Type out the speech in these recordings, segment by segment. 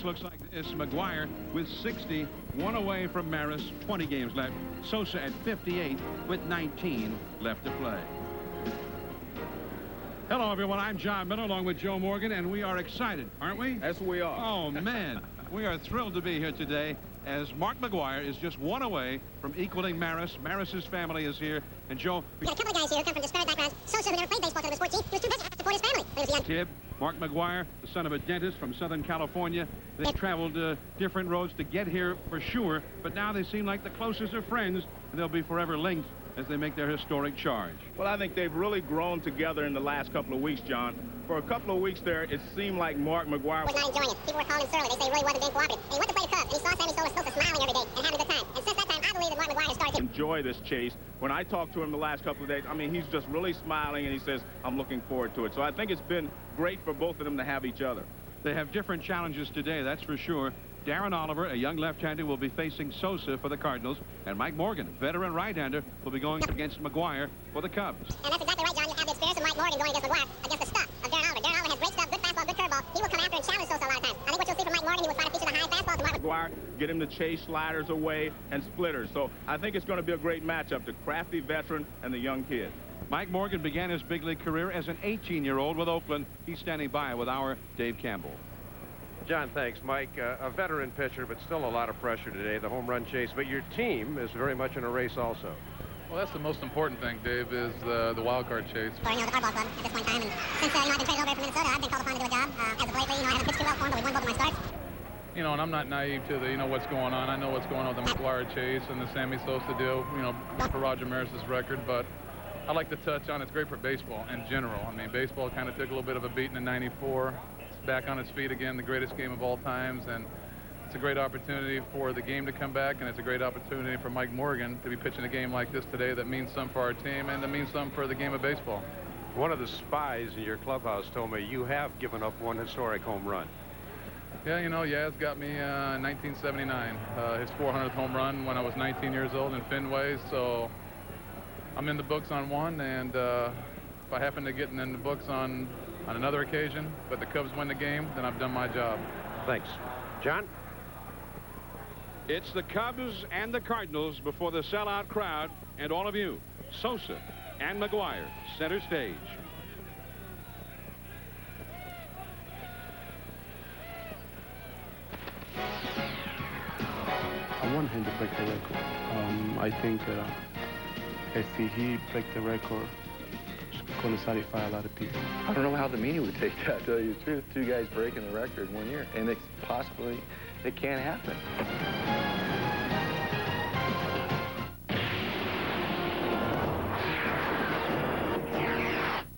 looks like this. McGwire with 60, one away from Maris, 20 games left. Sosa at 58 with 19 left to play. Hello, everyone. I'm John Miller along with Joe Morgan, and we are excited, aren't we? Yes, we are. Oh, man. We are thrilled to be here today as Mark McGwire is just one away from equaling Maris. Maris's family is here. And, Joe... We got a couple of guys here who come from disparate backgrounds. Sosa, who never played baseball till he was 14, he was too busy to support his family. He was young. Kid, Mark McGwire, the son of a dentist from Southern California. They traveled different roads to get here for sure, but now they seem like the closest of friends, and they'll be forever linked as they make their historic charge. Well, I think they've really grown together in the last couple of weeks, John. For a couple of weeks there, it seemed like Mark McGwire was not enjoying it. People were calling him surly. They say he really wasn't being cooperative. And he went to play the Cubs, and he saw Sammy Sosa smiling every day and having a good time. And since that time, I believe that Mark McGwire has started to enjoy this chase. When I talked to him the last couple of days, I mean, he's just really smiling, and he says, I'm looking forward to it. So I think it's been great for both of them to have each other. They have different challenges today, that's for sure. Darren Oliver, a young left-hander, will be facing Sosa for the Cardinals, and Mike Morgan, veteran right-hander, will be going against McGwire for the Cubs. And that's exactly right, John. You have the experience of Mike Morgan going against McGwire against the stuff of Darren Oliver. Darren Oliver has great stuff, good fastball, good curveball. He will come after and challenge Sosa a lot of times. I think what you'll see from Mike Morgan, he will try to feature the high fastballs. And McGwire, get him to chase sliders away and splitters. So I think it's going to be a great matchup, the crafty veteran and the young kid. Mike Morgan began his big league career as an 18-year-old with Oakland. He's standing by with our Dave Campbell. John, thanks, Mike. A veteran pitcher, but still a lot of pressure today, the home run chase. But your team is very much in a race also. Well, that's the most important thing, Dave, is the wild card chase. The hardball club at this point in time. And since I've been traded over from Minnesota, I've been called upon to do a job. As of lately, I haven't pitched too well for him, but we won both of my starts. You know, and I'm not naive to the, what's going on. I know what's going on with the McGwire chase and the Sammy Sosa deal, for Roger Maris's record. But I'd like to touch on it's great for baseball in general. I mean, baseball kind of took a little bit of a beating in '94. Back on its feet again, the greatest game of all times, and it's a great opportunity for the game to come back, and it's a great opportunity for Mike Morgan to be pitching a game like this today that means some for our team and that means some for the game of baseball. One of the spies in your clubhouse told me you have given up one historic home run. Yeah, Yaz got me in 1979, his 400th home run when I was 19 years old in Fenway, so I'm in the books on one, and if I happen to get in the books on another occasion, but the Cubs win the game, then I've done my job. Thanks. John? It's the Cubs and the Cardinals before the sellout crowd and all of you. Sosa and McGwire, center stage. I want him to break the record. I think if he breaks the record, going to satisfy a lot of people. I don't know how the media would take that, to tell you the truth. Two guys breaking the record in 1 year, and it can't happen.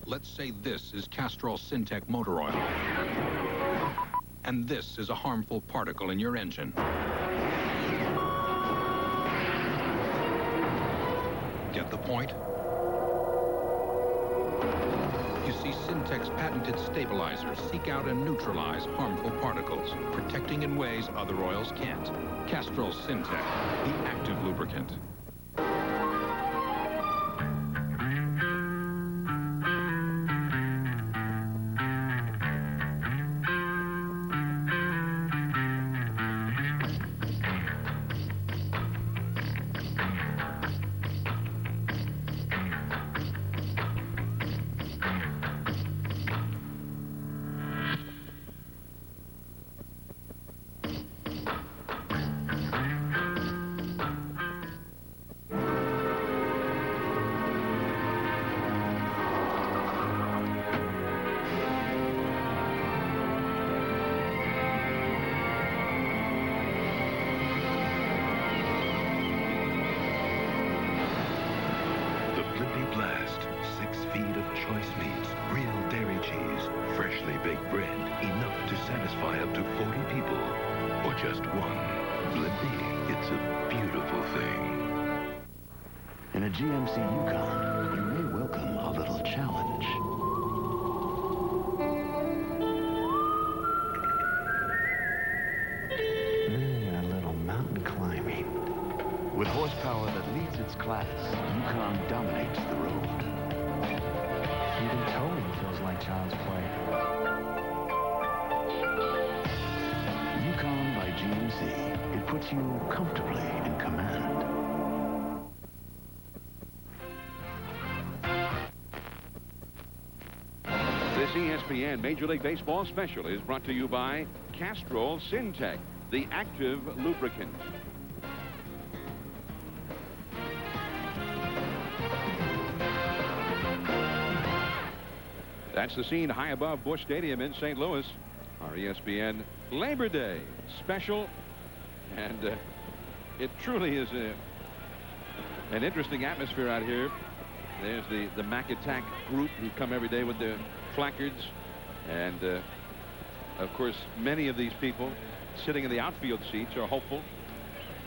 Let's say this is Castrol Syntec motor oil, and this is a harmful particle in your engine. Get the point? You see, Syntec's patented stabilizers seek out and neutralize harmful particles, protecting in ways other oils can't. Castrol Syntec, the active lubricant. Blast, 6 feet of choice meats, real dairy cheese, freshly baked bread, enough to satisfy up to 40 people, or just one. Blimpie, it's a beautiful thing. In a GMC Yukon, you may welcome a little challenge. A little mountain climbing. With horsepower that leads its class, Yukon dominates the road. Even towing feels like child's play. Yukon puts you comfortably in command. This ESPN Major League Baseball special is brought to you by Castrol Syntec, the active lubricant. That's the scene high above Busch Stadium in St. Louis. Our ESPN Labor Day special. And it truly is an interesting atmosphere out here. There's the Mac Attack group who come every day with their placards. And, of course, many of these people sitting in the outfield seats are hopeful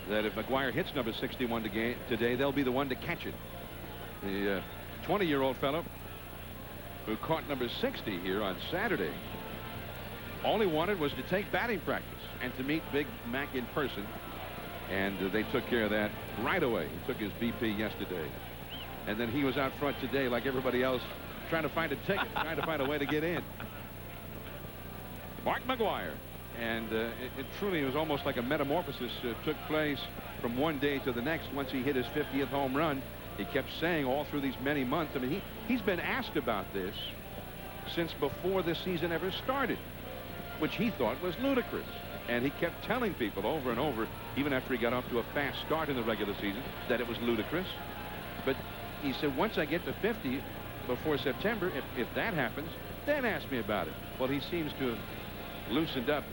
that if McGwire hits number 61 today, they'll be the one to catch it. The 20-year-old fellow who caught number 60 here on Saturday all he wanted was to take batting practice and to meet Big Mac in person. And they took care of that right away. He took his BP yesterday. And then he was out front today like everybody else, trying to find a ticket, trying to find a way to get in. Mark McGwire. And it truly was almost like a metamorphosis took place from one day to the next once he hit his 50th home run. He kept saying all through these many months. I mean, he's been asked about this since before the season ever started, which he thought was ludicrous. And he kept telling people over and over, even after he got off to a fast start in the regular season, that it was ludicrous. But he said, once I get to 50 before September, if that happens, then ask me about it. Well, he seems to have loosened up,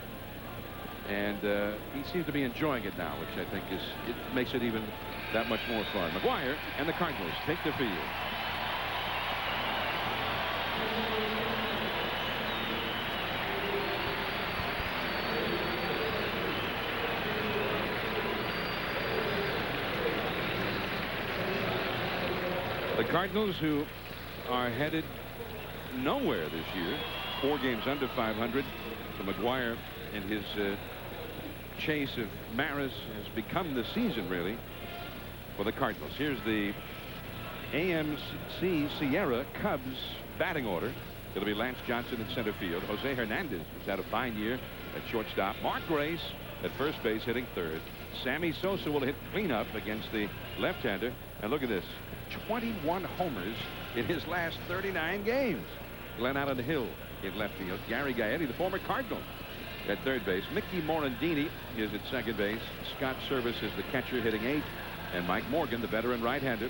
and he seems to be enjoying it now, which I think it makes it even that much more fun. McGwire and the Cardinals take the field. The Cardinals, who are headed nowhere this year, 4 games under 500. So McGwire and his chase of Maris has become the season, really, for the Cardinals. Here's the AMC Sierra Cubs batting order. It'll be Lance Johnson in center field. Jose Hernandez has had a fine year at shortstop. Mark Grace at first base, hitting third. Sammy Sosa will hit cleanup against the left-hander. And look at this, 21 homers in his last 39 games. Glenn Allen Hill in left field. Gary Gaetti, the former Cardinal, at third base. Mickey Morandini is at second base. Scott Service is the catcher, hitting 8th. And Mike Morgan, the veteran right-hander,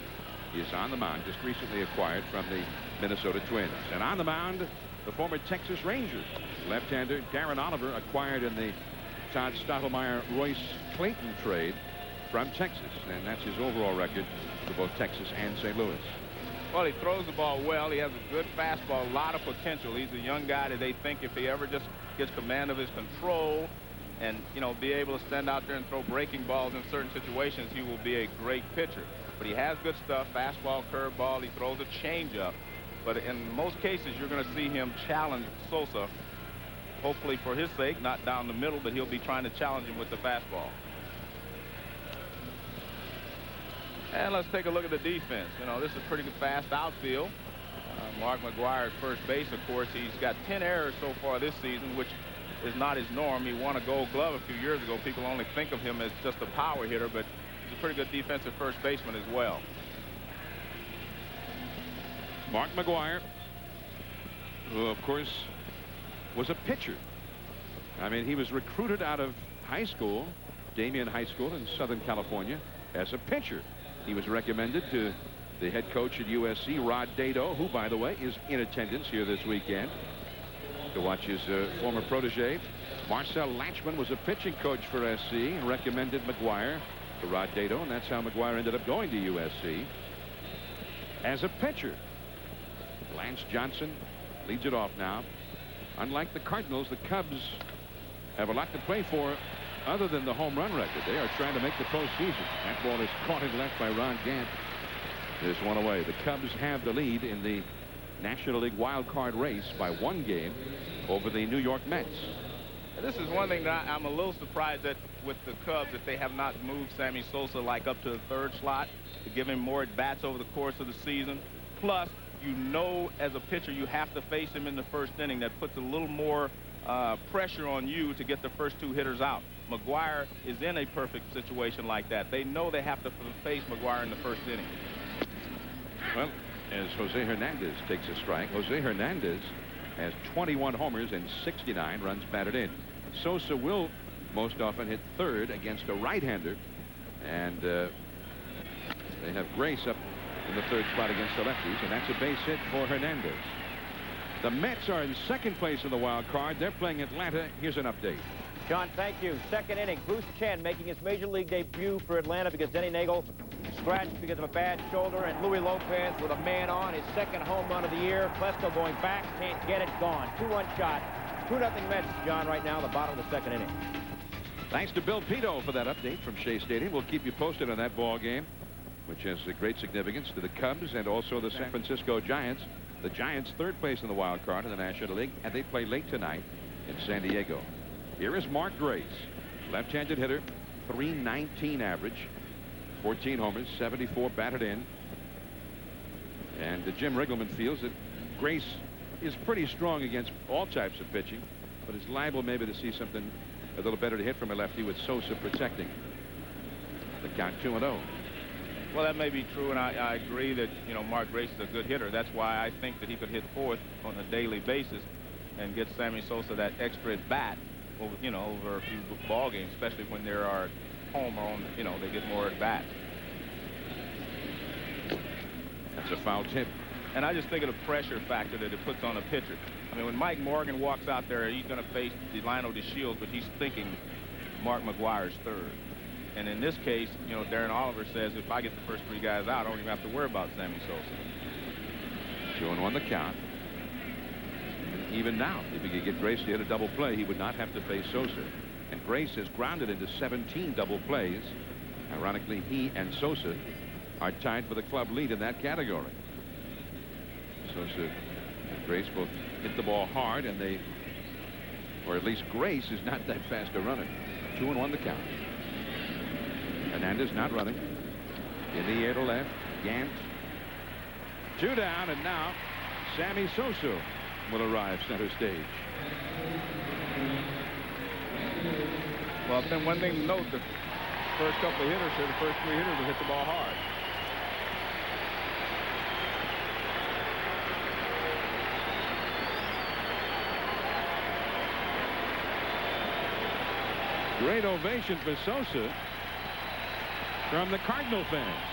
is on the mound, just recently acquired from the Minnesota Twins. And on the mound, the former Texas Rangers left-hander Darren Oliver, acquired in the Todd Stottlemyre-Royce Clayton trade from Texas. And that's his overall record for both Texas and St. Louis. Well, he throws the ball well. He has a good fastball, a lot of potential. He's a young guy that they think if he ever just gets command of his control and, you know, be able to stand out there and throw breaking balls in certain situations, he will be a great pitcher. But he has good stuff, fastball, curveball. He throws a changeup. But in most cases, you're going to see him challenge Sosa, hopefully for his sake, not down the middle, but he'll be trying to challenge him with the fastball. And let's take a look at the defense. You know, this is pretty good fast outfield. Mark McGwire at first base, of course. He's got 10 errors so far this season, which is not his norm. He won a Gold Glove a few years ago. People only think of him as just a power hitter, but he's a pretty good defensive first baseman as well. Mark McGwire, who, of course, was a pitcher. I mean, he was recruited out of high school, Damien High School in Southern California, as a pitcher. He was recommended to the head coach at USC, Rod Dado, who, by the way, is in attendance here this weekend to watch his former protege. Marcel Latchman was a pitching coach for SC and recommended McGwire to Rod Dado, and that's how McGwire ended up going to USC as a pitcher. Lance Johnson leads it off now. Unlike the Cardinals, the Cubs have a lot to play for other than the home run record. They are trying to make the postseason. That ball is caught in left by Ron Gant. This one away. The Cubs have the lead in the National League wild card race by 1 game over the New York Mets. This is one thing that I'm a little surprised at with the Cubs, that they have not moved Sammy Sosa like up to the 3rd slot to give him more at-bats over the course of the season. Plus, you know, as a pitcher, you have to face him in the 1st inning. That puts a little more pressure on you to get the first 2 hitters out. McGwire is in a perfect situation like that. They know they have to face McGwire in the first inning. Well, as Jose Hernandez takes a strike, Jose Hernandez has 21 homers and 69 runs batted in. Sosa will most often hit third against a right-hander, and they have Grace up in the third spot against the lefties, and that's a base hit for Hernandez. The Mets are in second place in the wild card. They're playing Atlanta. Here's an update. John, thank you. Second inning, Bruce Chen making his major league debut for Atlanta because Denny Nagel scratched because of a bad shoulder, and Louis Lopez with a man on, his second home run of the year. Plesko going back, can't get it, gone. 2-1 shot. 2-0 Mets, John, right now, the bottom of the second inning. Thanks to Bill Pito for that update from Shea Stadium. We'll keep you posted on that ball game, which has a great significance to the Cubs and also the San Francisco Giants. The Giants third place in the wild card in the National League, and they play late tonight in San Diego. Here is Mark Grace, left-handed hitter, .319 average, 14 homers, 74 batted in. And Jim Riggleman feels that Grace is pretty strong against all types of pitching, but is liable maybe to see something a little better to hit from a lefty with Sosa protecting. The count 2-0. Well, that may be true, and I agree that, you know, Mark Grace is a good hitter. That's why I think that he could hit fourth on a daily basis and get Sammy Sosa that extra at bat over, you know, over a few ball games, especially when there are home or on, you know, they get more at bats. That's a foul tip. And I just think of the pressure factor that it puts on a pitcher. I mean, when Mike Morgan walks out there, he's going to face Delino DeShields, but he's thinking Mark McGwire's third. And in this case, you know, Darren Oliver says, if I get the first 3 guys out, I don't even have to worry about Sammy Sosa. 2-1 the count. And even now, if he could get Grace to hit a double play, he would not have to face Sosa. And Grace has grounded into 17 double plays. Ironically, he and Sosa are tied for the club lead in that category. Sosa and Grace both hit the ball hard, and they, or at least Grace is not that fast a runner. 2-1 the count. Hernandez not running. In the air to left. Gant. 2 down, and now Sammy Sosa will arrive center stage. Well, then one thing to note, the first couple of hitters here, the first 3 hitters will hit the ball hard. Great ovation for Sosa from the Cardinal fans.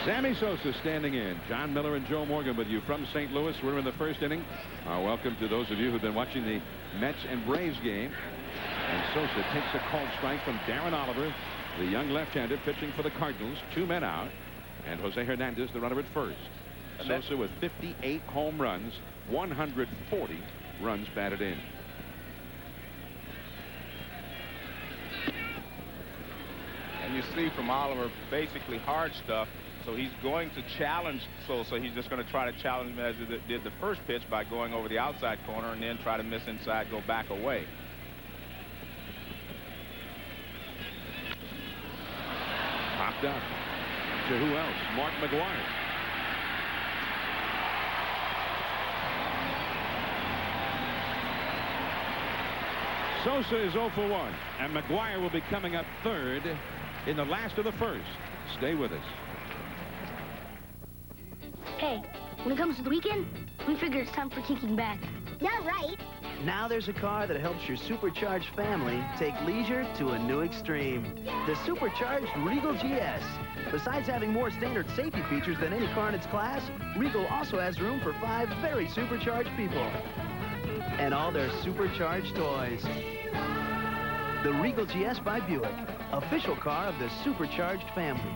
Sammy Sosa standing in. John Miller and Joe Morgan with you from St. Louis. We're in the first inning. Welcome to those of you who've been watching the Mets and Braves game. And Sosa takes a called strike from Darren Oliver, the young left-hander pitching for the Cardinals. 2 men out, and Jose Hernandez, the runner at first. Sosa with 58 home runs, 140 runs batted in. And you see from Oliver basically hard stuff. So he's going to challenge Sosa. He's just going to try to challenge him as he did the first pitch by going over the outside corner and then try to miss inside, go back away. Popped up to who else? Mark McGwire. Sosa is 0 for 1, and McGwire will be coming up third in the last of the first. Stay with us. Hey, when it comes to the weekend, we figure it's time for kicking back. Yeah, right. Now there's a car that helps your supercharged family take leisure to a new extreme. The supercharged Regal GS. Besides having more standard safety features than any car in its class, Regal also has room for 5 very supercharged people. And all their supercharged toys. The Regal GS by Buick, official car of the supercharged family.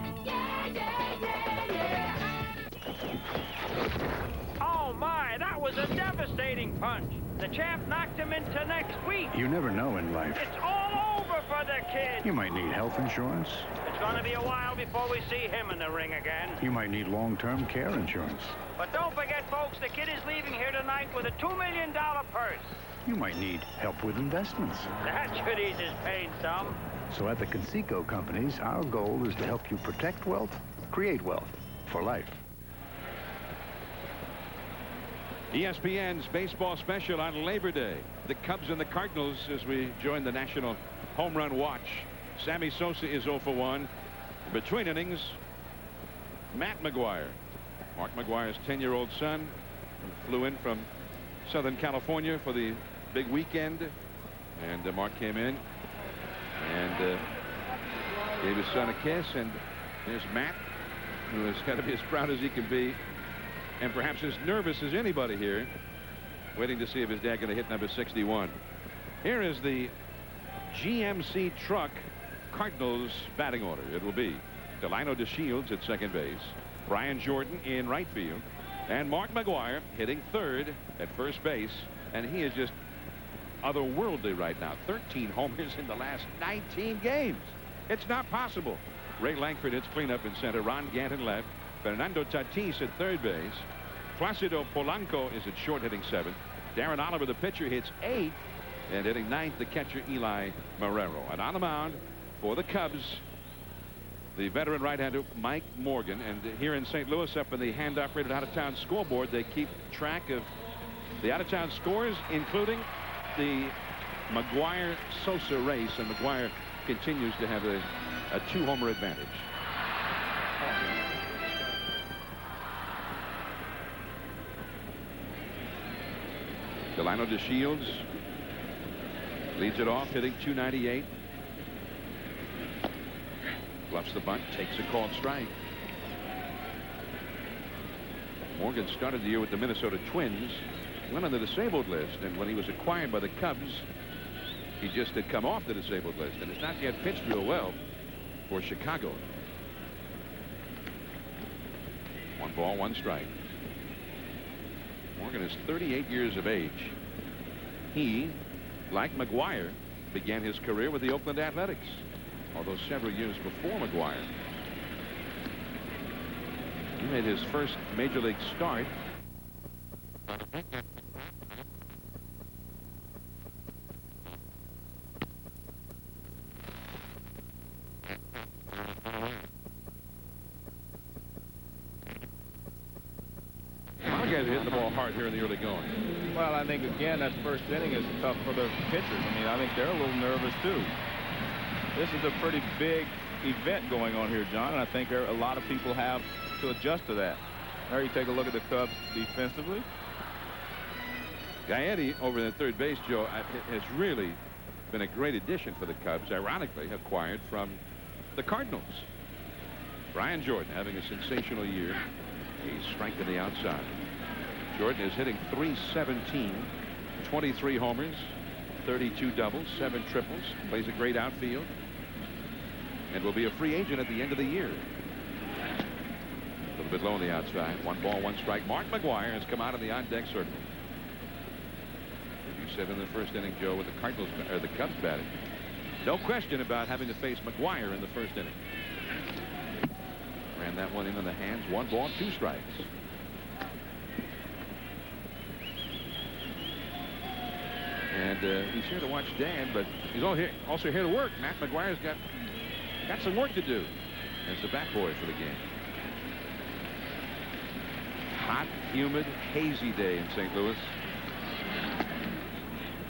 Oh, my, that was a devastating punch. The champ knocked him into next week. You never know in life. It's all over for the kid. You might need health insurance. It's going to be a while before we see him in the ring again. You might need long-term care insurance. But don't forget, folks, the kid is leaving here tonight with a $2 million purse. You might need help with investments. That should ease his pain some. So at the Conseco Companies, our goal is to help you protect wealth, create wealth for life. ESPN's baseball special on Labor Day. The Cubs and the Cardinals as we join the National Home Run Watch. Sammy Sosa is 0 for 1. Between innings, Matt McGwire. Mark McGwire's 10-year-old son flew in from Southern California for the big weekend. And Mark came in and gave his son a kiss. And there's Matt, who has got to be as proud as he can be, and perhaps as nervous as anybody here, waiting to see if his dad going to hit number 61. Here is the GMC truck Cardinals batting order. It will be Delino DeShields at second base, Brian Jordan in right field, and Mark McGwire hitting third at first base. And he is just otherworldly right now. 13 homers in the last 19 games. It's not possible. Ray Langford hits cleanup in center. Ron Gannon left. Fernando Tatis at third base. Placido Polanco is at short, hitting seventh. Darren Oliver, the pitcher, hits eighth, and hitting ninth, the catcher Eli Marrero. And on the mound for the Cubs, the veteran right-hander Mike Morgan. And here in St. Louis, up in the hand-operated out-of-town scoreboard, they keep track of the out-of-town scores, including the McGwire-Sosa race, and McGwire continues to have a 2-homer advantage. Delino DeShields leads it off, hitting .298. Bluffs the bunt, takes a called strike. Morgan started the year with the Minnesota Twins, went on the disabled list, and when he was acquired by the Cubs, he just had come off the disabled list and has not yet pitched real well for Chicago. 1 ball, 1 strike. Morgan is 38 years of age. He, like McGwire, began his career with the Oakland Athletics, although several years before McGwire. He made his first major league start hitting the ball hard here in the early going. Well, I think, again, that first inning is tough for the pitchers. I mean, I think they're a little nervous, too. This is a pretty big event going on here, John, and I think a lot of people have to adjust to that. There you take a look at the Cubs defensively. Gaetti over at third base, Joe, has really been a great addition for the Cubs, ironically acquired from the Cardinals. Brian Jordan having a sensational year. He's strengthened the outside. Jordan is hitting .317, 23 homers, 32 doubles, 7 triples, plays a great outfield, and will be a free agent at the end of the year. A little bit low on the outside. 1 ball, 1 strike. Mark McGwire has come out of the on-deck circle. As you said in the first inning, Joe, with the Cardinals or the Cubs batting, no question about having to face McGwire in the first inning. Ran that one into the hands. 1 ball, 2 strikes. And he's here to watch Dad, but he's also here to work. Matt McGwire's got some work to do as the bat boy for the game. Hot, humid, hazy day in St. Louis.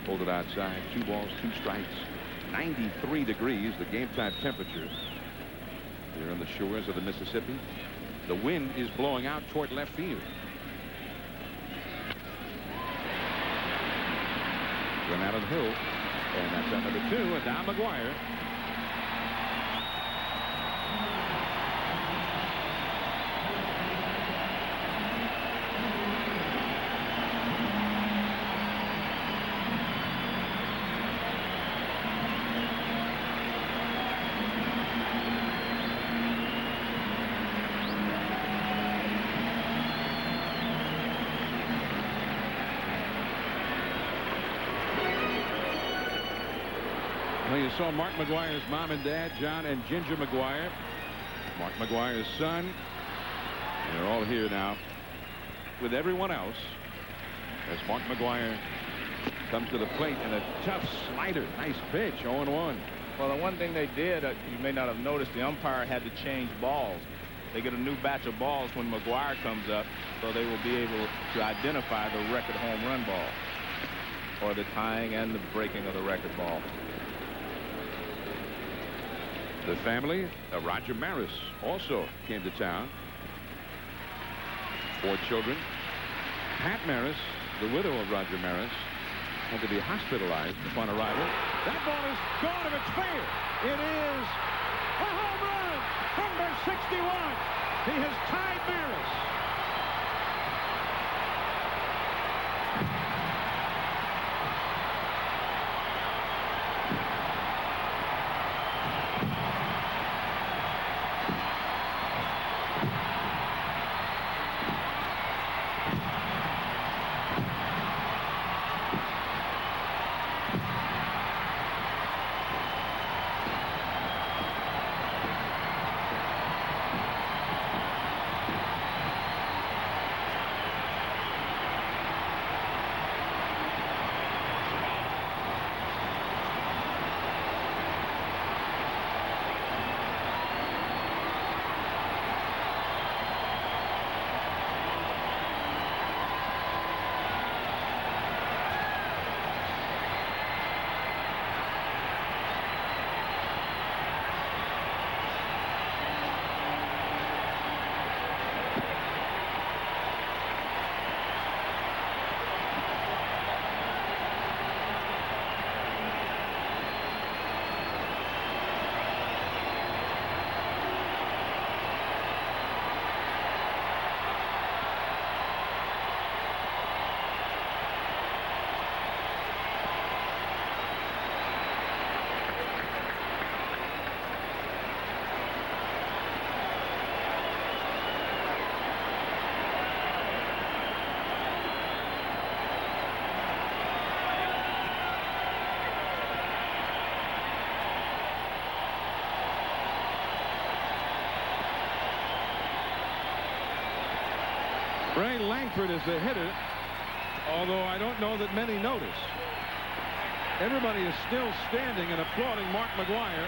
Pulled it outside. 2 balls, 2 strikes. 93 degrees, the game time temperature here on the shores of the Mississippi. The wind is blowing out toward left field. Run out of the hill, and that's at number 2, and now McGwire. Well, you saw Mark McGwire's mom and dad, John and Ginger McGwire. Mark McGwire's son. They're all here now with everyone else as Mark McGwire Comes to the plate and a tough slider. Nice pitch. 0-1. Well, the one thing they did, you may not have noticed, the umpire had to change balls. They get a new batch of balls when McGwire comes up, so they will be able to identify the record home run ball, or the tying and the breaking of the record ball. The family of Roger Maris also came to town. 4 children. Pat Maris, the widow of Roger Maris, had to be hospitalized upon arrival. That ball is gone if it's fair. It is a home run. Number 61. He has tied Maris. Ray Langford is the hitter, although I don't know that many notice. Everybody is still standing and applauding Mark McGwire,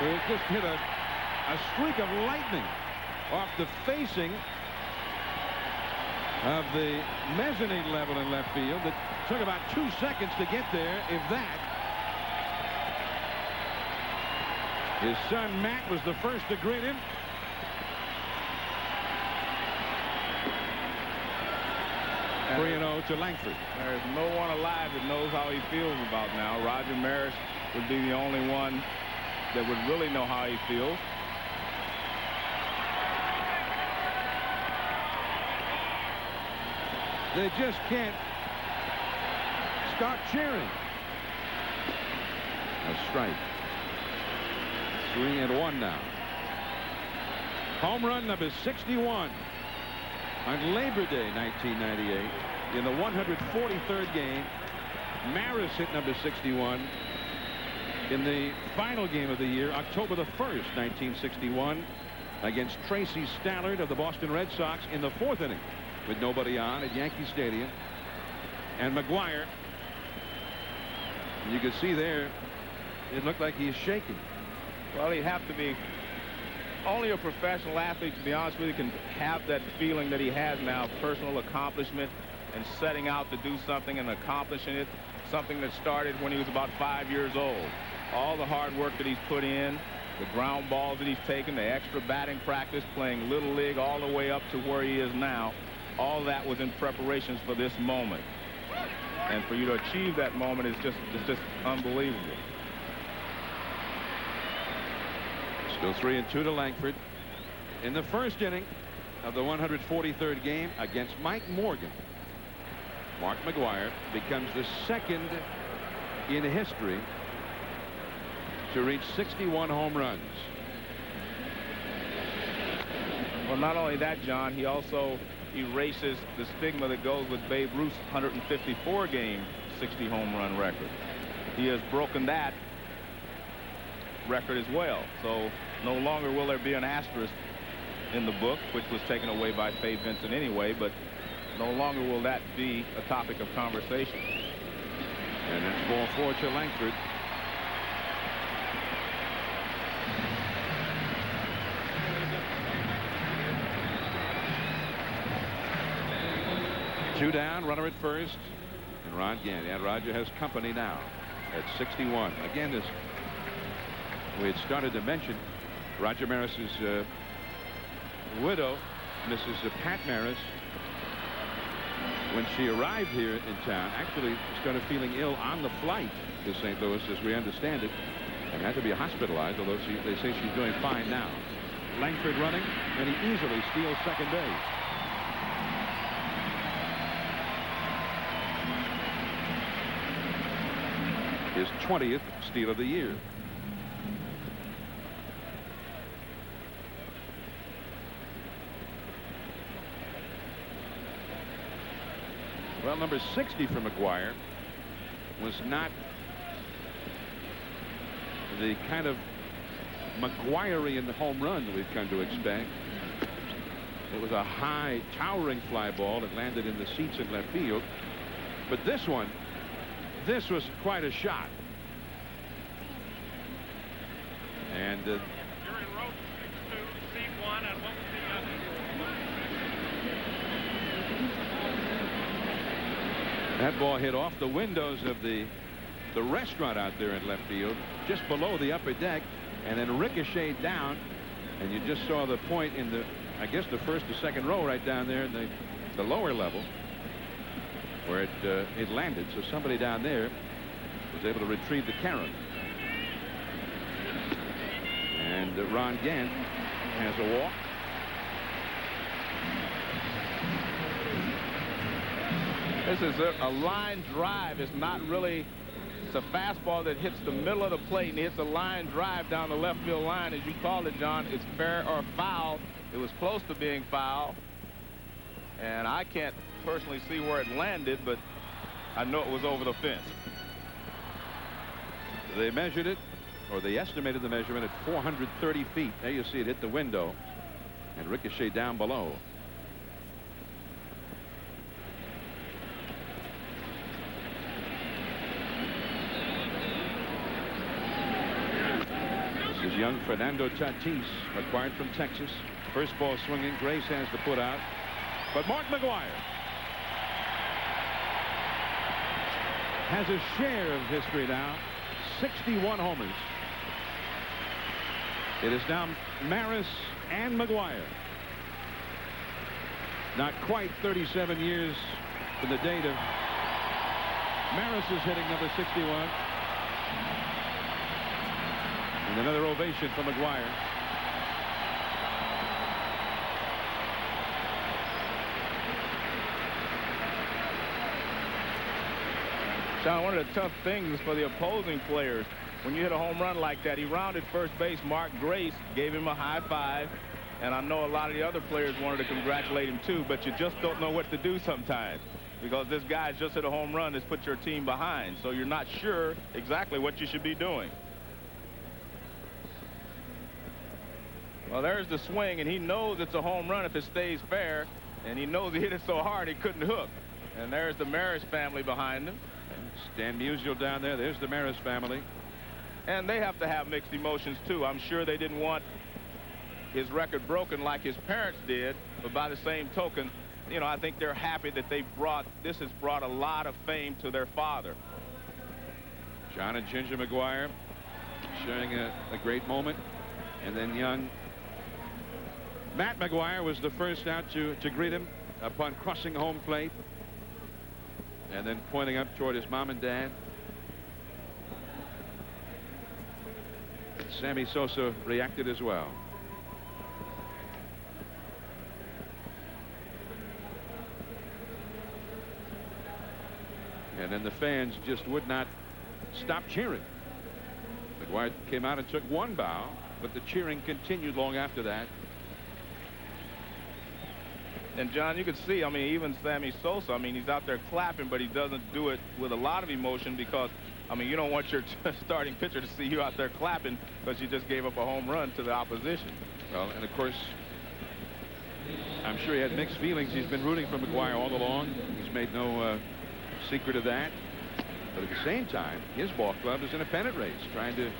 who has just hit a streak of lightning off the facing of the mezzanine level in left field. That took about 2 seconds to get there, if that. His son Matt was the first to greet him. And 3-0 to Langford. There's no one alive that knows how he feels about now. Roger Maris would be the only one that would really know how he feels. They just can't stop cheering. A strike. 3-1 now. Home run number 61 on Labor Day 1998 in the 143rd game. Maris hit number 61 in the final game of the year, October the 1st, 1961, against Tracy Stallard of the Boston Red Sox in the 4th inning with nobody on at Yankee Stadium. And McGwire, you can see there, it looked like he's shaking. Well, he'd have to be. Only a professional athlete, to be honest with you, can have that feeling that he has now, personal accomplishment and setting out to do something and accomplishing it, something that started when he was about 5 years old. All the hard work that he's put in, the ground balls that he's taken, the extra batting practice, playing Little League all the way up to where he is now, all that was in preparations for this moment. And for you to achieve that moment is just unbelievable. Still 3-2 to Langford in the first inning of the 143rd game against Mike Morgan. Mark McGwire becomes the second in history to reach 61 home runs. Well, not only that, John, he also erases the stigma that goes with Babe Ruth's 154 game 60 home run record. He has broken that record as well. So no longer will there be an asterisk in the book, which was taken away by Fay Vincent anyway, but no longer will that be a topic of conversation. And that's ball 4 to Langford. Two down, runner at first, and Ron Gandy. And Roger has company now at 61. Again, this we had started to mention Roger Maris's widow, Mrs. Pat Maris, when she arrived here in town, actually started feeling ill on the flight to St. Louis, as we understand it, and had to be hospitalized, although they say she's doing fine now. Langford running, and he easily steals second base. His 20th steal of the year. Well, number 60 for McGwire was not the kind of McGwire-y home run that we've come to expect. It was a high, towering fly ball that landed in the seats in left field. But this one, this was quite a shot. And that ball hit off the windows of the restaurant out there in left field, just below the upper deck, and then ricocheted down. And you just saw the point in the, I guess, the first or second row right down there in the lower level where it landed. So somebody down there was able to retrieve the carom. And Ron Gant has a walk. This is a line drive. It's not really, it's a fastball that hits the middle of the plate and hits a line drive down the left field line. As you called it, John, it's fair or foul. It was close to being foul. And I can't personally see where it landed, but I know it was over the fence. They measured it, or they estimated the measurement at 430 feet. There you see it hit the window and ricochet down below. This is young Fernando Tatis, acquired from Texas. First ball swinging. Grace has to put out. But Mark McGwire has a share of history now. 61 homers. It is now Maris and McGwire. Not quite 37 years from the date of Maris is hitting number 61. And another ovation for McGwire. John, one of the tough things for the opposing players, when you hit a home run like that, he rounded first base. Mark Grace gave him a high five, and I know a lot of the other players wanted to congratulate him too, but you just don't know what to do sometimes, because this guy's just hit a home run that's put your team behind, so you're not sure exactly what you should be doing. Well, there's the swing, and he knows it's a home run if it stays fair, and he knows he hit it so hard he couldn't hook. And there's the Maris family behind him. Stan Musial down there. There's the Maris family. And they have to have mixed emotions, too. I'm sure they didn't want his record broken like his parents did, but by the same token, you know, I think they're happy that this has brought a lot of fame to their father. John and Ginger McGwire sharing a great moment. And then young Matt McGwire was the first out to greet him upon crossing home plate. And then pointing up toward his mom and dad. Sammy Sosa reacted as well. And then the fans just would not stop cheering. McGwire came out and took one bow, but the cheering continued long after that. And John, you could see, I mean, even Sammy Sosa, I mean, he's out there clapping, but he doesn't do it with a lot of emotion because, I mean, you don't want your starting pitcher to see you out there clapping because you just gave up a home run to the opposition. Well, and of course, I'm sure he had mixed feelings. He's been rooting for McGwire all along. He's made no secret of that. But at the same time, his ball club is in a pennant race, trying to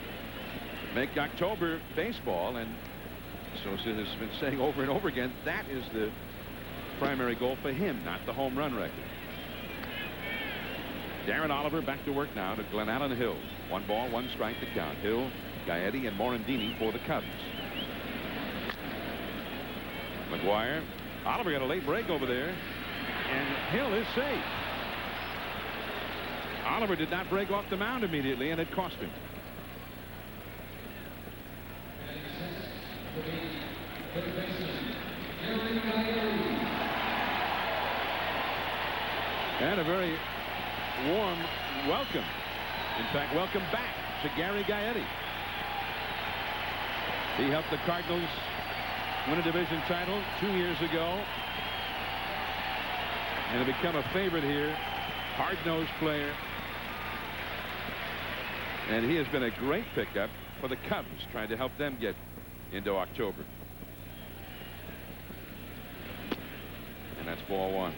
make October baseball. And so Sid has been saying over and over again, that is the primary goal for him, not the home run record. Darren Oliver back to work now to Glen Allen Hill. 1 ball, 1 strike to count. Hill, Gaetti, and Morandini for the Cubs. McGwire. Oliver got a late break over there, and Hill is safe. Oliver did not break off the mound immediately, and it cost him. And a very warm welcome. In fact, welcome back to Gary Gaetti. He helped the Cardinals win a division title 2 years ago and have become a favorite here. Hard-nosed player. And he has been a great pickup for the Cubs, trying to help them get into October. And that's ball 1.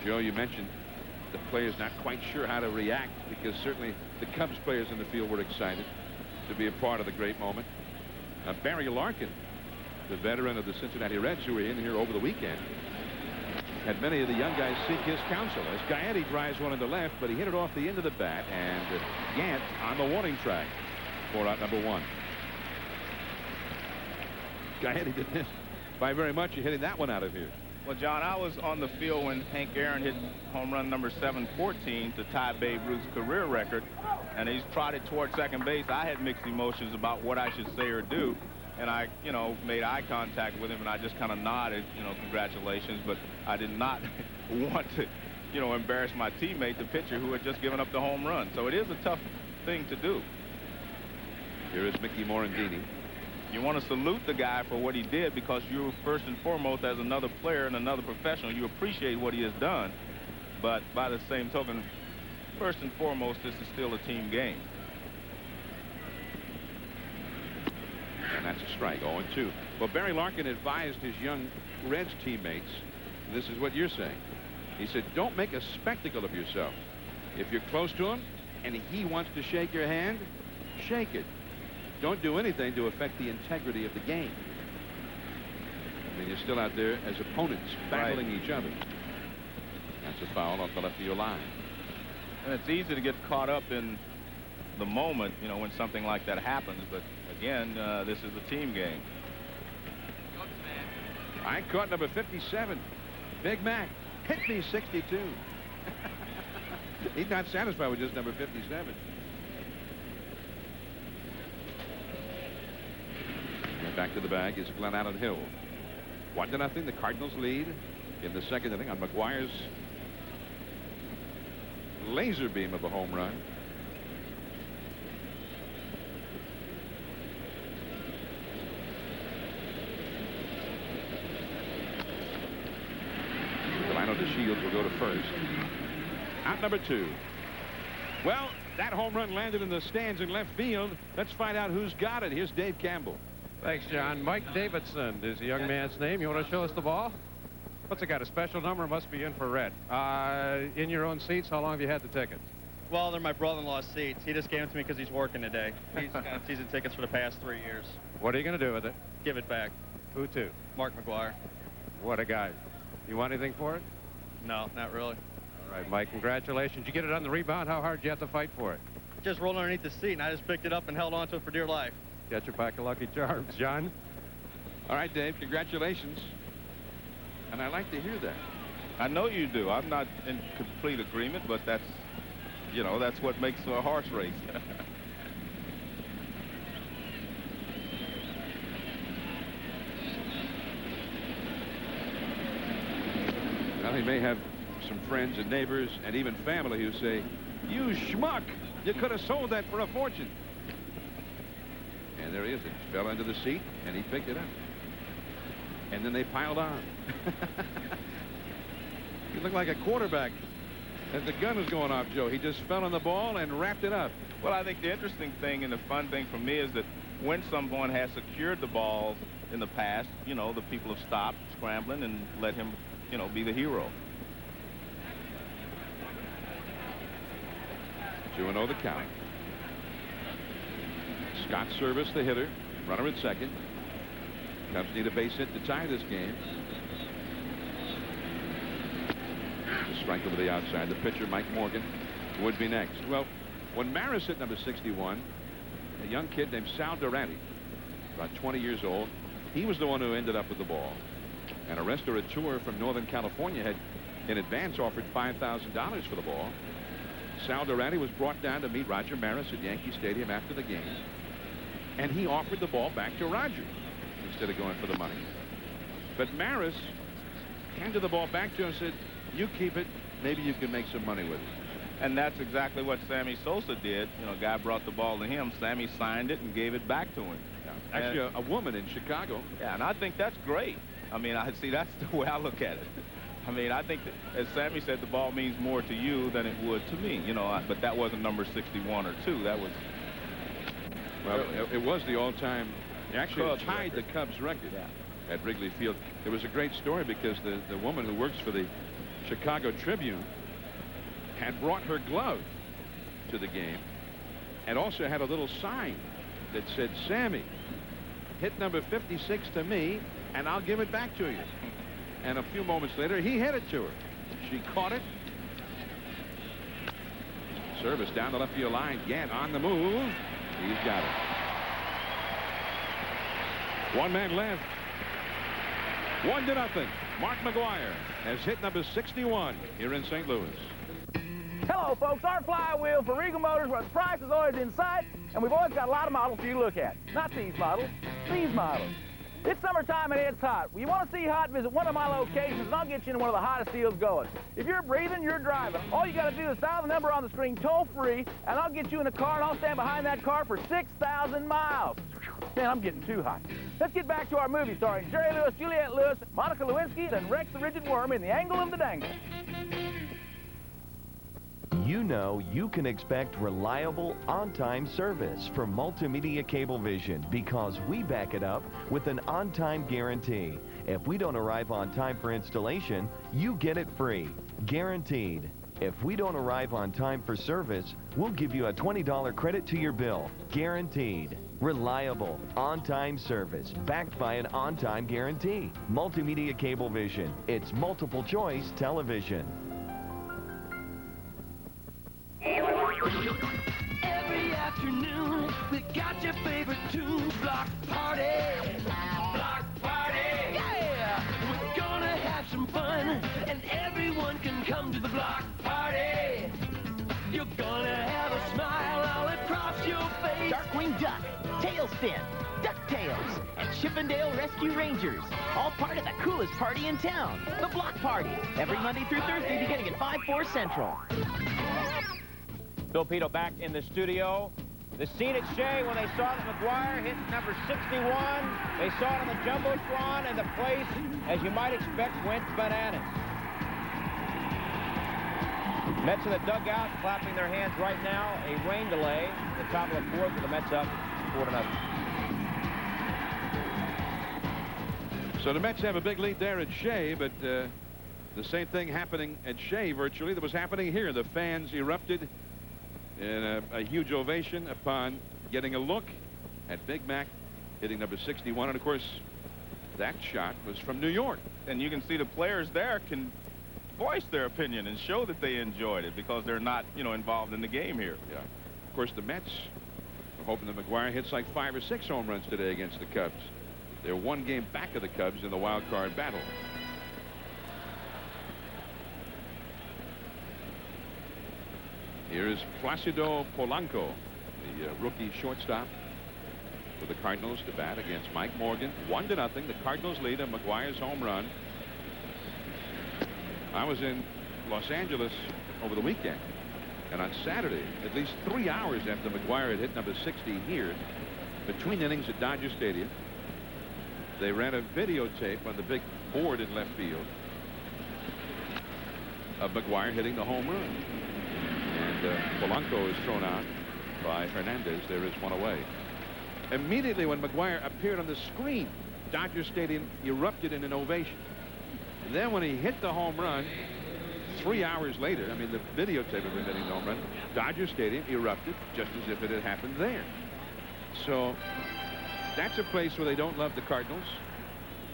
Joe, you mentioned the players not quite sure how to react, because certainly the Cubs players in the field were excited to be a part of the great moment. Barry Larkin, the veteran of the Cincinnati Reds, who were in here over the weekend, had many of the young guys seek his counsel as Gaetti drives one in the left, but he hit it off the end of the bat, and Gant on the warning track for out number 1. Gaetti did this by very much. You're hitting that one out of here. Well, John, I was on the field when Hank Aaron hit home run number 714 to tie Babe Ruth's career record, and he's trotted toward second base. I had mixed emotions about what I should say or do, and I, made eye contact with him, and I just kind of nodded, congratulations, but I did not want to, embarrass my teammate, the pitcher, who had just given up the home run. So it is a tough thing to do. Here is Mickey Morandini. You want to salute the guy for what he did, because you, first and foremost, as another player and another professional, you appreciate what he has done. But by the same token, first and foremost, this is still a team game. And that's a strike, 0-2. Well, Barry Larkin advised his young Reds teammates, this is what you're saying. He said, don't make a spectacle of yourself. If you're close to him and he wants to shake your hand, shake it. Don't do anything to affect the integrity of the game. I mean, you're still out there as opponents battling each other. That's a foul off the left field line. And it's easy to get caught up in the moment, when something like that happens. But again, this is a team game. I caught number 57. Big Mac hit me 62. He's not satisfied with just number 57. And back to the bag is Glen Allen Hill. 1-0. The Cardinals lead in the second inning on McGwire's laser beam of a home run. Delano DeShields will go to first. Out number 2. Well, that home run landed in the stands in left field. Let's find out who's got it. Here's Dave Campbell. Thanks, John. Mike Davidson is the young man's name. You want to show us the ball? What's it got? A special number? Must be infrared. In your own seats, how long have you had the tickets? Well, they're my brother-in-law's seats. He just gave them to me because he's working today. He's got season tickets for the past 3 years. What are you going to do with it? Give it back. Who to? Mark McGwire. What a guy. You want anything for it? No, not really. All right, Mike, congratulations. You get it on the rebound. How hard did you have to fight for it? Just rolled underneath the seat, and I just picked it up and held on to it for dear life. Got your pack of Lucky Charms, John. All right, Dave, congratulations. And I like to hear that. I know you do. I'm not in complete agreement, but that's, that's what makes a horse race. Well, he may have some friends and neighbors and even family who say, you schmuck, you could have sold that for a fortune. And there he is. It fell into the seat, and he picked it up. And then they piled on. He looked like a quarterback as the gun was going off, Joe. He just fell on the ball and wrapped it up. Well, I think the interesting thing and the fun thing for me is that when someone has secured the balls, in the past, you know, the people have stopped scrambling and let him, you know, be the hero. 2-0 the count. Scott Service, the hitter. Runner at second. Cubs need a base hit to tie this game. The strike over the outside. The pitcher, Mike Morgan, would be next. Well, when Maris hit number 61, a young kid named Sal Durante, about 20 years old, he was the one who ended up with the ball. And a restaurateur from Northern California had, in advance, offered $5,000 for the ball. Sal Durante was brought down to meet Roger Maris at Yankee Stadium after the game, and he offered the ball back to Roger instead of going for the money. But Maris handed the ball back to him and said, "You keep it. Maybe you can make some money with it." And that's exactly what Sammy Sosa did. You know, guy brought the ball to him. Sammy signed it and gave it back to him. Yeah. Actually, a woman in Chicago. Yeah, and I think that's great. I mean, I see that's the way I look at it. I mean, I think that, as Sammy said, the ball means more to you than it would to me. You know, but that wasn't number 61 or 2. That was. Well, it was the all-time. Actually, it tied the Cubs record at Wrigley Field. There was a great story because the woman who works for the Chicago Tribune had brought her glove to the game and also had a little sign that said, "Sammy, hit number 56 to me and I'll give it back to you." And a few moments later, he hit it to her. She caught it. Service down the left field line. Gant on the move. He's got it. 1 man left. 1-0. Mark McGwire has hit number 61 here in St. Louis. Hello, folks. Our flywheel for Regal Motors, where the price is always in sight, and we've always got a lot of models for you to look at. Not these models, these models. It's summertime and it's hot. Well, you want to see hot, visit one of my locations, and I'll get you in one of the hottest deals going. If you're breathing, you're driving. All you got to do is dial the number on the screen toll-free, and I'll get you in a car, and I'll stand behind that car for 6,000 miles. Man, I'm getting too hot. Let's get back to our movie starring Jerry Lewis, Juliette Lewis, Monica Lewinsky, and Rex the Rigid Worm in The Angle of the Dangle. You know you can expect reliable, on-time service from Multimedia Cablevision because we back it up with an on-time guarantee. If we don't arrive on time for installation, you get it free. Guaranteed. If we don't arrive on time for service, we'll give you a $20 credit to your bill. Guaranteed. Reliable, on-time service backed by an on-time guarantee. Multimedia Cablevision. It's multiple choice television. Every afternoon, we got your favorite tunes. Block party. Block party. Yeah! We're gonna have some fun, and everyone can come to the block party. You're gonna have a smile all across your face. Darkwing Duck, Tailspin, DuckTales, and Chippendale Rescue Rangers. All part of the coolest party in town, the Block Party. Every Monday through Thursday beginning at 5/4 Central. Bill Pito back in the studio. The scene at Shea when they saw that McGwire hit number 61. They saw it on the Jumbotron, and the place, as you might expect, went bananas. Mets in the dugout clapping their hands right now. A rain delay at the top of the fourth with the Mets up 4-0. So the Mets have a big lead there at Shea, but the same thing happening at Shea virtually that was happening here. The fans erupted in a huge ovation upon getting a look at Big Mac hitting number 61. And, of course, that shot was from New York. And you can see the players there can voice their opinion and show that they enjoyed it because they're not, you know, involved in the game here. Yeah. Of course, the Mets are hoping that McGwire hits like 5 or 6 home runs today against the Cubs. They're 1 game back of the Cubs in the wild card battle. Here is Placido Polanco, the rookie shortstop for the Cardinals to bat against Mike Morgan. 1-0. The Cardinals lead a McGwire's home run. I was in Los Angeles over the weekend, and on Saturday, at least 3 hours after McGwire had hit number 60 here, between innings at Dodger Stadium, they ran a videotape on the big board in left field of McGwire hitting the home run. And Polanco is thrown out by Hernandez. There is 1 away. Immediately when McGwire appeared on the screen Dodger Stadium erupted in an ovation. And then when he hit the home run, 3 hours later, I mean, the videotape of him hitting the home run, Dodger Stadium erupted just as if it had happened there. So that's a place where they don't love the Cardinals.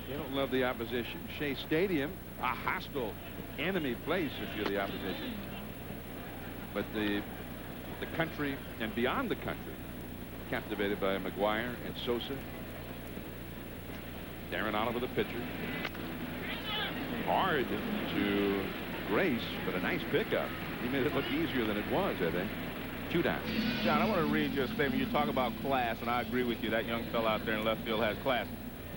They don't love the opposition. Shea Stadium, a hostile enemy place if you're the opposition. But the country and beyond the country, captivated by McGwire and Sosa. Darren Oliver, the pitcher. Hard to Grace, but a nice pickup. He made it look easier than it was, I think. 2 down. John, I want to read your statement. You talk about class, and I agree with you. That young fella out there in left field has class.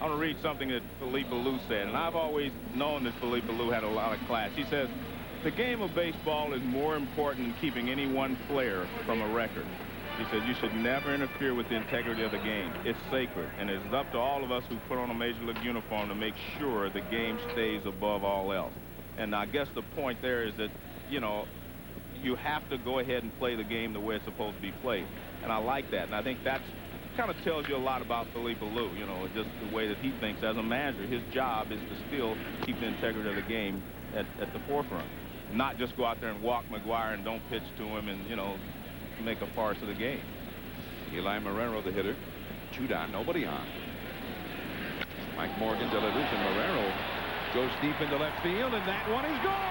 I want to read something that Philippe Lou said, and I've always known that Philippe Lou had a lot of class. He says, the game of baseball is more important than keeping any one player from a record. He says you should never interfere with the integrity of the game. It's sacred, and it's up to all of us who put on a major league uniform to make sure the game stays above all else. And I guess the point there is that, you know, you have to go ahead and play the game the way it's supposed to be played. And I like that. And I think that's kind of tells you a lot about Philippe Lou, you know, just the way that he thinks as a manager. His job is to still keep the integrity of the game at the forefront. Not just go out there and walk McGwire and don't pitch to him and, you know, make a farce of the game. Eli Marrero, the hitter. 2 down, nobody on. Mike Morgan delivers, and Marrero goes deep into left field, and that one is gone.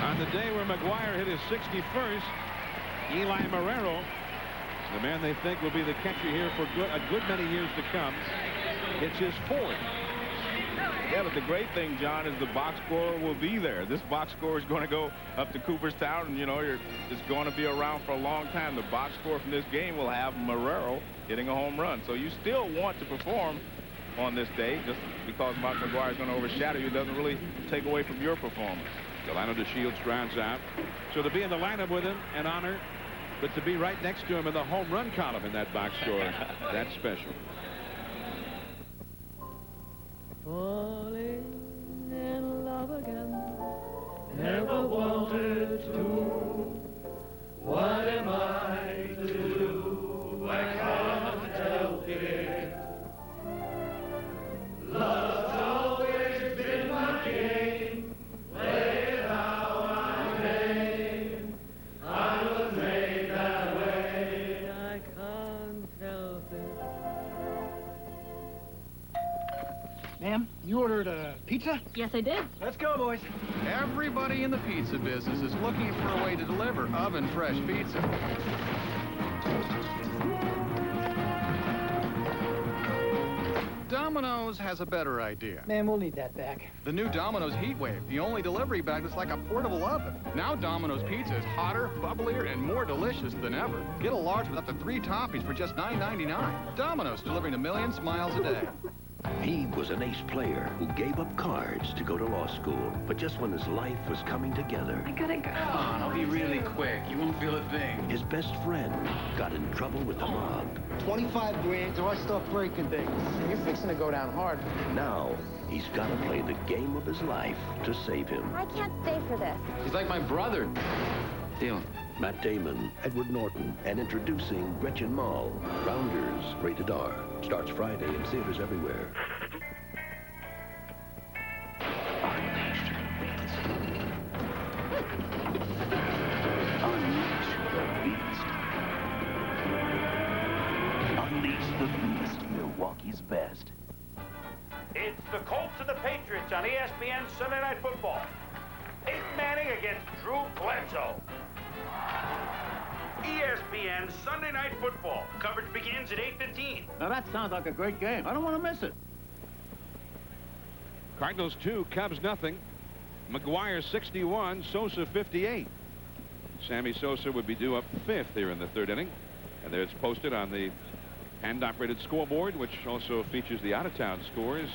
On the day where McGwire hit his 61st, Eli Marrero, the man they think will be the catcher here for a good many years to come, it's his 4th. Yeah, but the great thing, John, is the box score will be there. This box score is going to go up to Cooperstown, and, you know, it's going to be around for a long time. The box score from this game will have Marrero hitting a home run. So you still want to perform on this day. Just because Mark McGwire is going to overshadow you doesn't really take away from your performance. Delano DeShields grounds out. So to be in the lineup with him, an honor. But to be right next to him in the home run column in that box score, that's special. Falling in love again, never wanted to. What am I to do? I can't help it. Love's always been my game. Play it how I may. I was made that way. I can't help it. Ma'am, you ordered a pizza? Yes, I did. Let's go, boys. Everybody in the pizza business is looking for a way to deliver oven-fresh pizza. Domino's has a better idea. Man, we'll need that back. The new Domino's Heatwave, the only delivery bag that's like a portable oven. Now Domino's pizza is hotter, bubblier, and more delicious than ever. Get a large with up to 3 toppings for just $9.99. Domino's, delivering a million smiles a day. He was an ace player who gave up cards to go to law school. But just when his life was coming together... I gotta go. Come on, I'll be really quick. You won't feel a thing. His best friend got in trouble with the mob. 25 grand or I start breaking things. You're fixing to go down hard. Now, he's got to play the game of his life to save him. I can't stay for this. He's like my brother. Deal. Matt Damon, Edward Norton, and introducing Gretchen Mol. Rounders, rated R. Starts Friday in theaters everywhere. Unleash the beast. Unleash the beast, Milwaukee's best. It's the Colts and the Patriots on ESPN Sunday Night Football. Peyton Manning against Drew Bledsoe. ESPN Sunday Night Football. Coverage begins at 8:15. Now that sounds like a great game. I don't want to miss it. Cardinals 2, Cubs nothing. McGwire 61, Sosa 58. Sammy Sosa would be due up 5th here in the 3rd inning. And there it's posted on the hand-operated scoreboard, which also features the out-of-town scores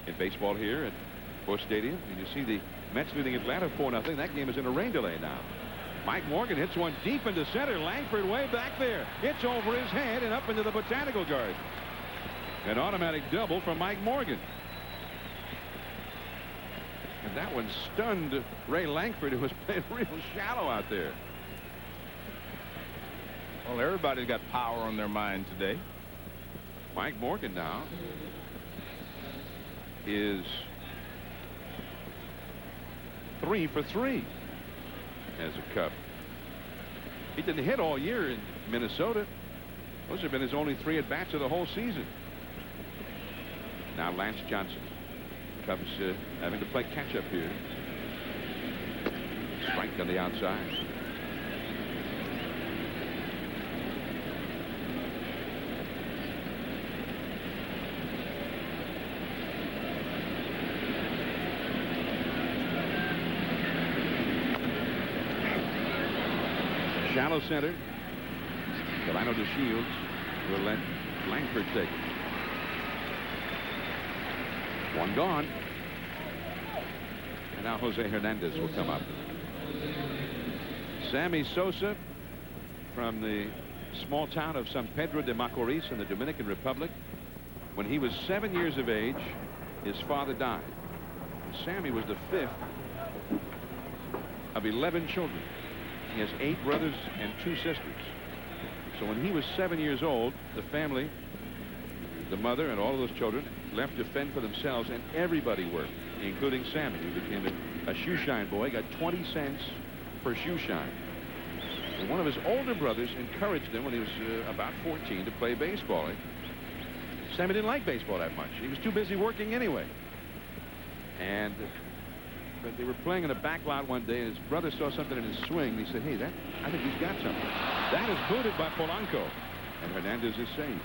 in baseball here at Busch Stadium. And you see the Mets leading Atlanta 4-0. That game is in a rain delay now. Mike Morgan hits one deep into center. Langford way back there. It's over his head and up into the Botanical Garden. An automatic double from Mike Morgan. And that one stunned Ray Lankford, who was playing real shallow out there. Well, everybody's got power on their mind today. Mike Morgan now is 3 for 3 as a Cub. He didn't hit all year in Minnesota. Those have been his only 3 at-bats of the whole season. Now Lance Johnson. Cubs having to play catch-up here. Strike on the outside. Shallow center. Delano DeShields will let Langford take it. One gone. And now Jose Hernandez will come up. Sammy Sosa from the small town of San Pedro de Macorís in the Dominican Republic. When he was 7 years of age, his father died. And Sammy was the 5th of 11 children. He has 8 brothers and 2 sisters. So when he was 7 years old, the family, the mother and all of those children, left to fend for themselves, and everybody worked, including Sammy, who became a shoe shine boy, got 20 cents per shoe shine. And one of his older brothers encouraged him when he was about 14 to play baseball. Sammy didn't like baseball that much. He was too busy working anyway. But they were playing in a back lot one day, and his brother saw something in his swing. And he said, hey, I think he's got something. That is booted by Polanco. And Hernandez is saved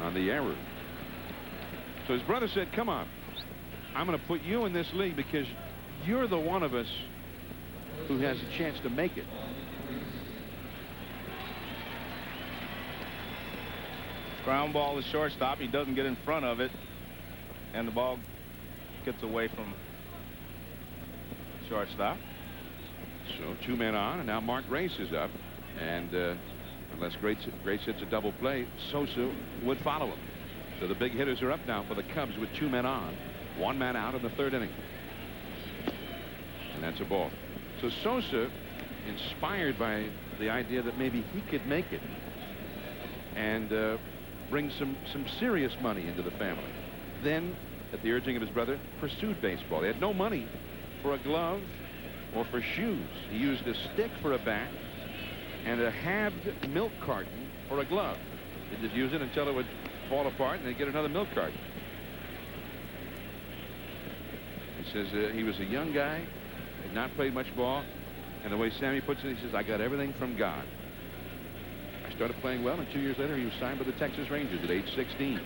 on the error. So his brother said, come on, I'm going to put you in this league because you're the one of us who has a chance to make it. Ground ball is shortstop. He doesn't get in front of it, and the ball gets away from shortstop. So 2 men on, and now Mark Grace is up, and unless Grace hits a double play, Sosa would follow him. So the big hitters are up now for the Cubs with 2 men on, 1 man out in the 3rd inning, and that's a ball. So Sosa, inspired by the idea that maybe he could make it and bring some serious money into the family, then at the urging of his brother, pursued baseball. He had no money for a glove or for shoes. He used a stick for a bat and a halved milk carton for a glove. He'd just use it until it would fall apart, and then get another milk carton. He says he was a young guy, had not played much ball, and the way Sammy puts it, he says, I got everything from God. I started playing well, and 2 years later he was signed by the Texas Rangers at age 16.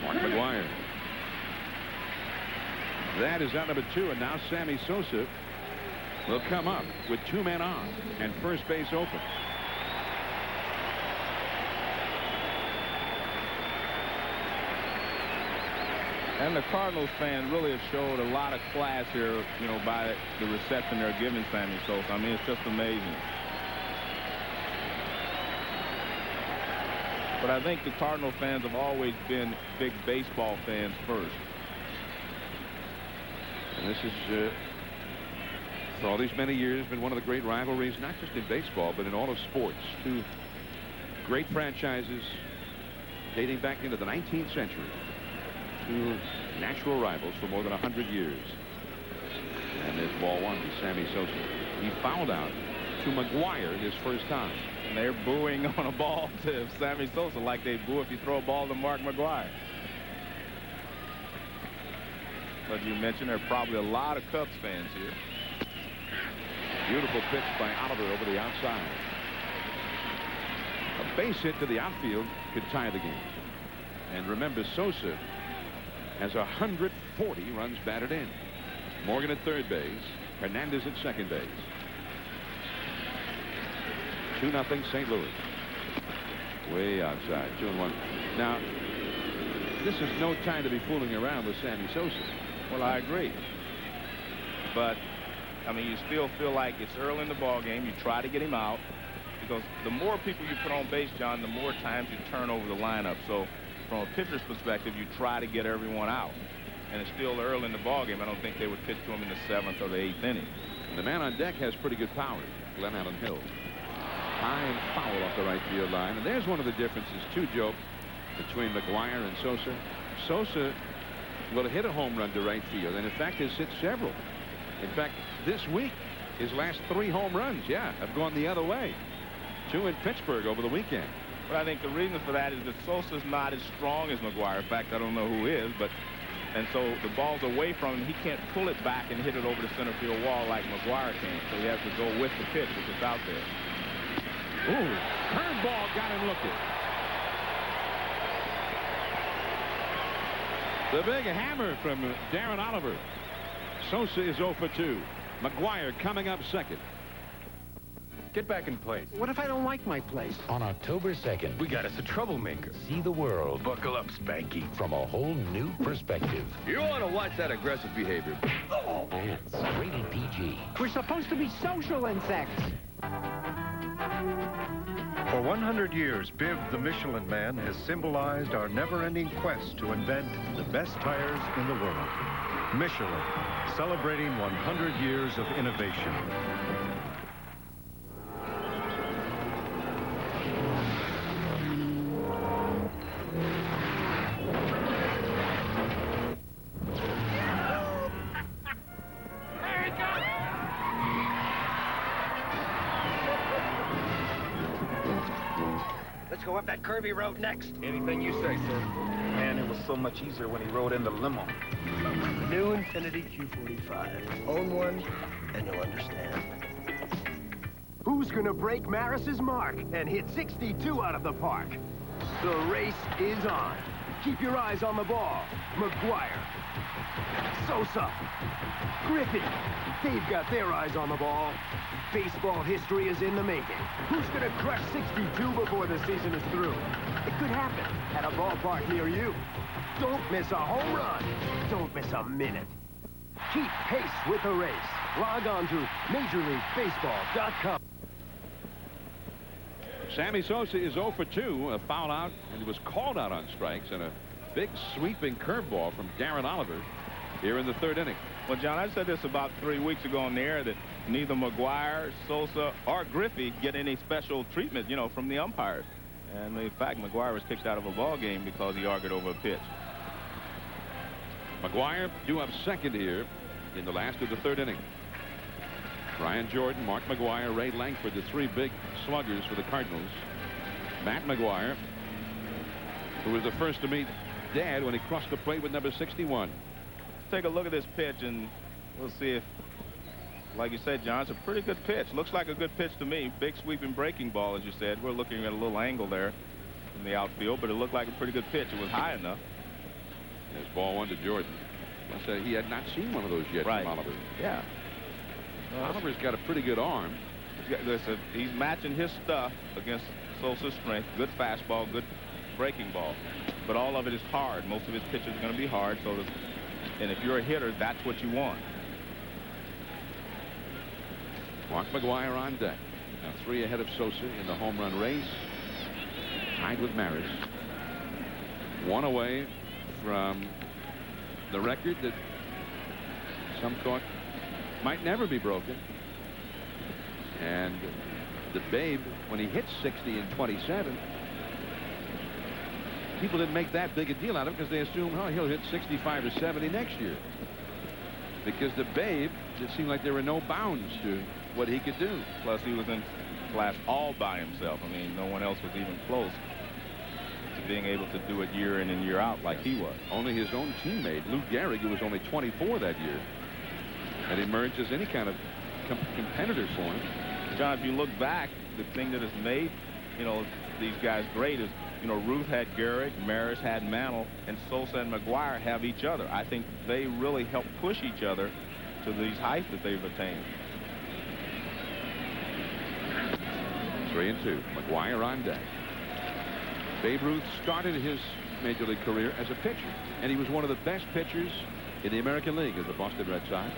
Mark McGwire. That is out number 2, and now Sammy Sosa will come up with 2 men on and first base open. And the Cardinals fans really have showed a lot of class here, you know, by the reception they're giving Sammy Sosa. I mean, it's just amazing. But I think the Cardinal fans have always been big baseball fans first. And this is, for all these many years, been one of the great rivalries, not just in baseball, but in all of sports. 2 great franchises dating back into the 19th century. 2 natural rivals for more than 100 years. And there's ball 1 to Sammy Sosa. He fouled out to McGwire his first time. And they're booing on a ball to Sammy Sosa like they boo if you throw a ball to Mark McGwire. But you mentioned there are probably a lot of Cubs fans here. Beautiful pitch by Oliver over the outside. A base hit to the outfield could tie the game. And remember, Sosa has 140 runs batted in. Morgan at 3rd base. Hernandez at 2nd base. 2-0 St. Louis. Way outside. 2-1. Now, this is no time to be fooling around with Sammy Sosa. Well, I agree. But I mean, you still feel like it's early in the ball game. You try to get him out because the more people you put on base, John, the more times you turn over the lineup. So from a pitcher's perspective, you try to get everyone out. And it's still early in the ball game. I don't think they would pitch to him in the 7th or the 8th inning. And the man on deck has pretty good power, Glenn Allen Hill. High and foul off the right field line. And there's one of the differences, too, Joe, between McGwire and Sosa. Sosa will hit a home run to right field, and in fact has hit several. In fact, this week, his last 3 home runs, have gone the other way. 2 in Pittsburgh over the weekend. But I think the reason for that is that Sosa's not as strong as McGwire. In fact, I don't know who is, but and so the ball's away from him. He can't pull it back and hit it over the center field wall like McGwire can. So he has to go with the pitch, which is out there. Ooh, curveball got him looking. The big hammer from Darren Oliver. Sosa is 0 for 2. McGwire coming up second. Get back in place. What if I don't like my place? On October 2nd, we got us a troublemaker. See the world. Buckle up, Spanky, from a whole new perspective. You want to watch that aggressive behavior. Ants, rated PG. We're supposed to be social insects. For 100 years, Biv the Michelin Man has symbolized our never-ending quest to invent the best tires in the world. Michelin, celebrating 100 years of innovation. Let's go up that curvy road next. Anything you say, sir. Man, it was so much easier when he rode in the limo. New Infiniti Q45. Own one, and you'll understand. Who's gonna break Maris's mark and hit 62 out of the park? The race is on. Keep your eyes on the ball. McGwire. Sosa. Griffey. They've got their eyes on the ball. Baseball history is in the making. Who's gonna crush 62 before the season is through? It could happen at a ballpark near you. Don't miss a home run. Don't miss a minute. Keep pace with the race. Log on to MajorLeagueBaseball.com. Sammy Sosa is 0 for 2, a foul out, and he was called out on strikes, and a big sweeping curveball from Darren Oliver here in the 3rd inning. Well, John, I said this about 3 weeks ago on the air that neither McGwire, Sosa, or Griffey get any special treatment, you know, from the umpires. And in fact, McGwire was kicked out of a ball game because he argued over a pitch. McGwire due up second here in the last of the 3rd inning. Brian Jordan, Mark McGwire, Ray Langford, the 3 big sluggers for the Cardinals. Matt McGwire, who was the first to meet Dad when he crossed the plate with number 61. Take a look at this pitch, and we'll see if, like you said, John, it's a pretty good pitch. Looks like a good pitch to me. Big sweeping breaking ball, as you said. We're looking at a little angle there in the outfield, but it looked like a pretty good pitch. It was high enough. There's ball 1 to Jordan. I said he had not seen one of those yet from Oliver. Yeah. Oliver's got a pretty good arm. Listen, he's matching his stuff against Sosa's strength. Good fastball, good breaking ball. But all of it is hard. Most of his pitches are going to be hard. And if you're a hitter, that's what you want. Mark McGwire on deck. Now 3 ahead of Sosa in the home run race. Tied with Maris. 1 away from the record that some thought might never be broken. And the Babe, when he hit 60 in 27, people didn't make that big a deal out of it because they assumed, oh, he'll hit 65 or 70 next year. Because the Babe, it seemed like there were no bounds to what he could do. Plus, he was in class all by himself. I mean, no one else was even close to being able to do it year in and year out like he was. Only his own teammate, Lou Gehrig, who was only 24 that year, had emerged as any kind of competitor for him. John, if you look back, the thing that has made, you know, these guys great is, you know, Ruth had Gehrig, Maris had Mantle, and Sosa and McGwire have each other. I think they really help push each other to these heights that they've attained. 3-2. McGwire on deck. Babe Ruth started his major league career as a pitcher, and he was one of the best pitchers in the American League as the Boston Red Sox.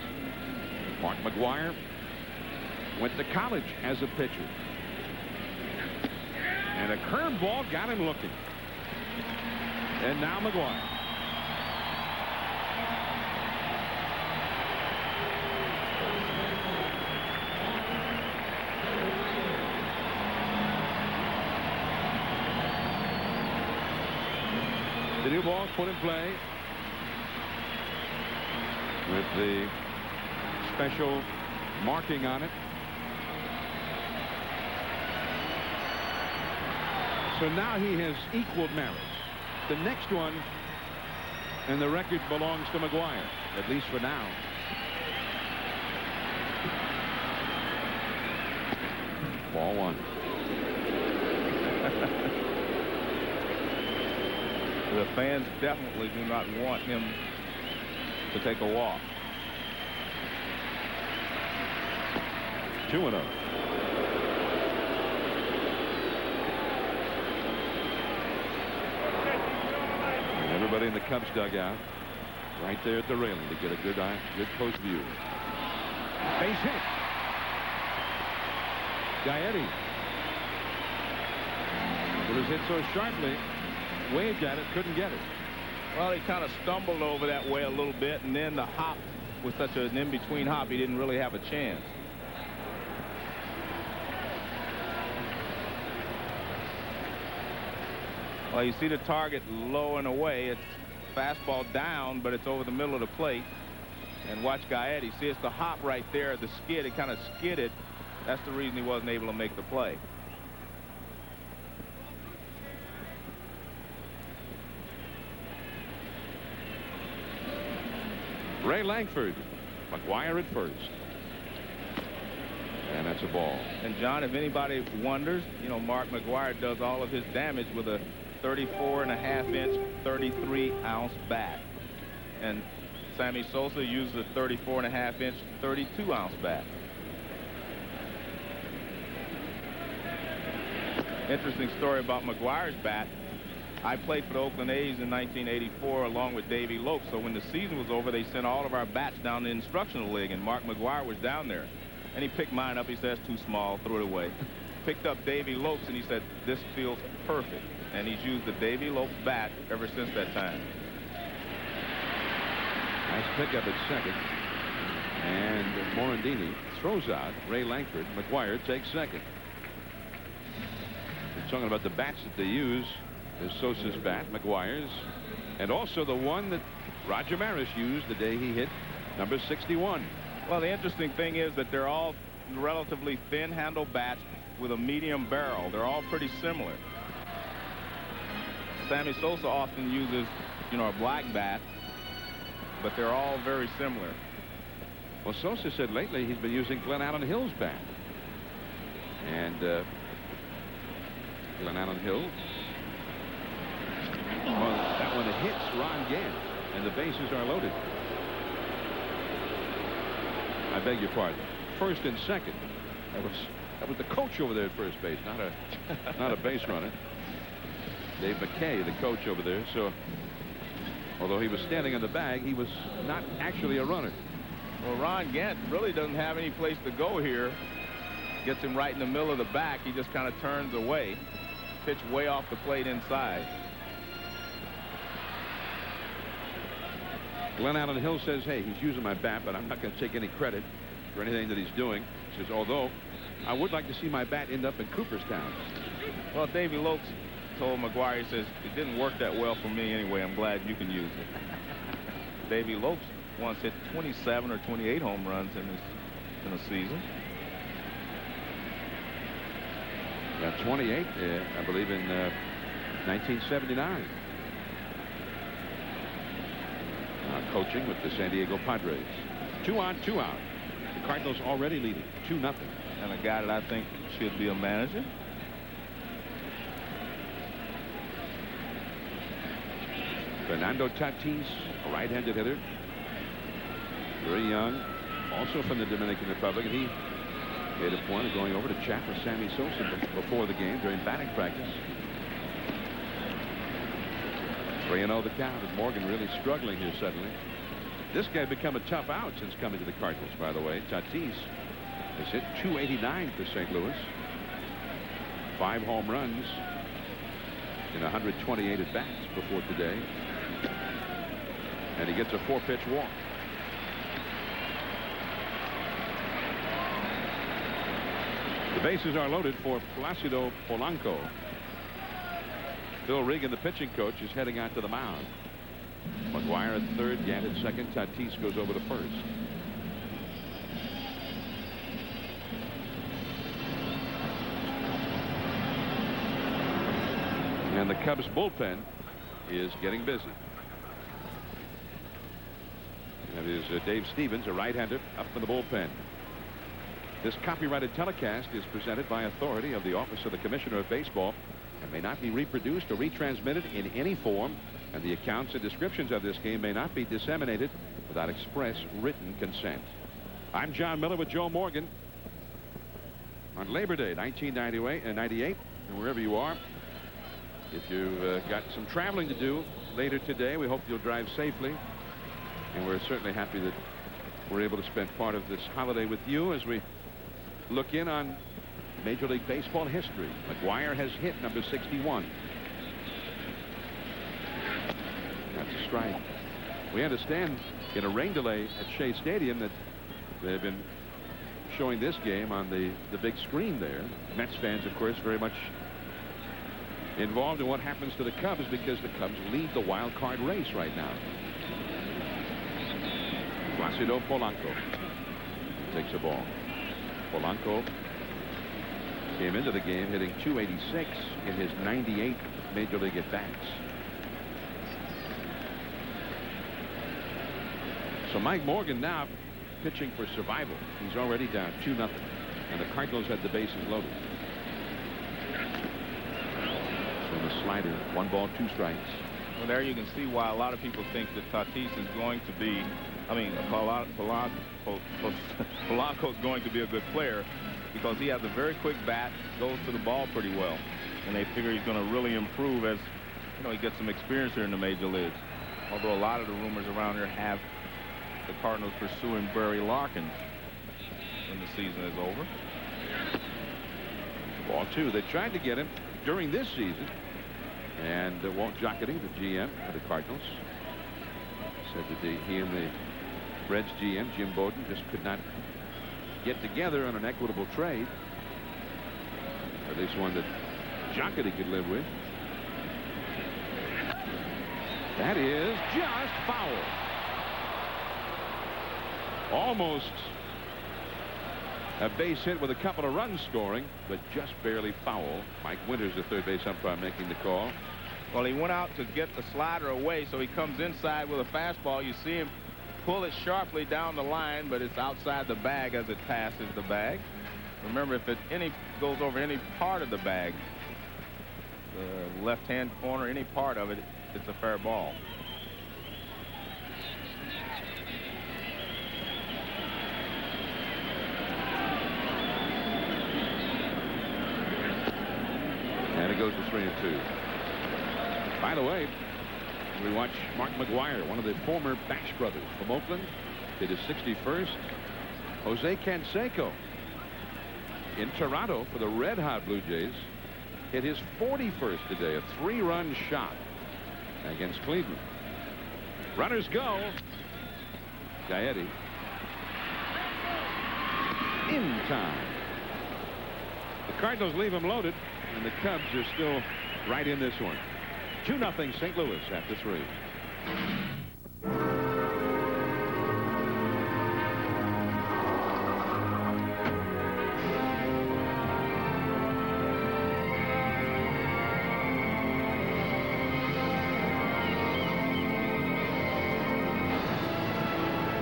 Mark McGwire went to college as a pitcher. And a curveball got him looking. And now McGwire. The new ball put in play with the special marking on it. So now he has equaled Maris. The next one, and the record belongs to McGwire, at least for now. Ball one. The fans definitely do not want him to take a walk. 2-0. And everybody in the Cubs dugout right there at the railing to get a good post view. Base hit. Gaetti. It was hit so sharply, waved at it, couldn't get it. Well, he kind of stumbled over that way a little bit, and then the hop was such an in-between hop, he didn't really have a chance. Well, you see the target low and away. It's fastball down, but it's over the middle of the plate. And watch Gaetti. See, it's the hop right there, the skid. It kind of skidded. That's the reason he wasn't able to make the play. Ray Langford. McGwire at first. And that's a ball. And John, if anybody wonders, you know, Mark McGwire does all of his damage with a 34.5-inch, 33-ounce bat. And Sammy Sosa uses a 34.5-inch, 32-ounce bat. Interesting story about McGwire's bat. I played for the Oakland A's in 1984 along with Davey Lopes. So when the season was over, they sent all of our bats down to the instructional league, and Mark McGwire was down there. And he picked mine up. He said, it's too small, threw it away. Picked up Davey Lopes, and he said, this feels perfect. And he's used the Davey Lopes bat ever since that time. Nice pickup at second. And Morandini throws out Ray Langford. McGwire takes second. We're talking about the bats that they use. There's Sosa's bat, McGwire's, and also the one that Roger Maris used the day he hit number 61. Well, the interesting thing is that they're all relatively thin handle bats with a medium barrel. They're all pretty similar. Sammy Sosa often uses, you know, a black bat, but they're all very similar. Well, Sosa said lately he's been using Glenn Allen Hill's bat. And Glenn Allen Hill. Well, that one hits Ron Gant, and the bases are loaded. I beg your pardon. First and second. That was the coach over there at first base, not a base runner. Dave McKay, the coach over there. So, although he was standing in the bag, he was not actually a runner. Well, Ron Gant really doesn't have any place to go here. Gets him right in the middle of the back. He just kind of turns away. Pitch way off the plate inside. Glenn Allen Hill says, hey, he's using my bat, but I'm not going to take any credit for anything that he's doing. He says, although I would like to see my bat end up in Cooperstown. Well, Davey Lopes told McGwire, he says, it didn't work that well for me anyway. I'm glad you can use it. Davey Lopes once hit 27 or 28 home runs in a season. Got 28, I believe, in 1979. Coaching with the San Diego Padres. 2 on, 2 out. The Cardinals already leading 2-0. And a guy that I think should be a manager. Fernando Tatis, a right-handed hitter. Very young. Also from the Dominican Republic. And he made a point of going over to chat with Sammy Sosa before the game during batting practice. 3-0 the count, and Morgan really struggling here suddenly. This guy become a tough out since coming to the Cardinals, by the way. Tatis has hit .289 for St. Louis. 5 home runs in 128 at-bats before today. And he gets a 4-pitch walk. The bases are loaded for Placido Polanco. Bill Regan, the pitching coach, is heading out to the mound. McGwire at third, Gant at second. Tatis goes over to first. And the Cubs bullpen is getting busy. That is Dave Stevens, a right-hander, up in the bullpen. This copyrighted telecast is presented by authority of the Office of the Commissioner of Baseball and may not be reproduced or retransmitted in any form, and the accounts and descriptions of this game may not be disseminated without express written consent. I'm John Miller with Joe Morgan on Labor Day 1998, and wherever you are, if you've got some traveling to do later today, we hope you'll drive safely, and we're certainly happy that we're able to spend part of this holiday with you as we look in on Major League Baseball history. McGwire has hit number 61. That's a strike. We understand in a rain delay at Shea Stadium that they've been showing this game on the big screen there. Mets fans, of course, very much involved in what happens to the Cubs because the Cubs lead the wild card race right now. Placido Polanco takes a ball. Polanco came into the game hitting .286 in his 98 Major League at-bats. So Mike Morgan now pitching for survival. He's already down 2-0, and the Cardinals had the bases loaded. So the slider, 1 ball, 2 strikes. Well, there you can see why a lot of people think that Tatis is going to be, Polanco's going to be a good player because he has a very quick bat, goes to the ball pretty well, and they figure he's going to really improve as he gets some experience here in the major leagues. Although a lot of the rumors around here have the Cardinals pursuing Barry Larkin when the season is over. Ball 2. They tried to get him during this season, and Walt Jocketty, the GM for the Cardinals, said that he and the Reds GM Jim Bowden just could not get together on an equitable trade, or at least one that Jocketty could live with. That is just foul. Almost a base hit with a couple of runs scoring, but just barely foul. Mike Winters, the third base umpire, making the call. Well, he went out to get the slider away, so he comes inside with a fastball. You see him pull it sharply down the line, but it's outside the bag as it passes the bag. Remember, if it goes over any part of the bag, the left-hand corner, any part of it, it's a fair ball. And it goes to 3-2. By the way, we watch Mark McGwire, one of the former Bash brothers from Oakland, hit his 61st. Jose Canseco in Toronto for the Red Hot Blue Jays hit his 41st today, a 3-run shot against Cleveland. Runners go. Gaetti in time. The Cardinals leave him loaded, and the Cubs are still right in this one. 2-0 St. Louis after 3.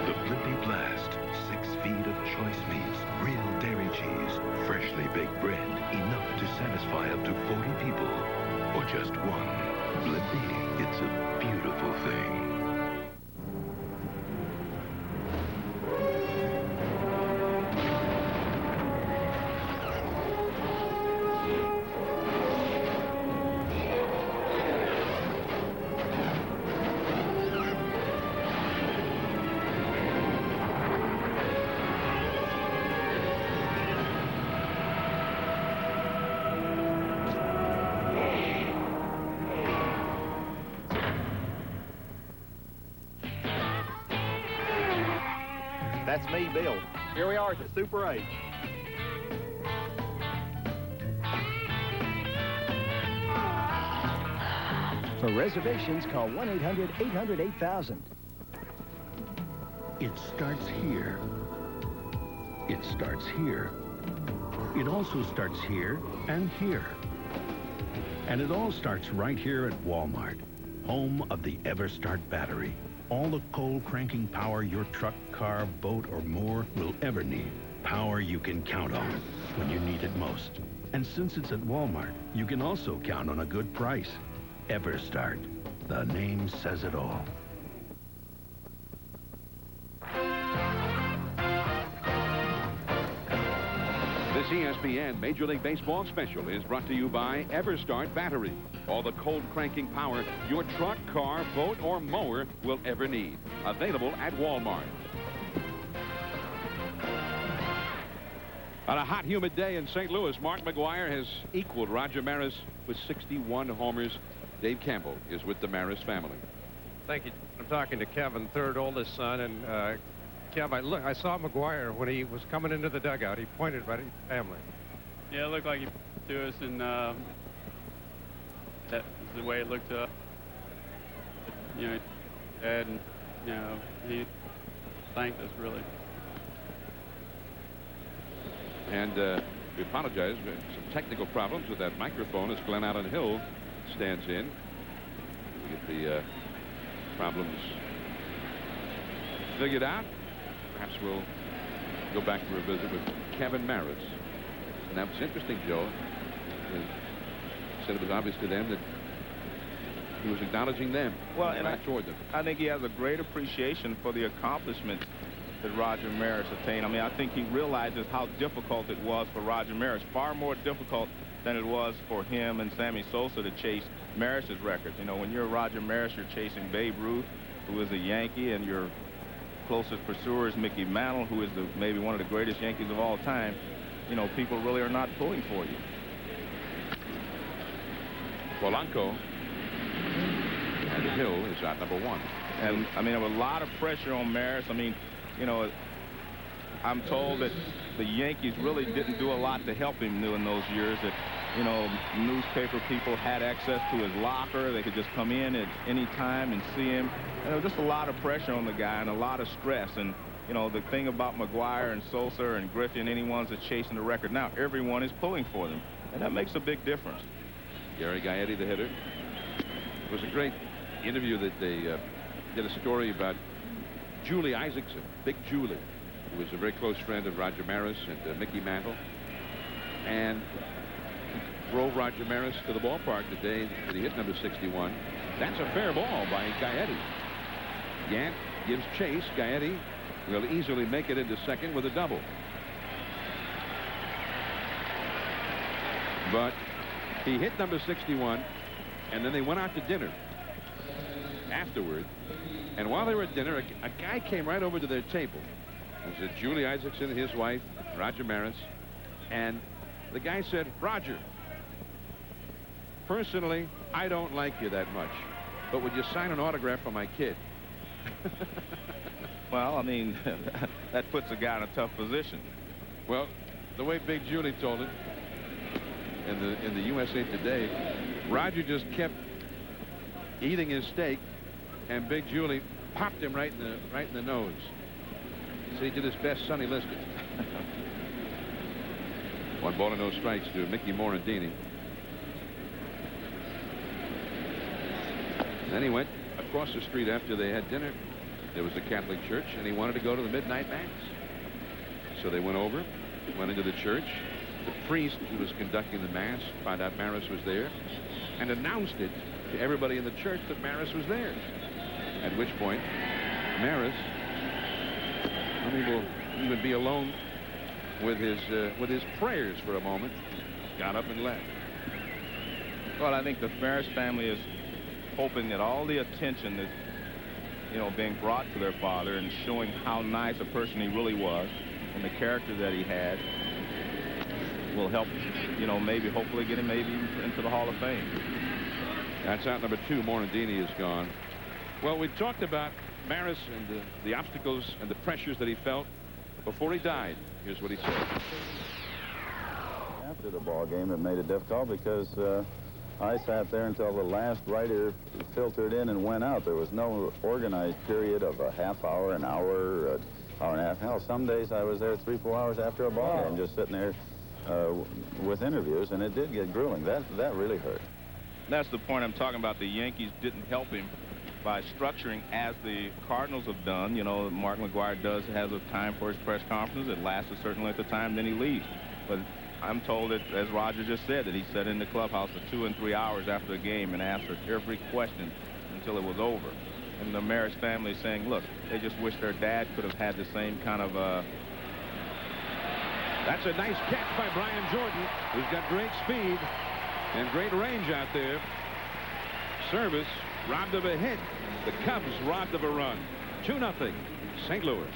The Blimpie Blast. 6 feet of choice meats, real dairy cheese, freshly baked bread, enough to satisfy up to 40 people. Or just one. Blimpie, it's a beautiful thing. That's me, Bill. Here we are at the Super 8. For reservations, call 1-800-800-8000. It starts here. It starts here. It also starts here and here. And it all starts right here at Walmart, home of the EverStart battery. All the cold cranking power your truck, car, boat, or more will ever need. Power you can count on when you need it most. And since it's at Walmart, you can also count on a good price. EverStart. The name says it all. This ESPN Major League Baseball special is brought to you by EverStart Battery. All the cold cranking power your truck, car, boat, or mower will ever need. Available at Walmart. On a hot, humid day in St. Louis, Mark McGwire has equaled Roger Maris with 61 homers. Dave Campbell is with the Maris family. Thank you. I'm talking to Kevin, third oldest son, and Kev, I saw McGwire when he was coming into the dugout. He pointed right at his family. Yeah, it looked like he to us, and that's the way it looked to us. You know, Dad, and you know, he thanked us really. And we apologize for some technical problems with that microphone as Glenn Allen Hill stands in. We get the problems figured out. Perhaps we'll go back for a visit with Kevin Maris. And that was interesting, Joe. He said it was obvious to them that he was acknowledging them. Well, and toward them. I think he has a great appreciation for the accomplishments that Roger Maris attained. I mean, I think he realizes how difficult it was for Roger Maris, far more difficult than it was for him and Sammy Sosa to chase Maris's records. You know, when you're Roger Maris, you're chasing Babe Ruth, who is a Yankee, and your closest pursuer is Mickey Mantle, who is maybe one of the greatest Yankees of all time. You know, people really are not pulling for you. Polanco and Hill is out number 1. And, I mean, there was a lot of pressure on Maris. I mean, you know, I'm told that the Yankees really didn't do a lot to help him in those years, that, you know, newspaper people had access to his locker. They could just come in at any time and see him. And there was just a lot of pressure on the guy and a lot of stress. And, you know, the thing about McGwire and Sosa and Griffin, anyone that's chasing the record now, everyone is pulling for them. And that makes a big difference. Gary Gaetti, the hitter. It was a great interview that they did a story about Julie Isaacson, Big Julie, who was a very close friend of Roger Maris and Mickey Mantle. And he drove Roger Maris to the ballpark the day that he hit number 61. That's a fair ball by Gaetti. Gant gives chase. Gaetti will easily make it into second with a double. But he hit number 61, and then they went out to dinner afterward. And while they were at dinner, a guy came right over to their table. It was Julie Isaacson and his wife, Roger Maris. And the guy said, "Roger, personally, I don't like you that much, but would you sign an autograph for my kid?" Well, I mean, that puts a guy in a tough position. Well, the way Big Julie told it in the USA Today, Roger just kept eating his steak, and Big Julie popped him right in the nose. So he did his best Sonny Liston. 1 ball and no strikes to Mickey Morandini. Then he went across the street after they had dinner. There was a Catholic church, and he wanted to go to the midnight mass. So they went over, went into the church. The priest who was conducting the mass found out Maris was there and announced it to everybody in the church that Maris was there. At which point, Maris, unable to even be alone with his prayers for a moment, got up and left. Well, I think the Maris family is hoping that all the attention that, you know, being brought to their father and showing how nice a person he really was and the character that he had will help, you know, maybe hopefully get him maybe into the Hall of Fame. That's out number 2. Morandini is gone. Well, we talked about Maris and the obstacles and the pressures that he felt before he died. Here's what he said. After the ball game, it made it difficult because I sat there until the last writer filtered in and went out. There was no organized period of a half hour, an hour, hour and a half. Hell, some days I was there 3-4 hours after a ball game, just sitting there with interviews, and it did get grueling. That really hurt. That's the point I'm talking about. The Yankees didn't help him by structuring as the Cardinals have done. You know, Mark McGwire has a time for his press conference. It lasts a certain length of time, then he leaves. But I'm told that, as Roger just said, that he sat in the clubhouse for 2 and 3 hours after the game and answered every question until it was over. And the Maris family is saying, look, they just wish their dad could have had the same kind of... That's a nice catch by Brian Jordan, who's got great speed and great range out there. Service robbed of a hit. The Cubs robbed of a run. 2-0, St. Louis.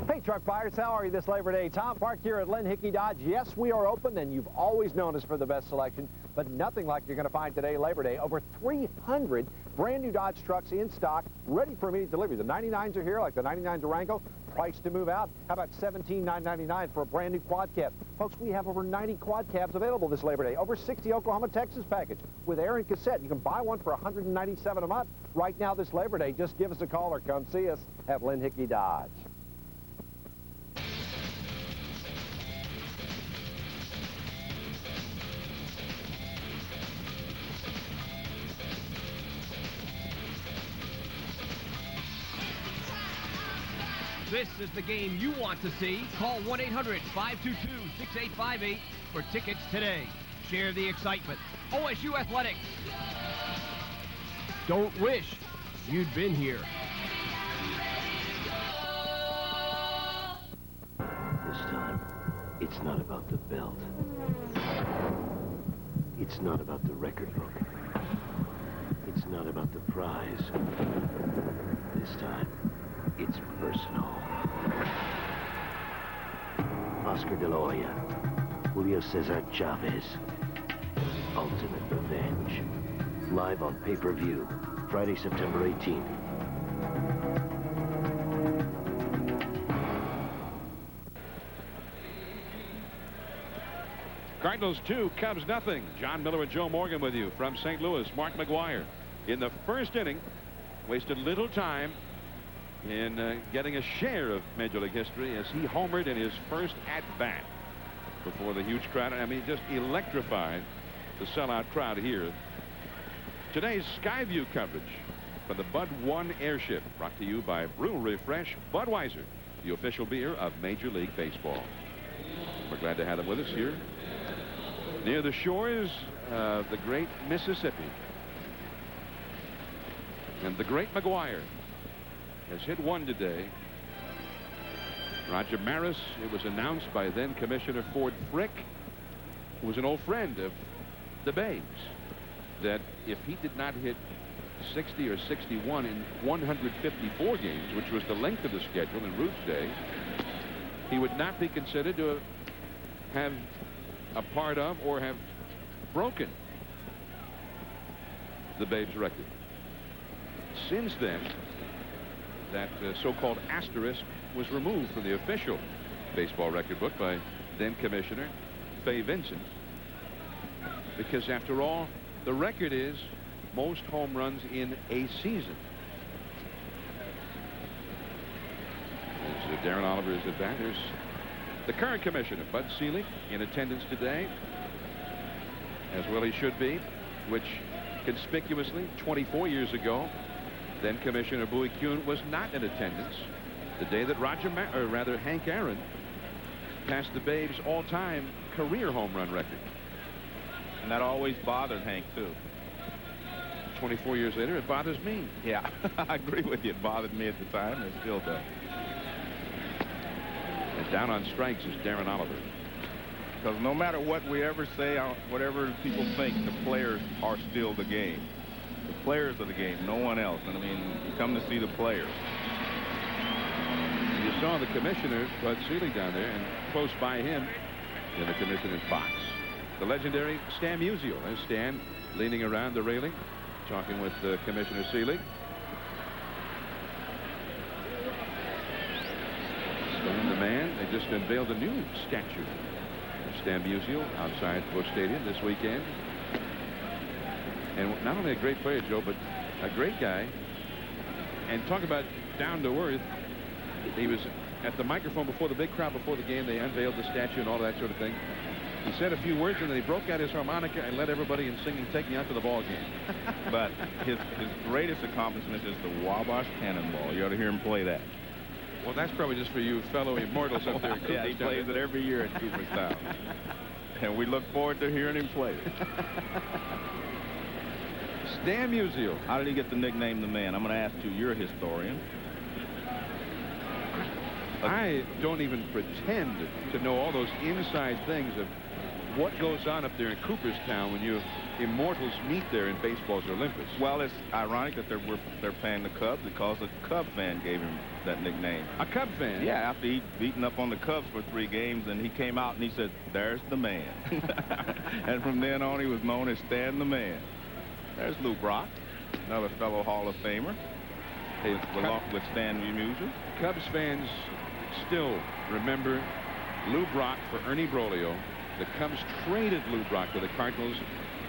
Hey, truck buyers, how are you this Labor Day? Tom Park here at Lynn Hickey Dodge. Yes, we are open, and you've always known us for the best selection, but nothing like you're going to find today, Labor Day. Over 300 brand new Dodge trucks in stock, ready for immediate delivery. The 99s are here, like the 99 Durango, priced to move out. How about $17,999 for a brand new quad cab? Folks, we have over 90 quad cabs available this Labor Day. Over 60 Oklahoma, Texas package with air and cassette. You can buy one for $197 a month. Right now this Labor Day, just give us a call or come see us at Lynn Hickey Dodge. This is the game you want to see. Call 1-800-522-6858 for tickets today. Share the excitement. OSU Athletics. Don't wish you'd been here. This time, it's not about the belt. It's not about the record book. It's not about the prize. This time, it's personal. Oscar De La Hoya, Julio Cesar Chavez, Ultimate Revenge. Live on pay-per-view, Friday, September 18th. Cardinals 2, Cubs nothing. John Miller and Joe Morgan with you from St. Louis. Mark McGwire in the first inning wasted little time in getting a share of Major League history as he homered in his first at-bat before the huge crowd. I mean, just electrified the sellout crowd here. Today's Skyview coverage from the Bud 1 airship, brought to you by Brewery Fresh Budweiser, the official beer of Major League Baseball. We're glad to have them with us here near the shores of the great Mississippi. And the great McGwire has hit one today. Roger Maris, it was announced by then Commissioner Ford Frick, who was an old friend of the Babes, that if he did not hit 60 or 61 in 154 games, which was the length of the schedule in Ruth's day, he would not be considered to have a part of or have broken the Babes record. Since then, that so-called asterisk was removed from the official baseball record book by then Commissioner Fay Vincent, because after all, the record is most home runs in a season. As Darren Oliver is at bat, there's the current commissioner, Bud Selig, in attendance today, as well he should be, which conspicuously 24 years ago, then Commissioner Bowie Kuhn was not in attendance the day that Hank Aaron passed the Babes' all-time career home run record. And that always bothered Hank, too. 24 years later, it bothers me. Yeah, I agree with you. It bothered me at the time. It still does. And down on strikes is Darren Oliver. Because no matter what we ever say, whatever people think, the players are still the game. The players are the game, no one else. And I mean, you come to see the players. You saw the commissioner, Bud Selig, down there, and close by him in the commissioner's box, the legendary Stan Musial. There's Stan leaning around the railing, talking with Commissioner Selig. just unveiled a new statue of Stan Musial outside Busch Stadium this weekend. And not only a great player, Joe, but a great guy. And talk about down to earth. He was at the microphone before the big crowd before the game. They unveiled the statue and all that sort of thing. He said a few words, and then he broke out his harmonica and led everybody in singing "Take Me Out to the Ball Game." But his greatest accomplishment is the Wabash Cannonball. You ought to hear him play that. Well, that's probably just for you fellow immortals up there. Yeah, he plays it every year at Cooperstown. And we look forward to hearing him play it. Stan Musial. How did he get the nickname the Man? I'm going to ask you. You're a historian. I don't even pretend to know all those inside things of what goes on up there in Cooperstown when you immortals meet there in baseball's Olympus. Well, it's ironic that they're playing the Cubs because a Cub fan gave him that nickname. A Cub fan? Yeah, after he'd beaten up on the Cubs for 3 games, and he came out and he said, "There's the man." And from then on, he was known as Stan the Man. There's Lou Brock, another fellow Hall of Famer, along with Stan Musial. Cubs fans still remember Lou Brock for Ernie Broglio. The Cubs traded Lou Brock to the Cardinals,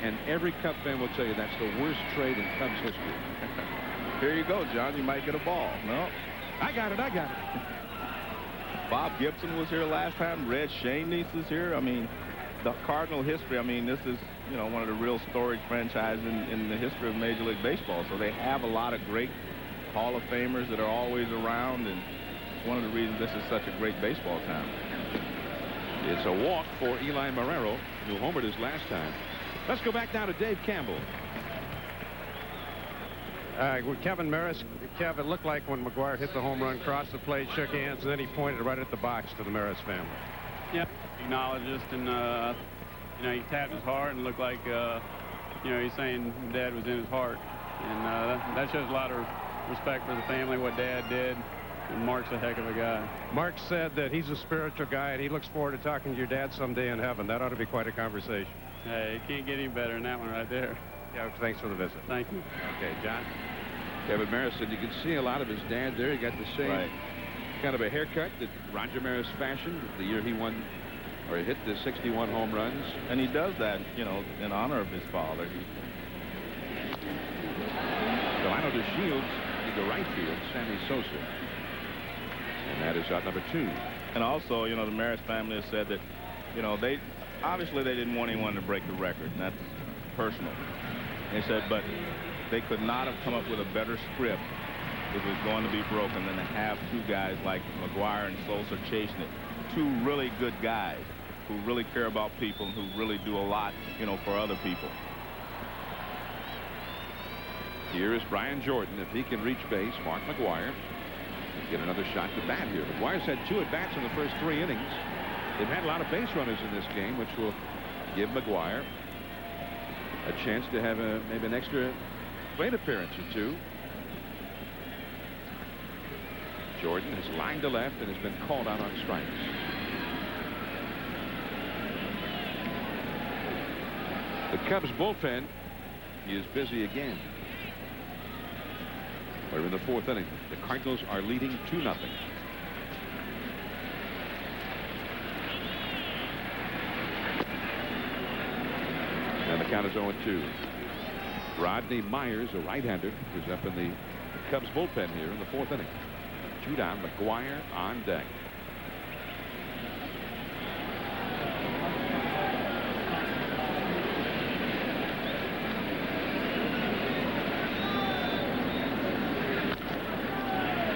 and every Cub fan will tell you that's the worst trade in Cubs history. Here you go, John. You might get a ball. No. I got it. Bob Gibson was here last time. Red Schoendienst is here. I mean, the Cardinal history, I mean, this is, you know, one of the real storied franchises in the history of Major League Baseball. So they have a lot of great Hall of Famers that are always around, and it's one of the reasons this is such a great baseball town. It's a walk for Eli Marrero, who homered his last time. Let's go back now to Dave Campbell. With Kevin Maris, Kev, it looked like when McGwire hit the home run, crossed the plate, shook hands, and then he pointed right at the box to the Maris family. Yeah, acknowledged us, and you know, he tapped his heart and looked like you know, he's saying Dad was in his heart, and that shows a lot of respect for the family, what Dad did. And Mark's a heck of a guy. Mark said that he's a spiritual guy, and he looks forward to talking to your dad someday in heaven. That ought to be quite a conversation. Hey, it can't get any better than that one right there. Yeah, thanks for the visit. Thank you. Okay, John. Kevin Maris said you can see a lot of his dad there. He got the same kind of a haircut that Roger Maris fashioned the year he won, or he hit the 61 home runs. And he does that, you know, in honor of his father. Delano to Shields to the right field, Sammy Sosa. And that is out number 2. And also, you know, the Maris family has said that, you know, they didn't want anyone to break the record, and that's personal. They said, but they could not have come up with a better script if it was going to be broken than to have 2 guys like McGwire and Sosa chasing it. 2 really good guys who really care about people and who really do a lot, you know, for other people. Here is Brian Jordan. If he can reach base, Mark McGwire get another shot to bat here. McGwire's had 2 at-bats in the first 3 innings. They've had a lot of base runners in this game, which will give McGwire a chance to have maybe an extra plate appearance or 2. Jordan has lined to left and has been called out on strikes. The Cubs bullpen is busy again. We're in the 4th inning. The Cardinals are leading 2-0. And the count is 0-2. Rodney Myers, a right-hander, is up in the Cubs bullpen here in the 4th inning. 2 down, McGwire on deck.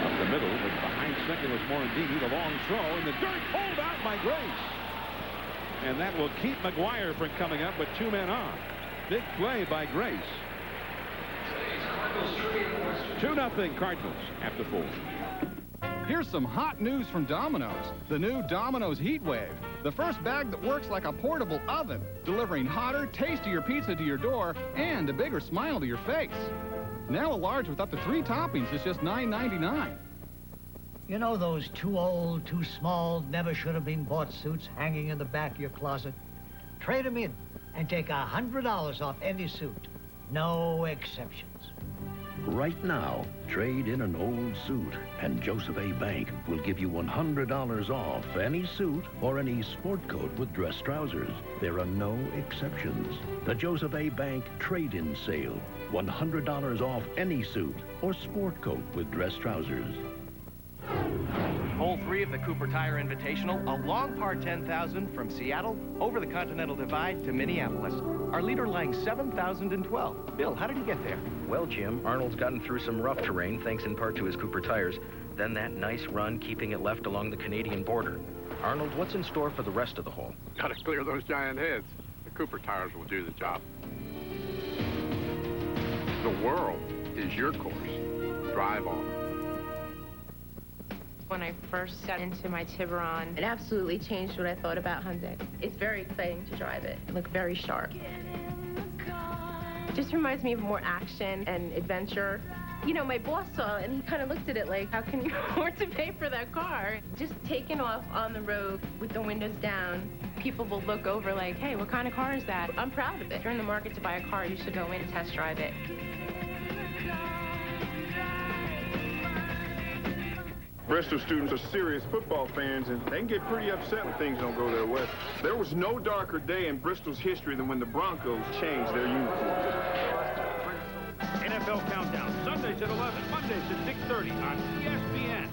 Up the middle, but behind second was Morandini. The long throw in the dirt, pulled out by Grace. And that will keep McGwire from coming up with 2 men on. Big play by Grace. 2-0 Cardinals after 4. Here's some hot news from Domino's. The new Domino's Heat Wave. The first bag that works like a portable oven, delivering hotter, tastier pizza to your door and a bigger smile to your face. Now a large with up to 3 toppings is just $9.99. You know those too old, too small, never should have been bought suits hanging in the back of your closet? Trade them in and take $100 off any suit. No exceptions. Right now, trade in an old suit, and Joseph A. Bank will give you $100 off any suit or any sport coat with dress trousers. There are no exceptions. The Joseph A. Bank trade-in sale. $100 off any suit or sport coat with dress trousers. Hole 3 of the Cooper Tire Invitational, a long par 10,000 from Seattle over the Continental Divide to Minneapolis. Our leader lying 7,012. Bill, how did he get there? Well, Jim, Arnold's gotten through some rough terrain, thanks in part to his Cooper tires. Then that nice run, keeping it left along the Canadian border. Arnold, what's in store for the rest of the hole? Got to clear those giant heads. The Cooper tires will do the job. The world is your course. Drive on. When I first got into my Tiburon, it absolutely changed what I thought about hunting. It's very exciting to drive it. It looks very sharp. It just reminds me of more action and adventure. You know, my boss saw it and he kind of looked at it like, how can you afford to pay for that car? Just taking off on the road with the windows down, people will look over like, hey, what kind of car is that? I'm proud of it. If you're in the market to buy a car, you should go in and test drive it. Bristol students are serious football fans, and they can get pretty upset when things don't go their way. There was no darker day in Bristol's history than when the Broncos changed their uniforms. NFL Countdown, Sundays at 11, Mondays at 6:30 on ESPN.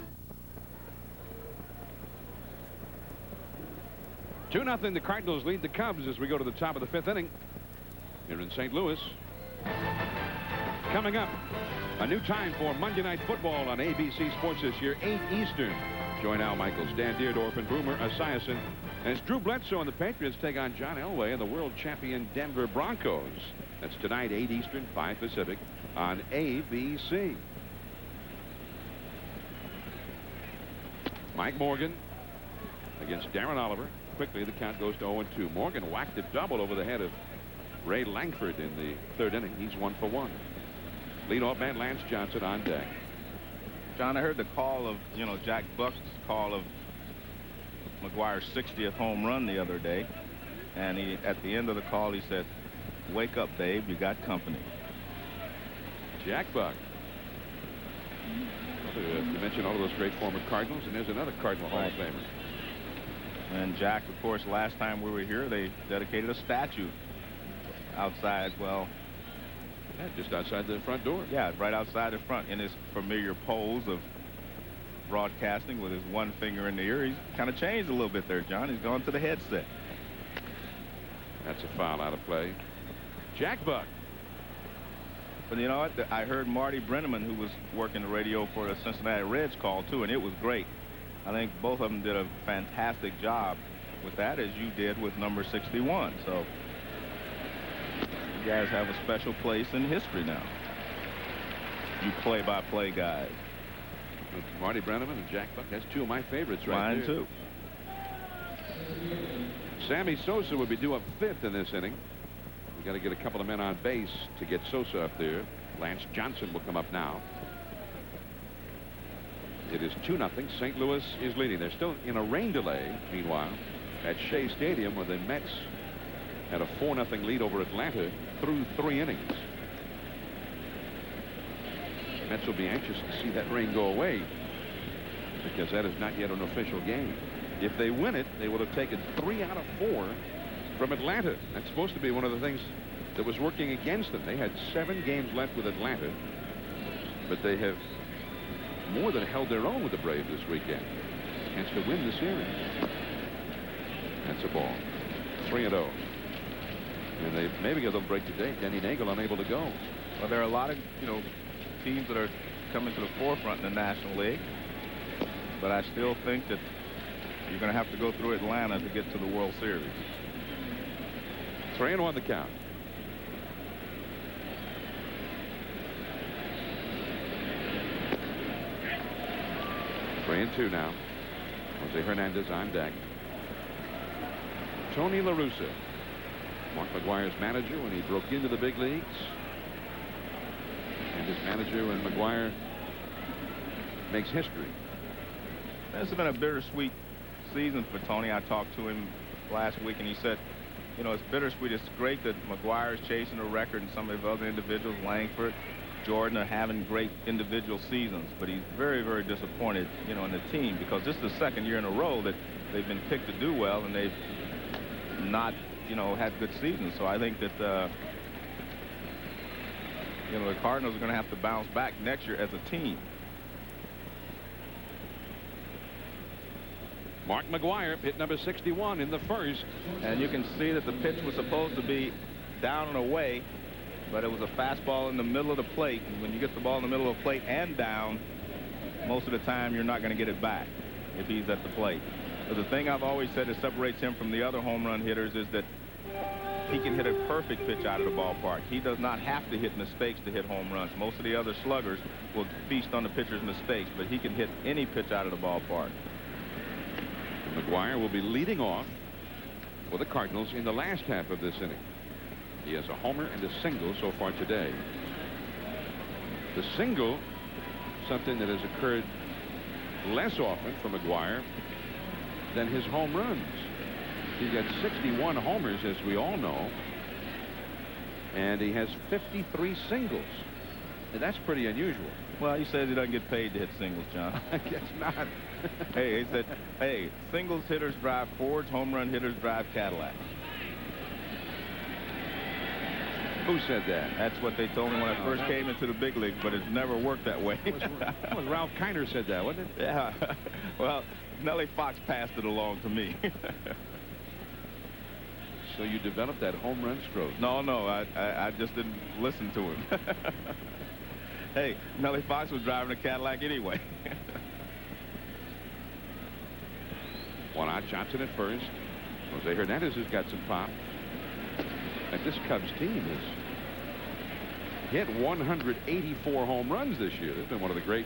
2-0, the Cardinals lead the Cubs as we go to the top of the 5th inning here in St. Louis. Coming up, a new time for Monday Night Football on ABC Sports this year, 8 Eastern. Join Al Michaels, Dan Deerdorf, and Boomer Esiason as Drew Bledsoe and the Patriots take on John Elway and the world champion Denver Broncos. That's tonight, 8 Eastern, 5 Pacific on ABC. Mike Morgan against Darren Oliver. Quickly, the count goes to 0-2. Morgan whacked a double over the head of Ray Langford in the 3rd inning. He's 1 for 1. Leadoff man Lance Johnson on deck. John, I heard the call of, Jack Buck's call of McGwire's 60th home run the other day. And at the end of the call, he said, "Wake up, babe, you got company." Jack Buck. You mentioned all of those great former Cardinals, and there's another Cardinal Hall of Famer. And Jack, of course, last time we were here, they dedicated a statue outside, well, yeah, just outside the front door. Yeah, right outside the front in his familiar pose of broadcasting with his one finger in the ear. He's kind of changed a little bit there, John. He's gone to the headset. That's a foul out of play. Jack Buck. But you know what? I heard Marty Brenneman, who was working the radio for the Cincinnati Reds, call, too, and it was great. I think both of them did a fantastic job with that, as you did with number 61. So you guys have a special place in history now. You play-by-play guys. Marty Brenneman and Jack Buck. That's 2 of my favorites right Mine, there. too. Sammy Sosa would be due up 5th in this inning. We got to get a couple of men on base to get Sosa up there. Lance Johnson will come up now. It is 2-0. St. Louis is leading. They're still in a rain delay, meanwhile, at Shea Stadium, where the Mets had a 4-0 lead over Atlanta through 3 innings. The Mets will be anxious to see that rain go away, because that is not yet an official game. If they win it, they would have taken 3 out of 4 from Atlanta. That's supposed to be one of the things that was working against them. They had 7 games left with Atlanta, but they have more than held their own with the Braves this weekend. Chance to win the series. That's a ball. 3-0. And they maybe they'll break today. Denny Nagel unable to go. Well, there are a lot of, teams that are coming to the forefront in the National League. But I still think that you're going to have to go through Atlanta to get to the World Series. 3-1 the count. Three and 2 now. Jose Hernandez on deck. Tony La Russa, Mark McGwire's manager when he broke into the big leagues, and his manager when McGwire makes history. This has been a bittersweet season for Tony. I talked to him last week, and he said, it's bittersweet. It's great that McGwire is chasing a record, and some of the other individuals, Langford, Jordan are having great individual seasons, but he's very, very disappointed, you know, in the team, because this is the second year in a row that they've been picked to do well, and they've not, you know, had good seasons. So I think that, you know, the Cardinals are going to have to bounce back next year as a team. Mark McGwire hit number 61 in the first. And you can see that the pitch was supposed to be down and away, but it was a fastball in the middle of the plate. And when you get the ball in the middle of the plate and down, most of the time you're not going to get it back if he's at the plate. But the thing I've always said that separates him from the other home run hitters is that he can hit a perfect pitch out of the ballpark. He does not have to hit mistakes to hit home runs. Most of the other sluggers will feast on the pitcher's mistakes, but he can hit any pitch out of the ballpark. McGwire will be leading off for the Cardinals in the last half of this inning. He has a homer and a single so far today. The single, something that has occurred less often for McGwire than his home runs. He's got 61 homers, as we all know, and he has 53 singles. And that's pretty unusual. Well, he says he doesn't get paid to hit singles, John. I guess not. Hey, he said, hey, singles hitters drive Fords, home run hitters drive Cadillacs. Who said that? That's what they told me when I first came into the big leagues, but it's never worked that way. That was Ralph Kiner said that, wasn't it? Yeah. Well, Nellie Fox passed it along to me. So you developed that home run stroke? No, I just didn't listen to him. Hey, Nellie Fox was driving a Cadillac anyway. One out, Johnson at first. Jose Hernandez has got some pop. And this Cubs team has hit 184 home runs this year. They've been one of the great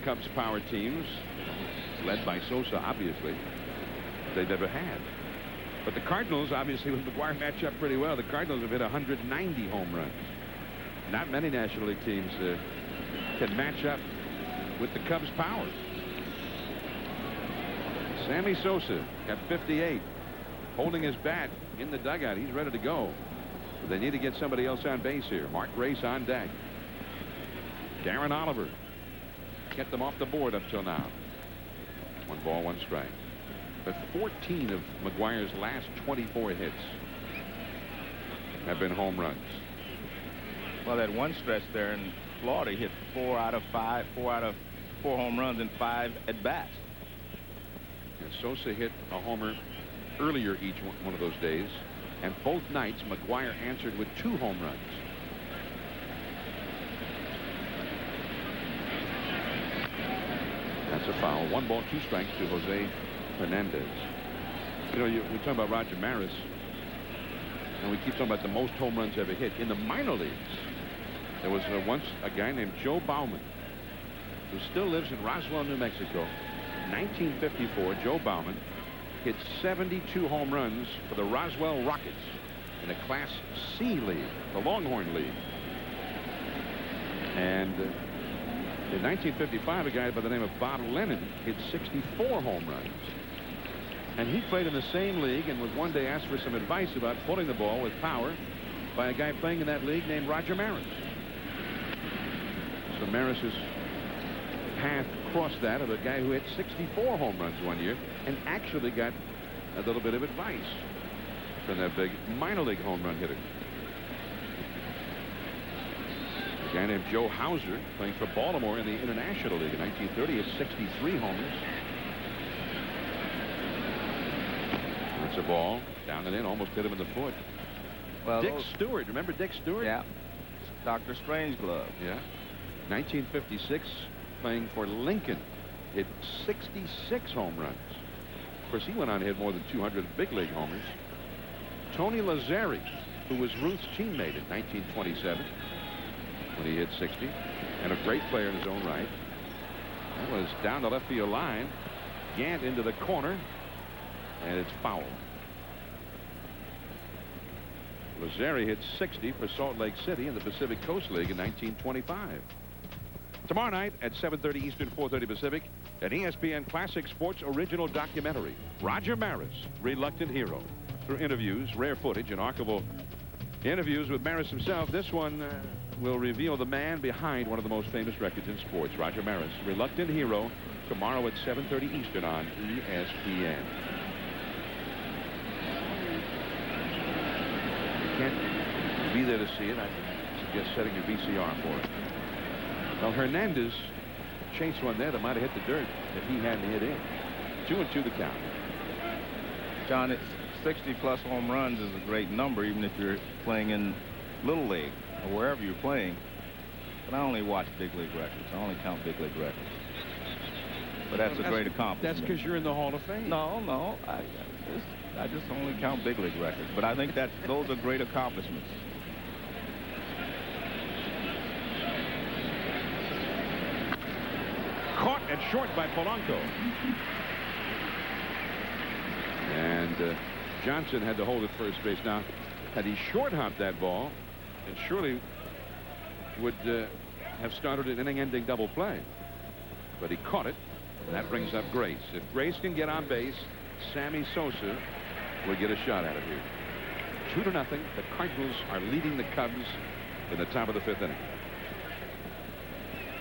Cubs power teams, led by Sosa, obviously, they've ever had. But the Cardinals, obviously, with McGwire, match up pretty well. The Cardinals have hit 190 home runs. Not many National League teams can match up with the Cubs' power. Sammy Sosa got 58, holding his bat in the dugout. He's ready to go. But they need to get somebody else on base here. Mark Grace on deck. Darren Oliver kept them off the board up till now. 1 ball, 1 strike. But 14 of McGwire's last 24 hits have been home runs. Well, that one stretch there in Florida, he hit 4 out of 4 home runs in 5 at bats. And Sosa hit a homer earlier each one of those days, and both nights McGwire answered with 2 home runs. That's a foul. 1 ball, 2 strikes to Jose Hernandez. You know, we're talking about Roger Maris, and we keep talking about the most home runs ever hit. In the minor leagues, there was once a guy named Joe Bauman, who still lives in Roswell, New Mexico. In 1954, Joe Bauman hit 72 home runs for the Roswell Rockets in a Class C league, the Longhorn League. And in 1955, a guy by the name of Bob Lennon hit 64 home runs. And he played in the same league and was one day asked for some advice about pulling the ball with power by a guy playing in that league named Roger Maris. So Maris's path crossed that of a guy who hit 64 home runs one year and actually got a little bit of advice from that big minor league home run hitter. A guy named Joe Hauser, playing for Baltimore in the International League in 1930, hit 63 homers. That's a ball down and in, almost hit him in the foot. Well, Dick Stewart, remember Dick Stewart? Yeah. Dr. Strangeglove. Yeah. 1956, playing for Lincoln, hit 66 home runs. Of course, he went on to hit more than 200 big league homers. Tony Lazzari, who was Ruth's teammate in 1927 when he hit 60, and a great player in his own right. That was down the left field line. Gant into the corner, and it's foul. Lazzari hit 60 for Salt Lake City in the Pacific Coast League in 1925. Tomorrow night at 7:30 Eastern, 4:30 Pacific, an ESPN Classic Sports original documentary, Roger Maris, Reluctant Hero. Through interviews, rare footage, and archival interviews with Maris himself, this one will reveal the man behind one of the most famous records in sports, Roger Maris, Reluctant Hero, tomorrow at 7:30 Eastern on ESPN. You can't be there to see it. I suggest setting your VCR for it. Well, Hernandez chased one there that might have hit the dirt if he hadn't hit in. 2-2 the count. John, it's 60-plus home runs is a great number, even if you're playing in Little League or wherever you're playing. But I only watch big league records. I only count big league records. But that's a great accomplishment. That's because you're in the Hall of Fame. No. I just only count big league records. But I think that those are great accomplishments. Caught at short by Polanco. And Johnson had to hold at first base. Now, had he short-hopped that ball, it surely would have started an inning-ending double play. But he caught it, and that brings up Grace. If Grace can get on base, Sammy Sosa will get a shot at it here. 2-0. The Cardinals are leading the Cubs in the top of the 5th inning.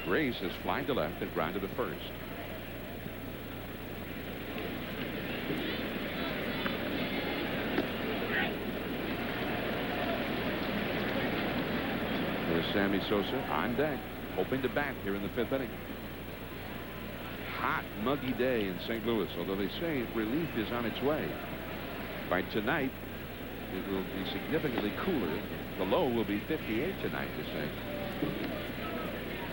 Grace has flied to left and grounded to first. There's Sammy Sosa on deck, hoping to bat here in the 5th inning. Hot, muggy day in St. Louis, although they say relief is on its way. By tonight, it will be significantly cooler. The low will be 58 tonight, they say.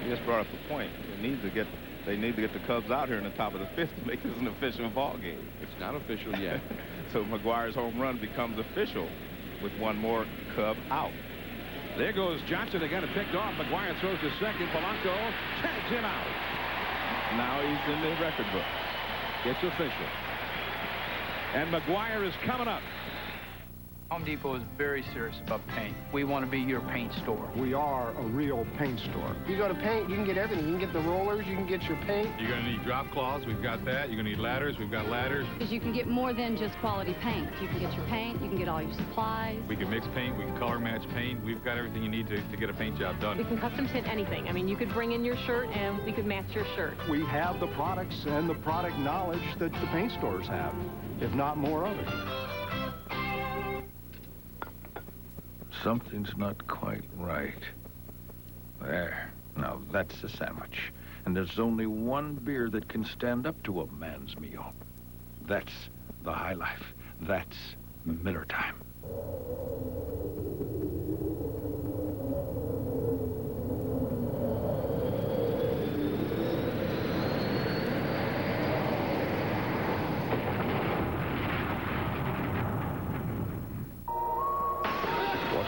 You just brought up the point. They need to get the Cubs out here in the top of the 5th to make this an official ball game. It's not official yet. So McGwire's home run becomes official with one more Cub out. There goes Johnson again, picked off. McGwire throws to second. Polanco tags him out. Now he's in the record book. It's official. And McGwire is coming up. Home Depot is very serious about paint. We want to be your paint store. We are a real paint store. You go to paint, you can get everything. You can get the rollers, you can get your paint. You're going to need drop cloths. We've got that. You're going to need ladders. We've got ladders. Because you can get more than just quality paint. You can get your paint. You can get all your supplies. We can mix paint. We can color match paint. We've got everything you need to get a paint job done. We can custom fit anything. I mean, you could bring in your shirt and we could match your shirt. We have the products and the product knowledge that the paint stores have, if not more of it. Something's not quite right. There. Now that's a sandwich. And there's only one beer that can stand up to a man's meal. That's the High Life. That's Miller Time.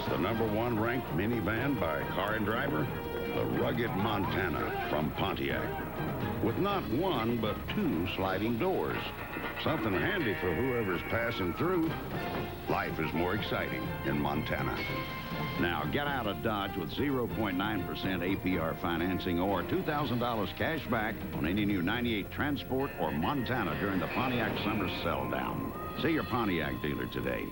The #1 ranked minivan by car and driver, the rugged Montana from Pontiac. With not one, but 2 sliding doors. Something handy for whoever's passing through. Life is more exciting in Montana. Now, get out of Dodge with 0.9% APR financing or $2,000 cash back on any new 98 Transport or Montana during the Pontiac Summer Sell Down. See your Pontiac dealer today.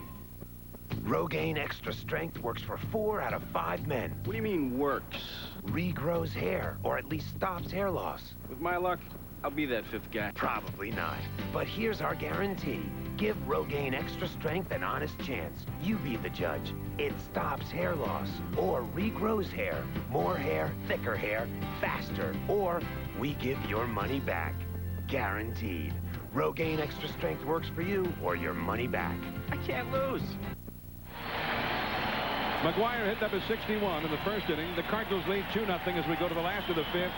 Rogaine Extra Strength works for 4 out of 5 men. What do you mean works? Regrows hair, or at least stops hair loss. With my luck, I'll be that 5th guy. Probably not. But here's our guarantee. Give Rogaine Extra Strength an honest chance. You be the judge. It stops hair loss, or regrows hair, more hair, thicker hair, faster, or we give your money back. Guaranteed. Rogaine Extra Strength works for you, or your money back. I can't lose. McGwire hit up a 61 in the 1st inning. The Cardinals lead 2-0 as we go to the last of the 5th.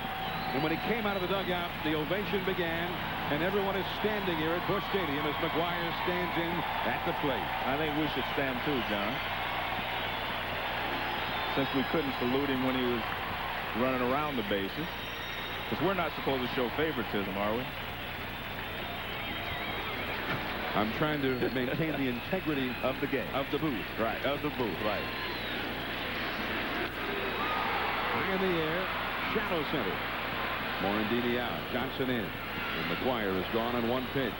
And when he came out of the dugout, the ovation began, and everyone is standing here at Busch Stadium as McGwire stands in at the plate. I think we should stand too, John. Since we couldn't salute him when he was running around the bases. Because we're not supposed to show favoritism, are we? I'm trying to maintain the integrity of the game. Of the booth. Right, of the booth, right. High in the air, shallow center. Morandini out, Johnson in. And McGwire is gone on 1 pitch.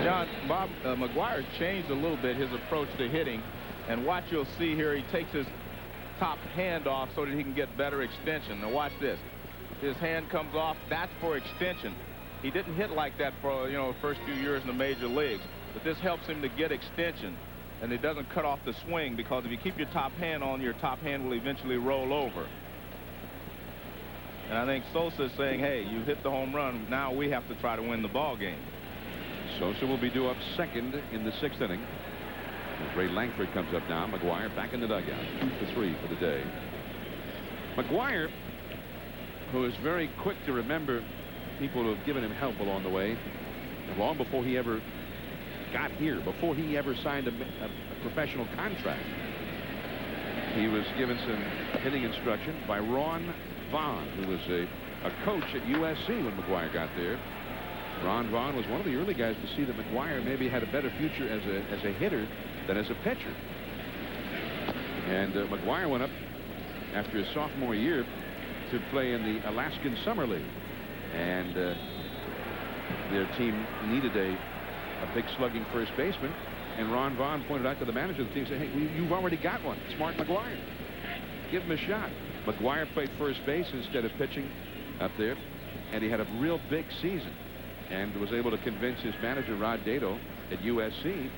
John, Bob McGwire's changed a little bit his approach to hitting, and what you'll see here, he takes his top hand off so that he can get better extension. Now watch this. His hand comes off. That's for extension. He didn't hit like that for, the first few years in the major leagues, but this helps him to get extension, and it doesn't cut off the swing, because if you keep your top hand on, your top hand will eventually roll over. And I think Sosa's saying, hey, you hit the home run. Now we have to try to win the ball game. Sosa will be due up second in the 6th inning. Ray Langford comes up now. McGwire back in the dugout. 2-for-3 for the day. McGwire, who is very quick to remember people who have given him help along the way, long before he ever got here, before he ever signed a professional contract. He was given some hitting instruction by Ron Vaughn, who was a coach at USC when McGwire got there. Ron Vaughn was one of the early guys to see that McGwire maybe had a better future as a hitter than as a pitcher. And McGwire went up after his sophomore year to play in the Alaskan Summer League. And their team needed a big slugging first baseman. And Ron Vaughn pointed out to the manager of the team, said, hey, you've already got one. It's Mark McGwire. Give him a shot. McGwire played first base instead of pitching up there, and he had a real big season and was able to convince his manager, Rod Dato, at USC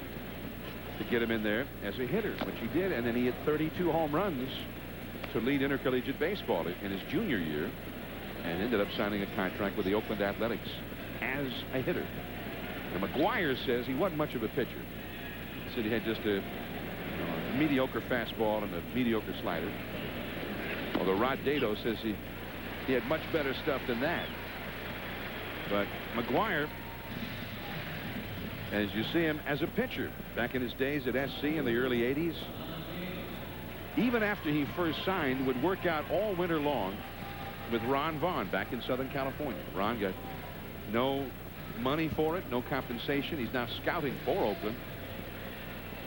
to get him in there as a hitter, which he did. And then he hit 32 home runs to lead intercollegiate baseball in his junior year, and ended up signing a contract with the Oakland Athletics as a hitter. And McGwire says he wasn't much of a pitcher. He said he had just a mediocre fastball and a mediocre slider. Although Rod Dato says he had much better stuff than that. But McGwire, as you see him as a pitcher back in his days at SC in the early 80s, even after he first signed, would work out all winter long with Ron Vaughn back in Southern California. Ron got no money for it, no compensation. He's now scouting for Oakland.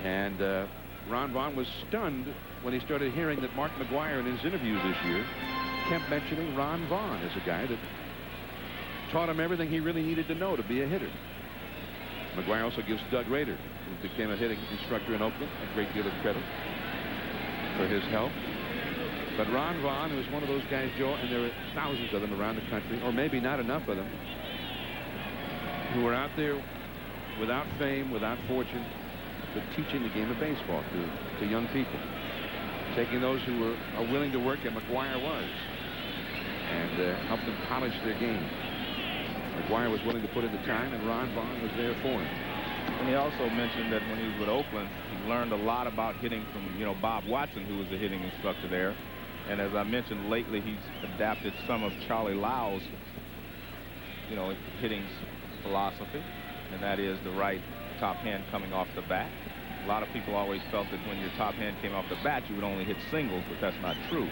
And Ron Vaughn was stunned when he started hearing that Mark McGwire in his interviews this year kept mentioning Ron Vaughn as a guy that taught him everything he really needed to know to be a hitter. McGwire also gives Doug Rader, who became a hitting instructor in Oakland, a great deal of credit for his help. But Ron Vaughn was one of those guys, Joe, and there were thousands of them around the country, or maybe not enough of them, who were out there without fame, without fortune, but teaching the game of baseball to young people, taking those who are willing to work, and McGwire was, and help them polish their game. McGwire was willing to put in the time, and Ron Vaughn was there for him. And he also mentioned that when he was with Oakland, he learned a lot about hitting from, Bob Watson, who was the hitting instructor there. And as I mentioned, lately he's adapted some of Charlie Lau's, hitting philosophy, and that is the right top hand coming off the bat. A lot of people always felt that when your top hand came off the bat, you would only hit singles, but that's not true,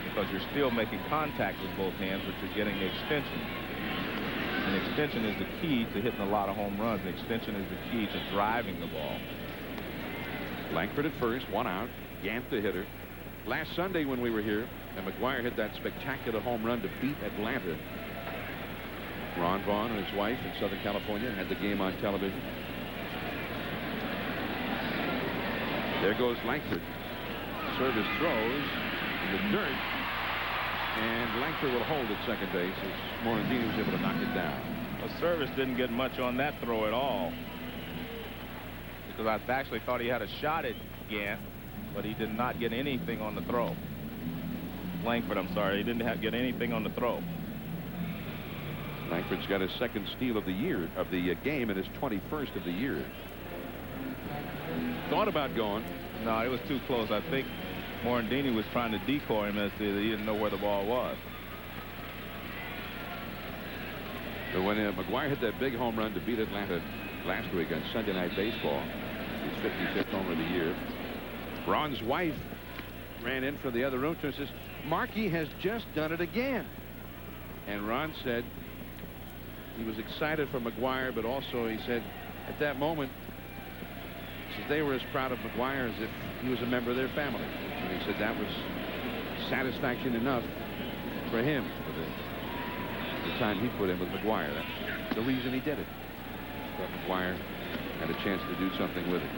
because you're still making contact with both hands, but you're getting the extension. And extension is the key to hitting a lot of home runs. And extension is the key to driving the ball. Langford at first, one out. Gant the hitter. Last Sunday when we were here, and McGwire hit that spectacular home run to beat Atlanta. Ron Vaughn and his wife in Southern California had the game on television. There goes Langford. Service throws in the dirt. And Langford will hold at second base as Morandini was able to knock it down. Well, Service didn't get much on that throw at all, because I actually thought he had a shot at Gant, but he did not get anything on the throw. Langford, I'm sorry, he didn't get anything on the throw. Langford's got his second steal of the year, of the game, and his 21st of the year. Thought about going. No, it was too close. I think Morandini was trying to decoy him as to he didn't know where the ball was. But when McGwire hit that big home run to beat Atlanta last week on Sunday Night Baseball, his 55th homer of the year, Ron's wife ran in from the other room and says, Marky has just done it again. And Ron said he was excited for McGwire, but also he said at that moment, they were as proud of McGwire as if he was a member of their family. And he said that was satisfaction enough for him for the time he put in with McGwire. That's the reason he did it. But McGwire had a chance to do something with it.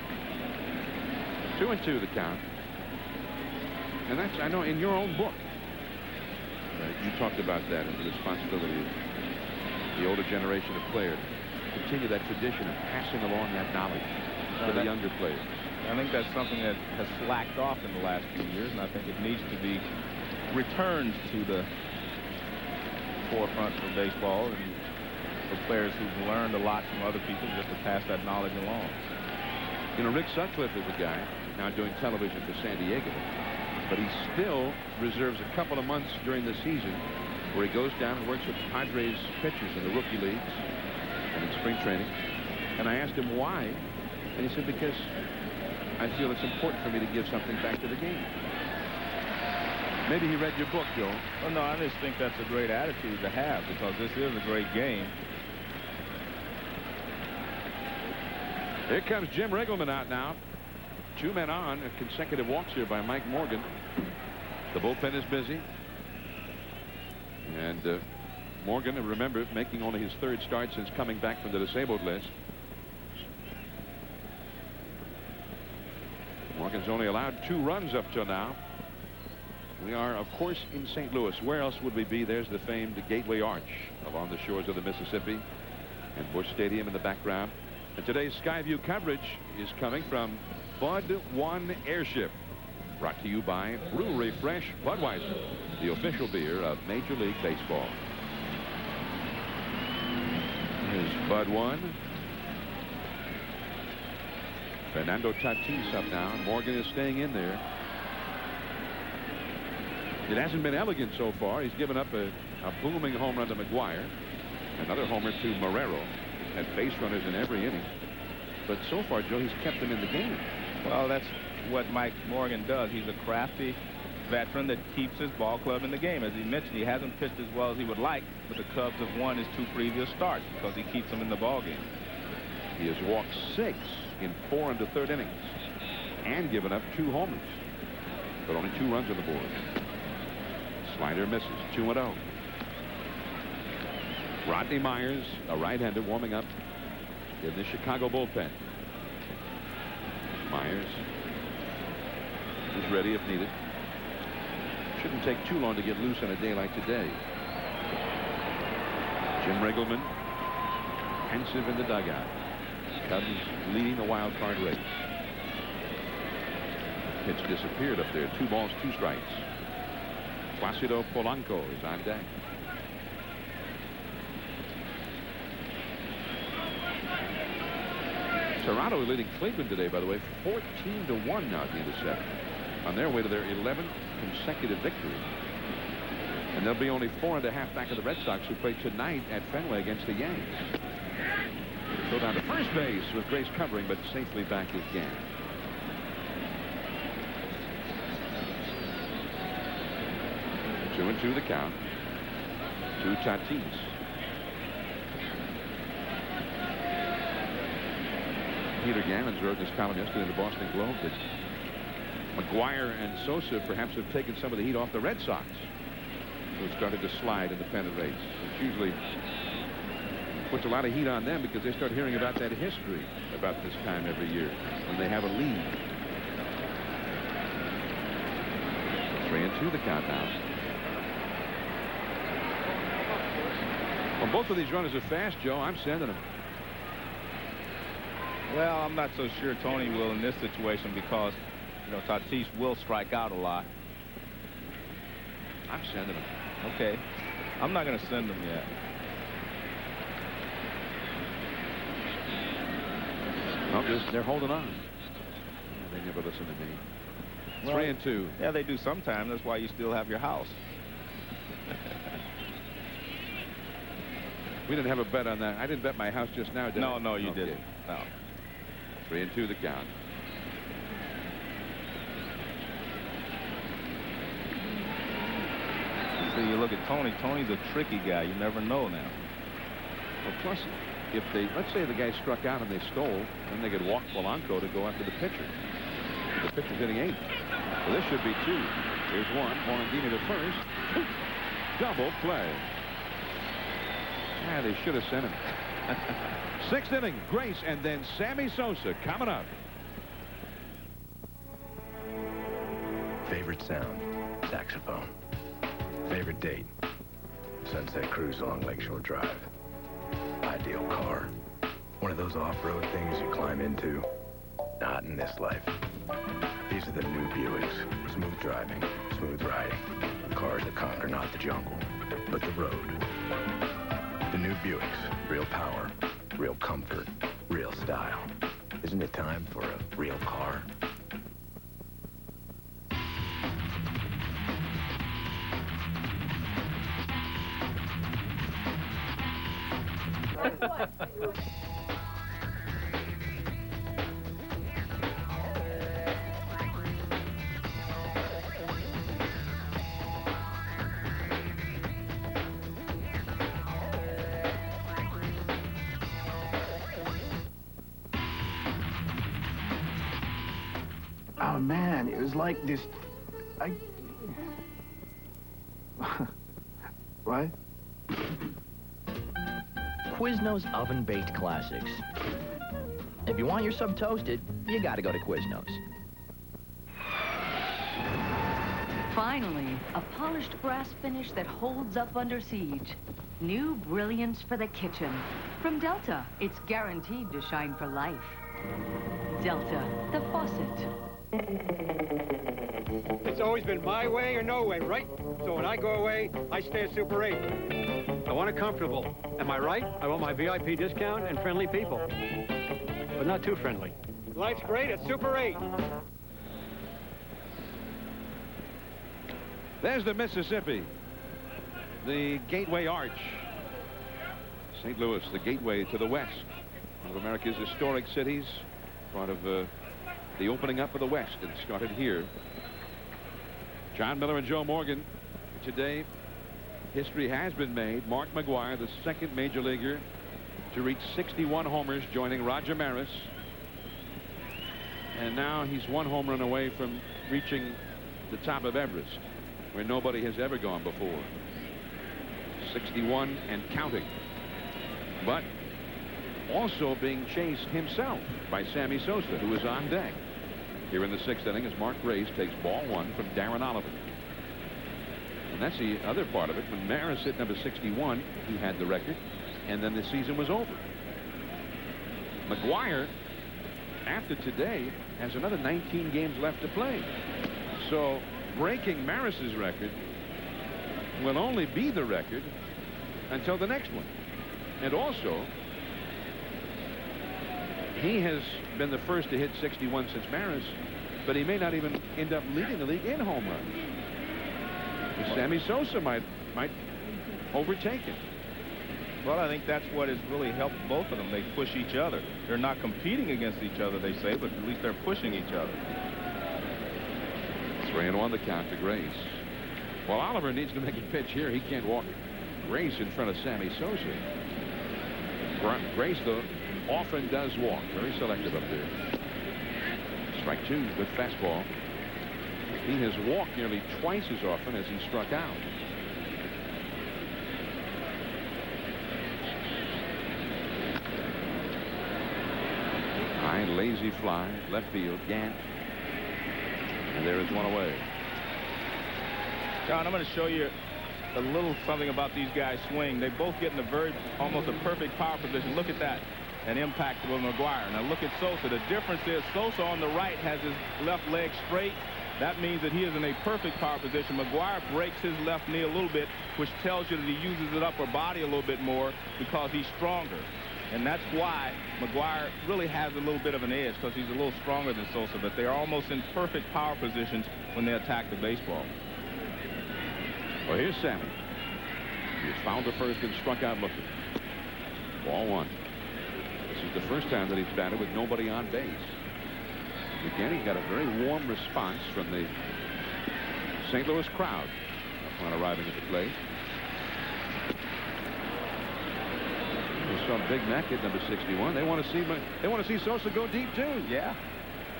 2-2 the count. And that's, I know, in your own book, you talked about that and the responsibility of the older generation of players. Continue that tradition of passing along that knowledge to the younger players. I think that's something that has slacked off in the last few years, and I think it needs to be returned to the forefront for baseball and for players who've learned a lot from other people, just to pass that knowledge along. You know, Rick Sutcliffe is a guy now doing television for San Diego, but he still reserves a couple of months during the season where he goes down and works with Padres pitchers in the rookie leagues and in spring training. And I asked him why, and he said, because I feel it's important for me to give something back to the game. Maybe he read your book, Joe. Well, no, I just think that's a great attitude to have, because this is a great game. Here comes Jim Riggleman out now. 2 men on, consecutive walks here by Mike Morgan. The bullpen is busy. And Morgan, remember, making only his 3rd start since coming back from the disabled list. Morgan's only allowed 2 runs up till now. We are, of course, in St. Louis. Where else would we be? There's the famed Gateway Arch along the shores of the Mississippi, and Busch Stadium in the background. And today's Skyview coverage is coming from Bud One Airship, brought to you by Brewery Fresh Budweiser, the official beer of Major League Baseball. Here's Bud One. Fernando Tatis up now. Morgan is staying in there. It hasn't been elegant so far. He's given up a booming home run to McGwire. Another homer to Marrero. Had base runners in every inning. But so far, Joe, he's kept them in the game. Well, that's what Mike Morgan does. He's a crafty veteran that keeps his ball club in the game. As he mentioned, he hasn't pitched as well as he would like, but the Cubs have won his 2 previous starts because he keeps them in the ball game. He has walked 6 in 4 and 1/3 innings and given up 2 homers, but only 2 runs on the board. Slider misses. 2-0. Rodney Myers, a right-hander, warming up in the Chicago bullpen. Myers is ready if needed. Shouldn't take too long to get loose on a day like today. Jim Riggleman pensive in the dugout. Cubs leading the wild card race. Pitch disappeared up there. 2 balls, 2 strikes. Placido Polanco is on deck. Toronto is leading Cleveland today, by the way, 14-1 now at the end of 7, on their way to their 11th consecutive victory. And they'll be only 4.5 back of the Red Sox, who play tonight at Fenway against the Yanks. Go down to first base with Grace covering, but safely back is Gann. Two and 2 the count. To Tatis. Peter Gammons wrote in his column yesterday in the Boston Globe that McGwire and Sosa perhaps have taken some of the heat off the Red Sox, who have started to slide in the pennant race. It usually puts a lot of heat on them because they start hearing about that history about this time every year when they have a lead. 3-2 the count now. Well, both of these runners are fast, Joe. I'm sending them. Well, I'm not so sure Tony will in this situation because, you know, Tatis will strike out a lot. I'm sending them. Okay. I'm not going to send them yet. No, they're holding on. They never listen to me. Well, 3-2. Yeah, they do sometimes. That's why you still have your house. We didn't have a bet on that. I didn't bet my house just now, did I? No, you didn't. No. 3-2 the count. So you look at Tony. Tony's a tricky guy. You never know now. Well, plus, if they, let's say the guy struck out and they stole, then they could walk Polanco to go after the pitcher. The pitcher's hitting 8. So this should be 2. Here's 1. Morandini to first. Double play. Yeah, they should have sent him. Sixth inning, Grace, and then Sammy Sosa coming up. Favorite sound? Saxophone. Favorite date? Sunset cruise along Lakeshore Drive. Ideal car? One of those off-road things you climb into? Not in this life. These are the new Buicks. Smooth driving, smooth riding. Cars that conquer not the jungle, but the road. The new Buicks. Real power, real comfort, real style. Isn't it time for a real car? Oh, man, it was like this... What? Quiznos oven-baked classics. If you want your sub toasted, you gotta go to Quiznos. Finally, a polished brass finish that holds up under siege. New brilliance for the kitchen. From Delta, it's guaranteed to shine for life. Delta, the faucet. It's always been my way or no way, right? So when I go away, I stay at Super 8. I want it comfortable. Am I right? I want my VIP discount and friendly people. But not too friendly. Life's great at Super 8. There's the Mississippi, the Gateway Arch. St. Louis, the gateway to the West. One of America's historic cities, part of the opening up of the West. It started here. John Miller and Joe Morgan. Today, history has been made. Mark McGwire, the second major leaguer to reach 61 homers, joining Roger Maris. And now he's one home run away from reaching the top of Everest, where nobody has ever gone before. 61 and counting. But also being chased himself by Sammy Sosa, who is on deck. Here in the sixth inning as Mark Grace takes ball one from Darren Oliver. And that's the other part of it. When Maris hit number 61, he had the record, and then the season was over. McGwire, after today, has another 19 games left to play. So breaking Maris's record will only be the record until the next one. And also, he has been the first to hit 61 since Maris, but he may not even end up leading the league in home runs. Sammy Sosa might overtake him. Well, I think that's what has really helped both of them. They push each other. They're not competing against each other, they say, but at least they're pushing each other. 3-1 the count to Grace. Well, Oliver needs to make a pitch here. He can't walk Grace in front of Sammy Sosa. Grace, though, often does walk. Very selective up there. Strike two with fastball. He has walked nearly twice as often as he struck out. High, lazy fly, left field, Gant. And there is one away. John, I'm going to show you a little something about these guys' swing. They both get in almost a perfect power position. Look at that. An impact with McGwire. Now look at Sosa. The difference is Sosa on the right has his left leg straight. That means that he is in a perfect power position. McGwire breaks his left knee a little bit, which tells you that he uses his upper body a little bit more because he's stronger. And that's why McGwire really has a little bit of an edge, because he's a little stronger than Sosa, but they are almost in perfect power positions when they attack the baseball. Well, here's Sammy. He has fouled the first and struck out looking. Ball one. This is the first time that he's batted with nobody on base. Again, he got a very warm response from the St. Louis crowd upon arriving at the plate. We saw Big Mac at number 61. They want to see Sosa go deep too. Yeah,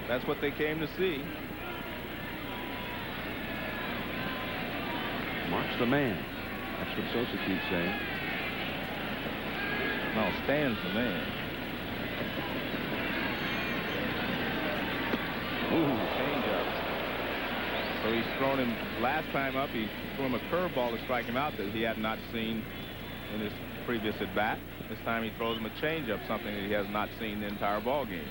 that's what they came to see. Mark's the man. That's what Sosa keeps saying. No, stands the man. Ooh, change up. So he's thrown him last time up. He threw him a curveball to strike him out that he had not seen in his previous at bat. This time he throws him a changeup, something that he has not seen the entire ball game.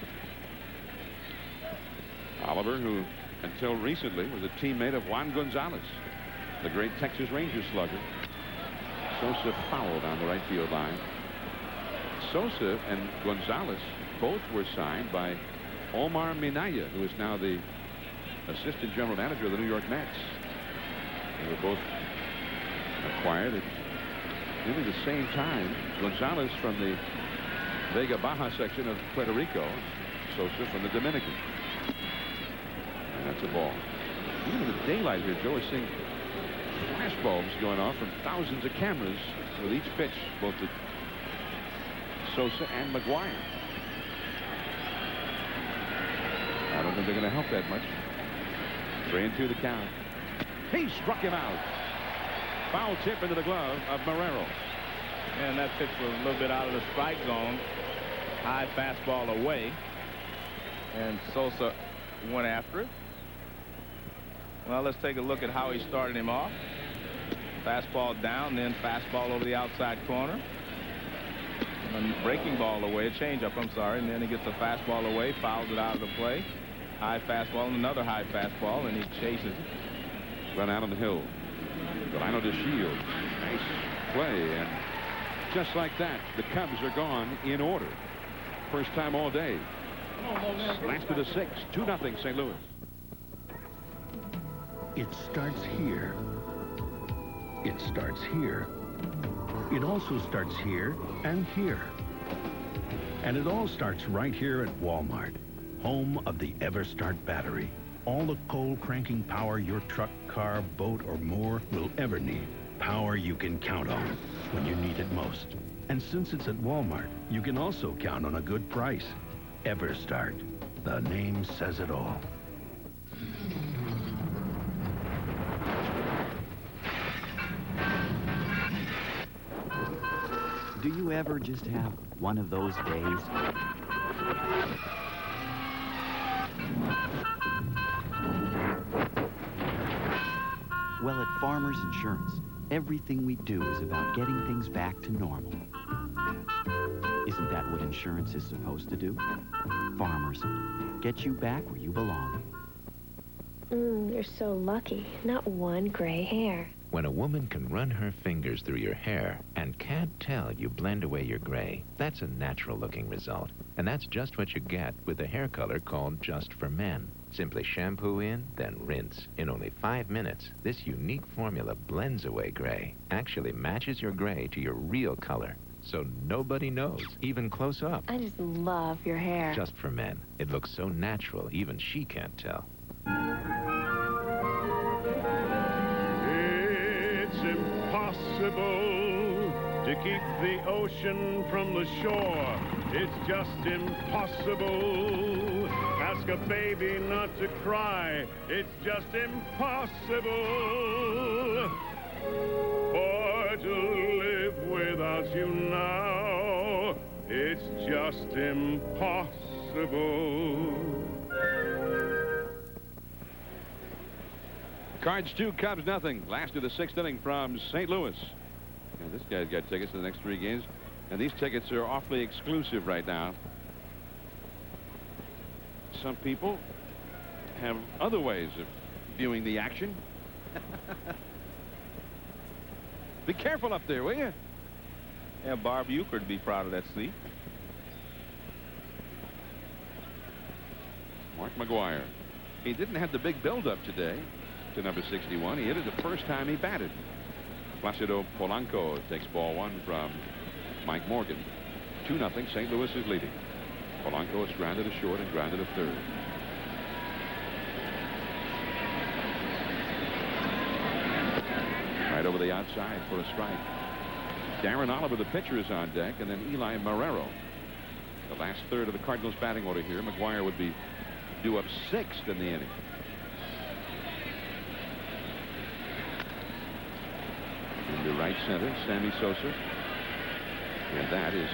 Oliver, who until recently was a teammate of Juan Gonzalez, the great Texas Rangers slugger. Sosa fouled on the right field line. Sosa and Gonzalez both were signed by Omar Minaya, who is now the assistant general manager of the New York Mets. They were both acquired at nearly the same time. Gonzalez from the Vega Baja section of Puerto Rico, Sosa from the Dominican. And that's a ball. Even in the daylight here, Joe, is seeing flash bulbs going off from thousands of cameras with each pitch, both to Sosa and McGwire. I don't think they're going to help that much. 3-2 the count. He struck him out. Foul tip into the glove of Marrero. And that pitch was a little bit out of the strike zone. High fastball away. And Sosa went after it. Well, let's take a look at how he started him off. Fastball down, then fastball over the outside corner. A breaking ball away, a changeup, I'm sorry. And then he gets a fastball away, fouls it out of the play. High fastball and another high fastball, and he chases it. Run out on the hill. Delano to Shields. Nice play, and just like that, the Cubs are gone in order. First time all day. Last to the 6th, 2-0 St. Louis. It starts here. It starts here. It also starts here and here. And it all starts right here at Walmart, home of the EverStart battery. All the coal-cranking power your truck, car, boat, or more will ever need. Power you can count on when you need it most. And since it's at Walmart, you can also count on a good price. EverStart. The name says it all. Do you ever just have one of those days? Well, at Farmers Insurance, everything we do is about getting things back to normal. Isn't that what insurance is supposed to do? Farmers, get you back where you belong. You're so lucky. Not one gray hair. When a woman can run her fingers through your hair and can't tell you blend away your gray, that's a natural-looking result. And that's just what you get with a hair color called Just for Men. Simply shampoo in, then rinse. In only 5 minutes, this unique formula blends away gray, actually matches your gray to your real color. So nobody knows, even close up. I just love your hair. Just for Men. It looks so natural, even she can't tell. It's impossible to keep the ocean from the shore. It's just impossible. Ask a baby not to cry. It's just impossible. For to live without you now, it's just impossible. Cards 2, Cubs 0. Last of the 6th inning from St. Louis. And this guy's got tickets to the next 3 games. And these tickets are awfully exclusive right now. Some people have other ways of viewing the action. Be careful up there, will you? Yeah, Barb Euchre would be proud of that seat. Mark McGwire. He didn't have the big build-up today to number 61. He hit it the first time he batted. Placido Polanco takes ball 1 from Mike Morgan. 2-0. St. Louis is leading. Polanco is grounded to short and grounded to third. Right over the outside for a strike. Darren Oliver, the pitcher, is on deck, and then Eli Marrero. The last third of the Cardinals batting order here. McGwire would be due up 6th in the inning. Into right center, Sammy Sosa. And that is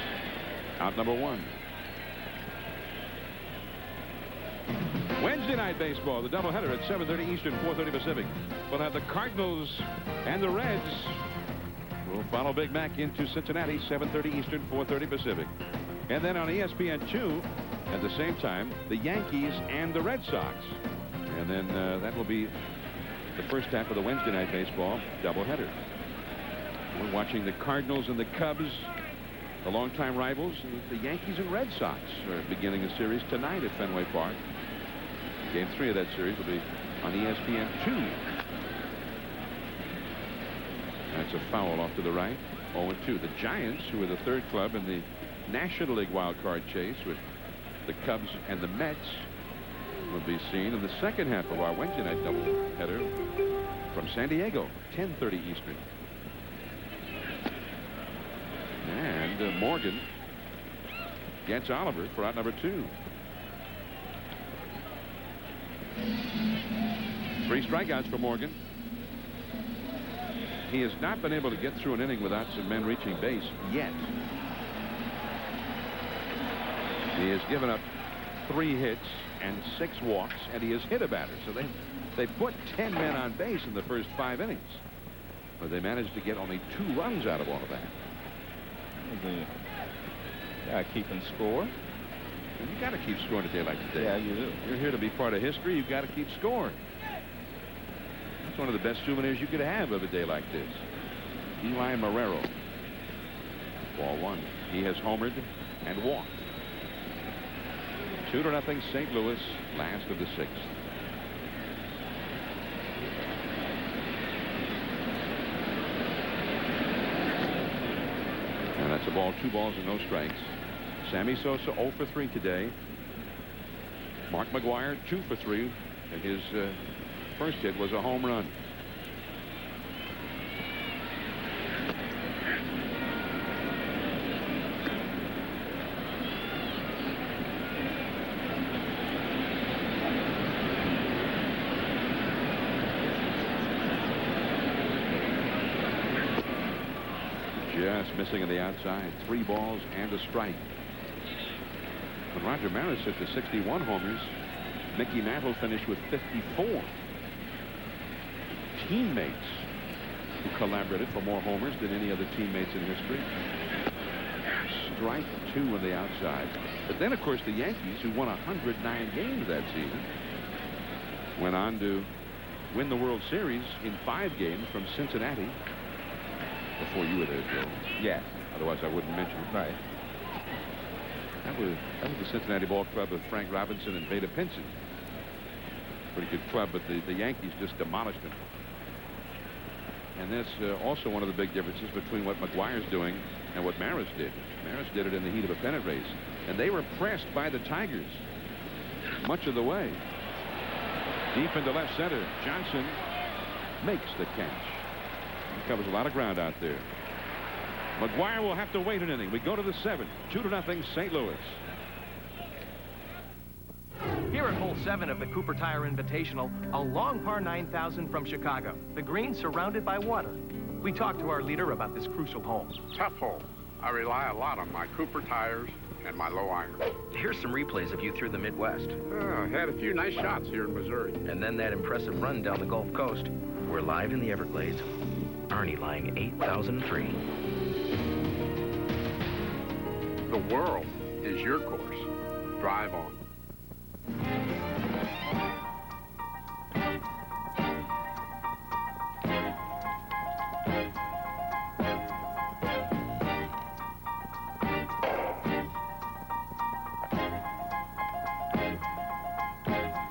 out number 1. Wednesday night baseball, the doubleheader at 7:30 Eastern, 4:30 Pacific. We'll have the Cardinals and the Reds. We'll follow Big Mac into Cincinnati, 7:30 Eastern, 4:30 Pacific. And then on ESPN2, at the same time, the Yankees and the Red Sox. And then that will be the first half of the Wednesday night baseball doubleheader. We're watching the Cardinals and the Cubs, the longtime rivals. The Yankees and Red Sox are beginning a series tonight at Fenway Park. Game 3 of that series will be on ESPN2. That's a foul off to the right. 0-2. The Giants, who are the third club in the National League wild card chase with the Cubs and the Mets, will be seen in the second half of our Wednesday night doubleheader from San Diego, 10:30 Eastern. And Morgan gets Oliver for out number 2. 3 strikeouts for Morgan. He has not been able to get through an inning without some men reaching base yet. He has given up 3 hits and 6 walks, and he has hit a batter. So they put 10 men on base in the first 5 innings. But they managed to get only 2 runs out of all of that. Keeping score. And you got to keep scoring a day like today. Yeah, you do. You're here to be part of history. You've got to keep scoring. That's one of the best souvenirs you could have of a day like this. Eli Marrero. Ball 1. He has homered and walked. 2-0 St. Louis, last of the 6th. And that's a ball, 2 balls and no strikes. Sammy Sosa 0 for 3 today. Mark McGwire 2 for 3, and his first hit was a home run. Just missing on the outside. 3 balls and a strike. When Roger Maris hit the 61 homers, Mickey Mantle finished with 54. Teammates who collaborated for more homers than any other teammates in history. Strike 2 on the outside. But then, of course, the Yankees, who won 109 games that season, went on to win the World Series in 5 games from Cincinnati. Before you were there, Joe. Yes. Otherwise, I wouldn't mention it. Right. That was the Cincinnati Ball Club of Frank Robinson and Vada Pinson. Pretty good club, but the Yankees just demolished them. And that's also one of the big differences between what McGwire's doing and what Maris did. Maris did it in the heat of a pennant race. And they were pressed by the Tigers much of the way. Deep into left center. Johnson makes the catch. He covers a lot of ground out there. McGwire will have to wait an inning. We go to the 7th. 2-0 St. Louis. Here at hole 7 of the Cooper Tire Invitational, a long par 9,000 from Chicago. The green surrounded by water. We talked to our leader about this crucial hole. Tough hole. I rely a lot on my Cooper tires and my low iron. Here's some replays of you through the Midwest. I had a few nice shots here in Missouri. And then that impressive run down the Gulf Coast. We're live in the Everglades. Arnie lying 8,003. The world is your course. Drive on.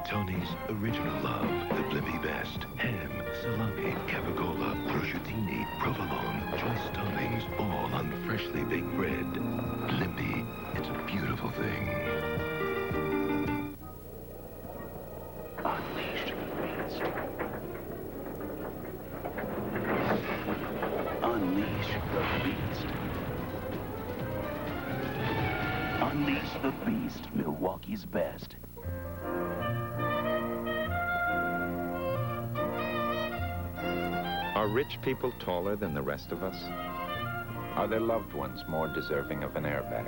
Tony's original love, the Blimpie best. Ham, salami, capicola, prosciutini, provolone, choice toppings, all on freshly baked bread. Blimpie, it's a beautiful thing. Unleash the beast. Unleash the beast. Unleash the beast, Milwaukee's best. Are rich people taller than the rest of us? Are their loved ones more deserving of an airbag?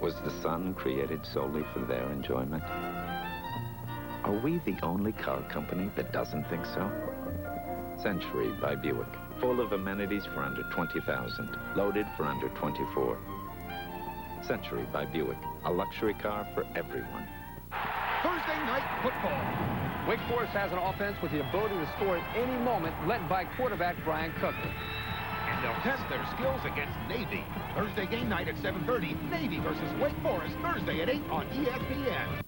Was the sun created solely for their enjoyment? Are we the only car company that doesn't think so? Century by Buick, full of amenities for under $20,000, loaded for under $24,000. Century by Buick, a luxury car for everyone. Thursday night football. Wake Forest has an offense with the ability to score at any moment, led by quarterback Brian Cookler. And they'll test their skills against Navy. Thursday game night at 7:30. Navy versus Wake Forest, Thursday at 8 on ESPN.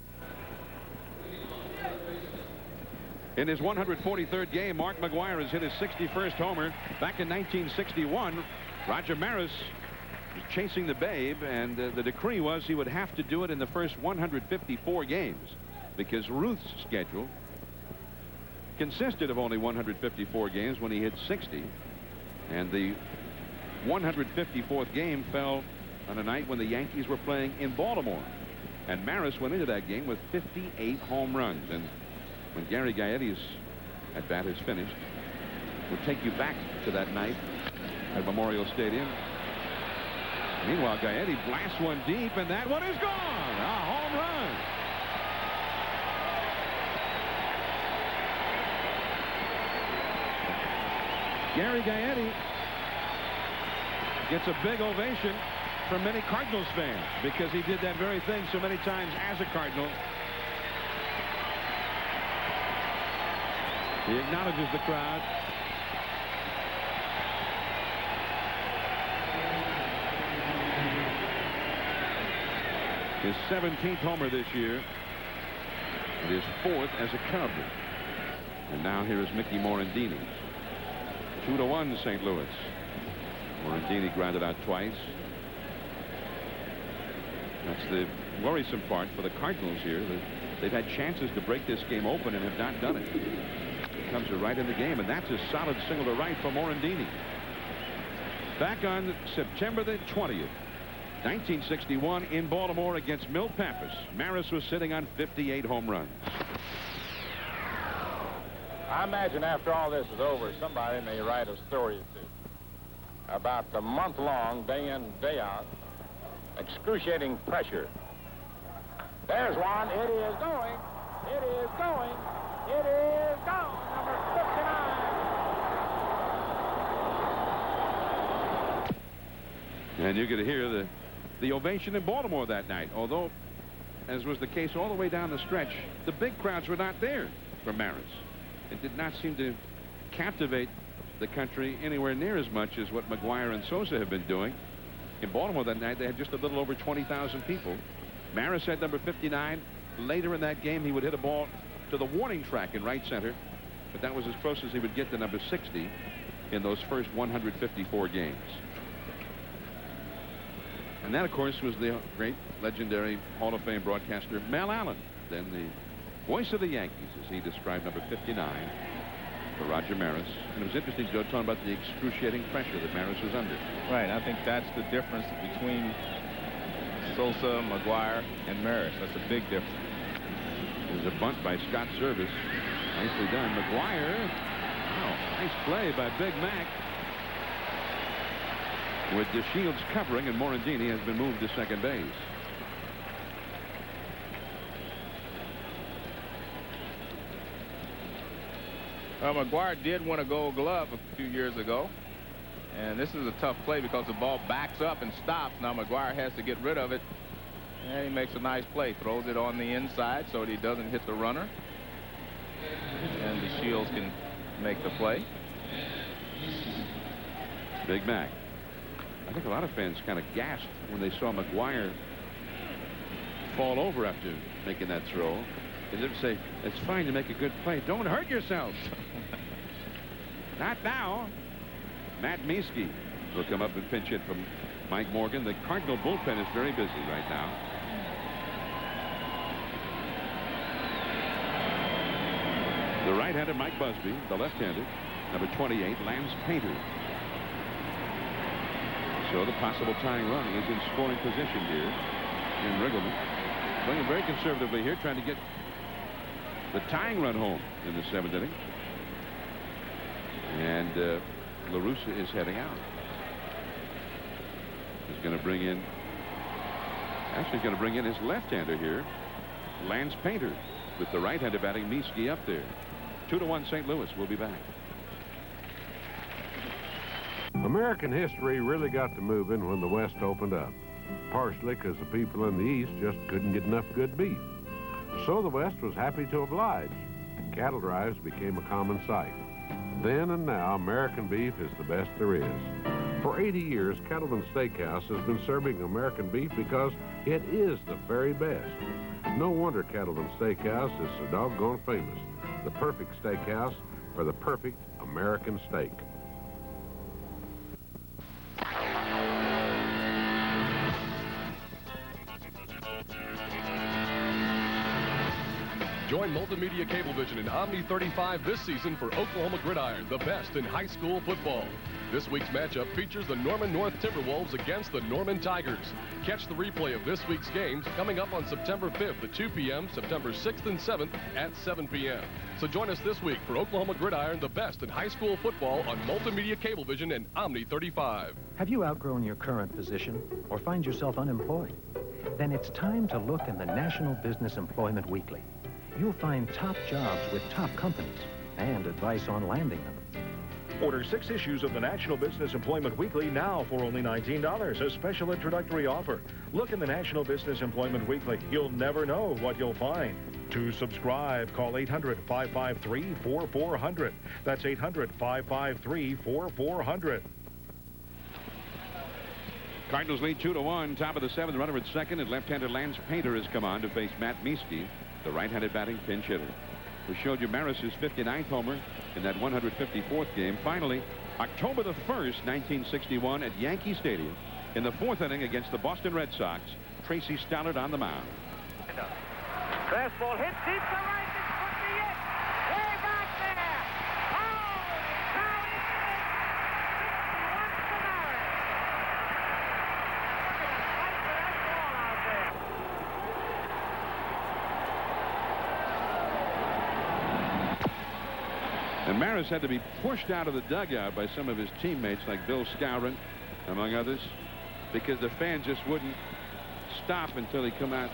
In his 143rd game, Mark McGwire has hit his 61st homer. Back in 1961, Roger Maris was chasing the babe, and the decree was he would have to do it in the first 154 games because Ruth's schedule consisted of only 154 games when he hit 60. And the 154th game fell on a night when the Yankees were playing in Baltimore. And Maris went into that game with 58 home runs. And when Gary Gaetti's at bat is finished, we'll take you back to that night at Memorial Stadium. Meanwhile, Gaetti blasts one deep, and that one is gone. A home run. Gary Gaetti gets a big ovation from many Cardinals fans because he did that very thing so many times as a Cardinal. He acknowledges the crowd. His 17th homer this year, and his 4th as a Cub. And now here is Mickey Morandini. 2-1 St. Louis. Morandini grounded out twice. That's the worrisome part for the Cardinals here. They've had chances to break this game open and have not done it. Comes to right in the game, and that's a solid single to right for Morandini. Back on September the 20th, 1961 in Baltimore against Milt Pappas. Maris was sitting on 58 home runs. I imagine after all this is over, somebody may write a story or two about the month-long, day in, day out, excruciating pressure. There's one. It is going. It is going. It is gone. Number 59. And you're going to hear the ovation in Baltimore that night. Although, as was the case all the way down the stretch, the big crowds were not there for Maris. It did not seem to captivate the country anywhere near as much as what McGwire and Sosa have been doing. In Baltimore that night, they had just a little over 20,000 people. Maris had number 59. Later in that game, he would hit a ball to the warning track in right center, but that was as close as he would get to number 60 in those first 154 games. And that, of course, was the great, legendary Hall of Fame broadcaster Mel Allen, then the voice of the Yankees, as he described number 59 for Roger Maris. And it was interesting, Joe, talking about the excruciating pressure that Maris was under. Right. I think that's the difference between Sosa, McGwire, and Maris. That's a big difference. There's a bunt by Scott Service. Nicely done. McGwire. Wow, nice play by Big Mac. With DeShields covering, and Morandini has been moved to second base. McGwire did win a Gold Glove a few years ago. And this is a tough play because the ball backs up and stops. Now McGwire has to get rid of it. And he makes a nice play. Throws it on the inside so that he doesn't hit the runner. And DeShields can make the play. Big Mac. I think a lot of fans kind of gasped when they saw McGwire fall over after making that throw. They didn't say, it's fine to make a good play. Don't hurt yourself. Not now. Matt Mieske will come up and pinch hit from Mike Morgan. The Cardinal bullpen is very busy right now. The right-handed Mike Busby, the left-handed, number 28, Lance Painter. So the possible tying run is in scoring position here in Riggleman. Playing very conservatively here, trying to get the tying run home in the 7th inning. And LaRussa is heading out. going to bring in, actually going to bring in his left-hander here, Lance Painter, with the right-hander batting Mieske up there. 2-1 St. Louis. We'll be back. American history really got to moving when the West opened up, partially because the people in the East just couldn't get enough good beef. So the West was happy to oblige. Cattle drives became a common sight. Then and now, American beef is the best there is. For 80 years, Cattleman's Steakhouse has been serving American beef because it is the very best. No wonder Cattleman's Steakhouse is so doggone famous. The perfect steakhouse for the perfect American steak. Join Multimedia Cablevision and Omni 35 this season for Oklahoma Gridiron, the best in high school football. This week's matchup features the Norman North Timberwolves against the Norman Tigers. Catch the replay of this week's games coming up on September 5th at 2 p.m., September 6th and 7th at 7 p.m. So join us this week for Oklahoma Gridiron, the best in high school football on Multimedia Cablevision and Omni 35. Have you outgrown your current position or find yourself unemployed? Then it's time to look in the National Business Employment Weekly. You'll find top jobs with top companies and advice on landing them. Order 6 issues of the National Business Employment Weekly now for only $19, a special introductory offer. Look in the National Business Employment Weekly. You'll never know what you'll find. To subscribe, call 800-553-4400. That's 800-553-4400. Cardinals lead 2-1. Top of the 7th. Runner at second, and left-hander Lance Painter has come on to face Matt Mieske, the right-handed batting pinch hitter. We showed you Maris's 59th homer in that 154th game. Finally, October the 1st, 1961 at Yankee Stadium, in the 4th inning against the Boston Red Sox, Tracy Stallard on the mound. Fastball hit deep to right. This could be it. Way back there. Holy cow, he did it. 61 to Maris. Look at the fight for that ball out there. And Maris had to be pushed out of the dugout by some of his teammates like Bill Skowron, among others, because the fans just wouldn't stop until he came out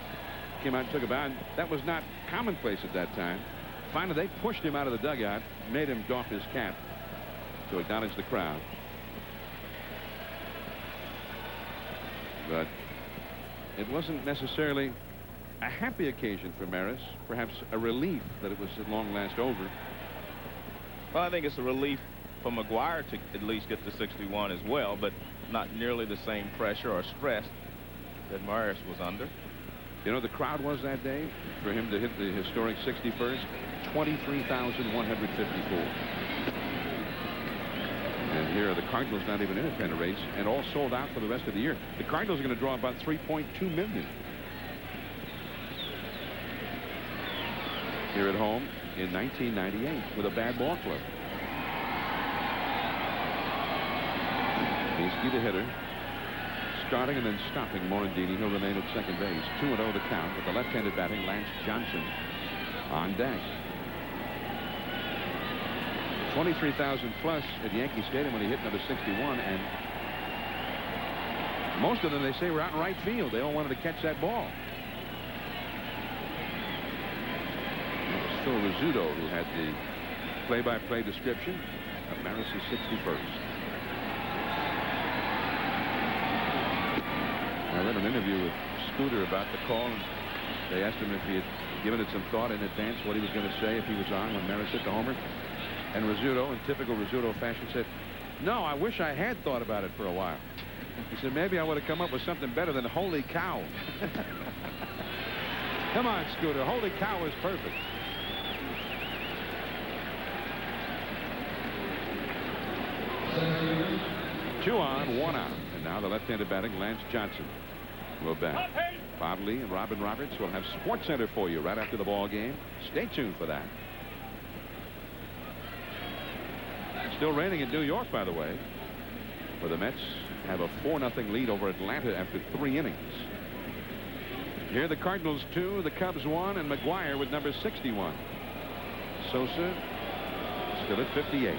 and took a bow. That was not commonplace at that time. Finally, they pushed him out of the dugout, made him doff his cap to acknowledge the crowd. But it wasn't necessarily a happy occasion for Maris, perhaps a relief that it was at long last over. Well, I think it's a relief for McGwire to at least get to 61 as well, but not nearly the same pressure or stress that Maris was under. You know, the crowd was that day for him to hit the historic 61st, 23,154. And here are the Cardinals not even in a pennant race and all sold out for the rest of the year. The Cardinals are going to draw about 3.2 million. Here at home in 1998 with a bad ball club. Mieske, the hitter, starting and then stopping Morandini. He'll remain at second base. 2-0 the count with the left-handed batting Lance Johnson on deck. 23,000 plus at Yankee Stadium when he hit number 61, and most of them, they say, were out in right field. They all wanted to catch that ball. It was Phil Rizzuto who had the play-by-play description of Maris's 61st. I read an interview with Scooter about the call, and they asked him if he had given it some thought in advance what he was going to say if he was on when Maris hit the homer. And Rizzuto, in typical Rizzuto fashion, said, "No, I wish I had thought about it for a while." He said, "Maybe I would have come up with something better than holy cow." Come on, Scooter. Holy cow is perfect. Two on, one out. And now the left-handed batting Lance Johnson will bat. Bob Lee and Robin Roberts will have Sports Center for you right after the ball game. Stay tuned for that. It's still raining in New York, by the way, where the Mets have a 4-0 lead over Atlanta after 3 innings. Here the Cardinals 2, the Cubs 1, and McGwire with number 61. Sosa still at 58.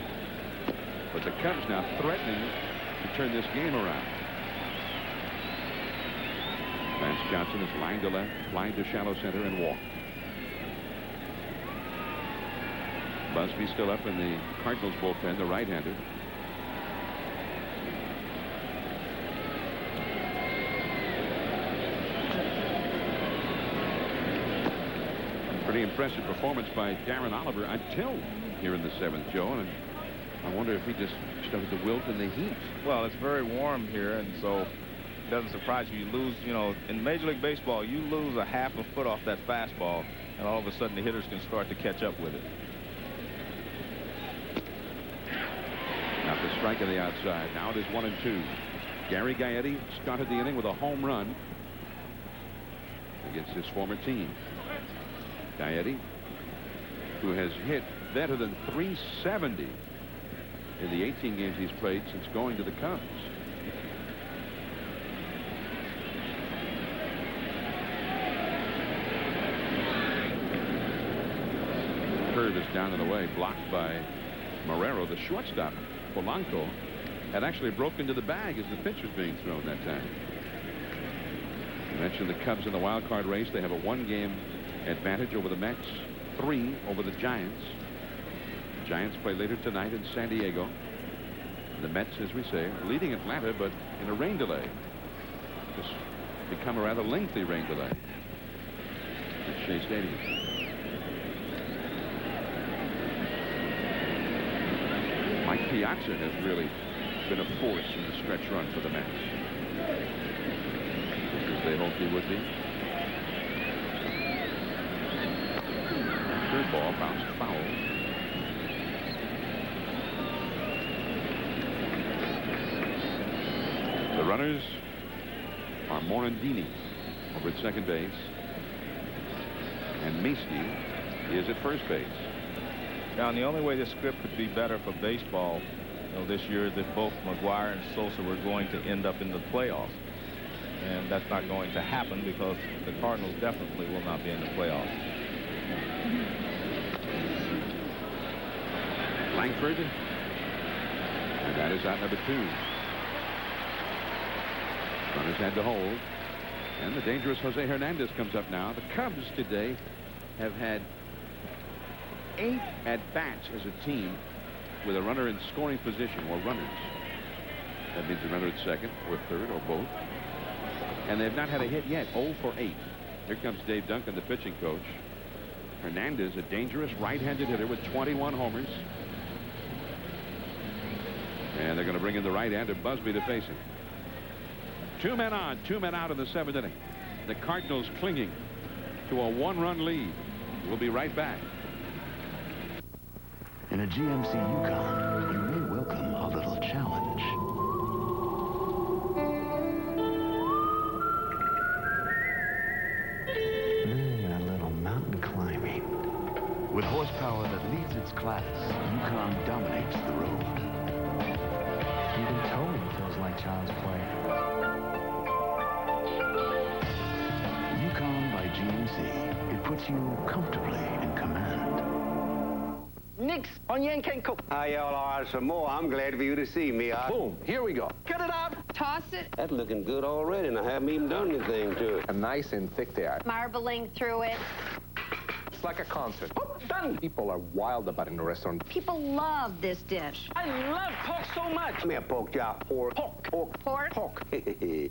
But the Cubs now threatening to turn this game around. Johnson is lined to left, flying to shallow center, and walked. Busby still up in the Cardinals bullpen, the right-hander. Pretty impressive performance by Darren Oliver until here in the 7th, Joe. And I wonder if he just started to wilt in the heat. Well, it's very warm here, and so it doesn't surprise you. You lose, you know, in Major League Baseball, you lose a half a foot off that fastball, and all of a sudden the hitters can start to catch up with it. Now the strike on the outside. Now it is 1-2. Gary Gaetti started the inning with a home run against his former team. Gaetti, who has hit better than .370 in the 18 games he's played since going to the Cubs. Curve is down and away, blocked by Marrero. The shortstop, Polanco, had actually broken into the bag as the pitch was being thrown that time. I mentioned the Cubs in the wild card race. They have a 1-game advantage over the Mets, 3 over the Giants. The Giants play later tonight in San Diego. The Mets, as we say, are leading Atlanta, but in a rain delay. It's become a rather lengthy rain delay at Shea Stadium. Mike Piazza has really been a force in the stretch run for the Mets, as they hoped he would be. Third ball bounced foul. The runners are Morandini over at second base, and Miesky is at first base. Now, the only way this script could be better for baseball, you know, this year is if both McGwire and Sosa were going to end up in the playoffs. And that's not going to happen because the Cardinals definitely will not be in the playoffs. Langford, and that is out number 2. Runners had to hold, and the dangerous Jose Hernandez comes up now. The Cubs today have had 8 at-bats as a team with a runner in scoring position, or runners. That means a runner at second or third or both. And they've not had a hit yet. 0 for 8. Here comes Dave Duncan, the pitching coach. Hernandez, a dangerous right-handed hitter with 21 homers. And they're going to bring in the right-hander Busby to face him. 2 men on, 2 men out in the 7th inning. The Cardinals clinging to a 1-run lead. We'll be right back. In a GMC Yukon, you may welcome a little challenge. A little mountain climbing. With horsepower that leads its class, Yukon dominates the road. Even towing feels like child's play. Yukon by GMC. It puts you comfortably in command. Nix on Yankenko. Hi, y'all are some more. I'm glad for you to see me. Boom. Here we go. Cut it up. Toss it. That's looking good already, and I haven't even done anything to it. Nice and thick they are. Marbling through it. It's like a concert. Oh, done. People are wild about it in the restaurant. People love this dish. I love pork so much. Come here, pork chop. Pork. Pork? Pork. Hey,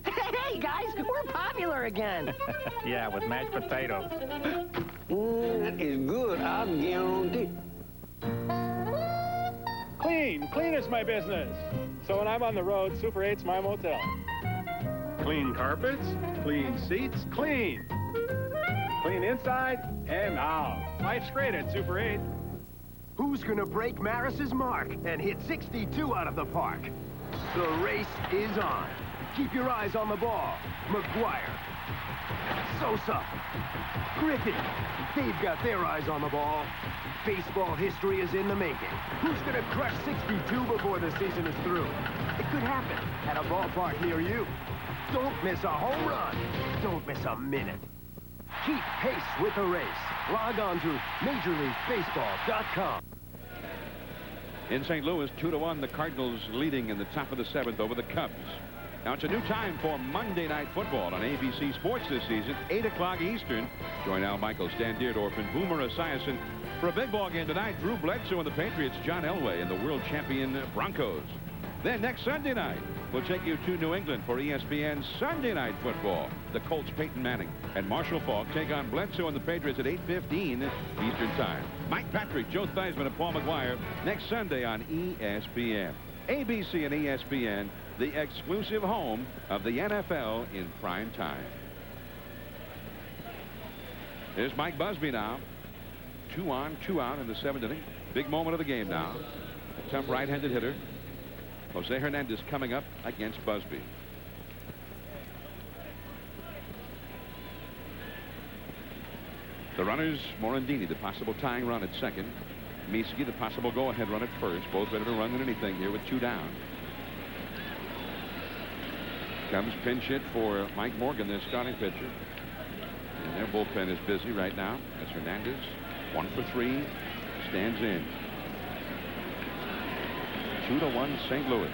guys, we're popular again. Yeah, with mashed potatoes. That is good, I guarantee. Clean is my business. So when I'm on the road, Super 8's my motel. Clean carpets, clean seats, clean. Clean inside and out. Life's great at Super 8. Who's gonna break Maris's mark and hit 62 out of the park? The race is on. Keep your eyes on the ball. McGwire, Sosa, Griffin. They've got their eyes on the ball. Baseball history is in the making. Who's gonna crush 62 before the season is through? It could happen at a ballpark near you. Don't miss a home run. Don't miss a minute. Keep pace with the race. Log on to MajorLeagueBaseball.com. In St. Louis, 2-1, the Cardinals leading in the top of the 7th over the Cubs. Now it's a new time for Monday Night Football on ABC Sports this season, 8 o'clock Eastern. Join Al Michaels, Dan Deerdorf, and Boomer Esiason for a big ball game tonight. Drew Bledsoe and the Patriots, John Elway and the world champion Broncos. Then next Sunday night, we'll take you to New England for ESPN Sunday Night Football. The Colts, Peyton Manning and Marshall Faulk take on Bledsoe and the Patriots at 8:15 Eastern Time. Mike Patrick, Joe Theismann, and Paul McGuire next Sunday on ESPN. ABC and ESPN, the exclusive home of the NFL in prime time. Here's Mike Busby now. 2 on, 2 out in the 7th inning. Big moment of the game now. A tough right-handed hitter. Jose Hernandez coming up against Busby. The runners, Morandini, the possible tying run at second. Mieske, the possible go-ahead run at first. Both better to run than anything here with 2 down. Comes pinch hit for Mike Morgan, their starting pitcher. And their bullpen is busy right now. That's Hernandez. 1 for 3. Stands in. 2-1 St. Louis.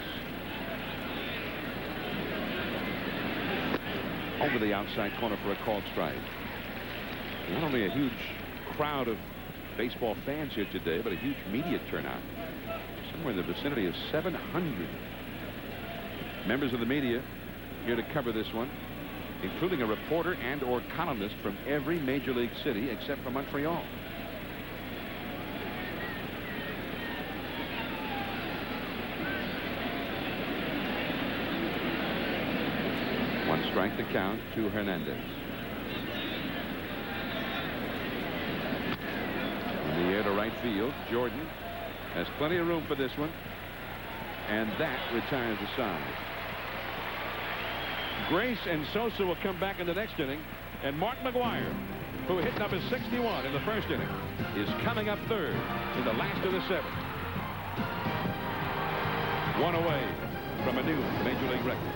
Over the outside corner for a called strike. Not only a huge crowd of baseball fans here today, but a huge media turnout. Somewhere in the vicinity of 700 members of the media here to cover this one, including a reporter and or columnist from every major league city except for Montreal. One strike to count to Hernandez. In the air to right field, Jordan has plenty of room for this one, and that retires the side. Grace and Sosa will come back in the next inning, and Mark McGwire, who hit number 61 in the first inning, is coming up third in the last of the 7th. 1 away from a new major league record.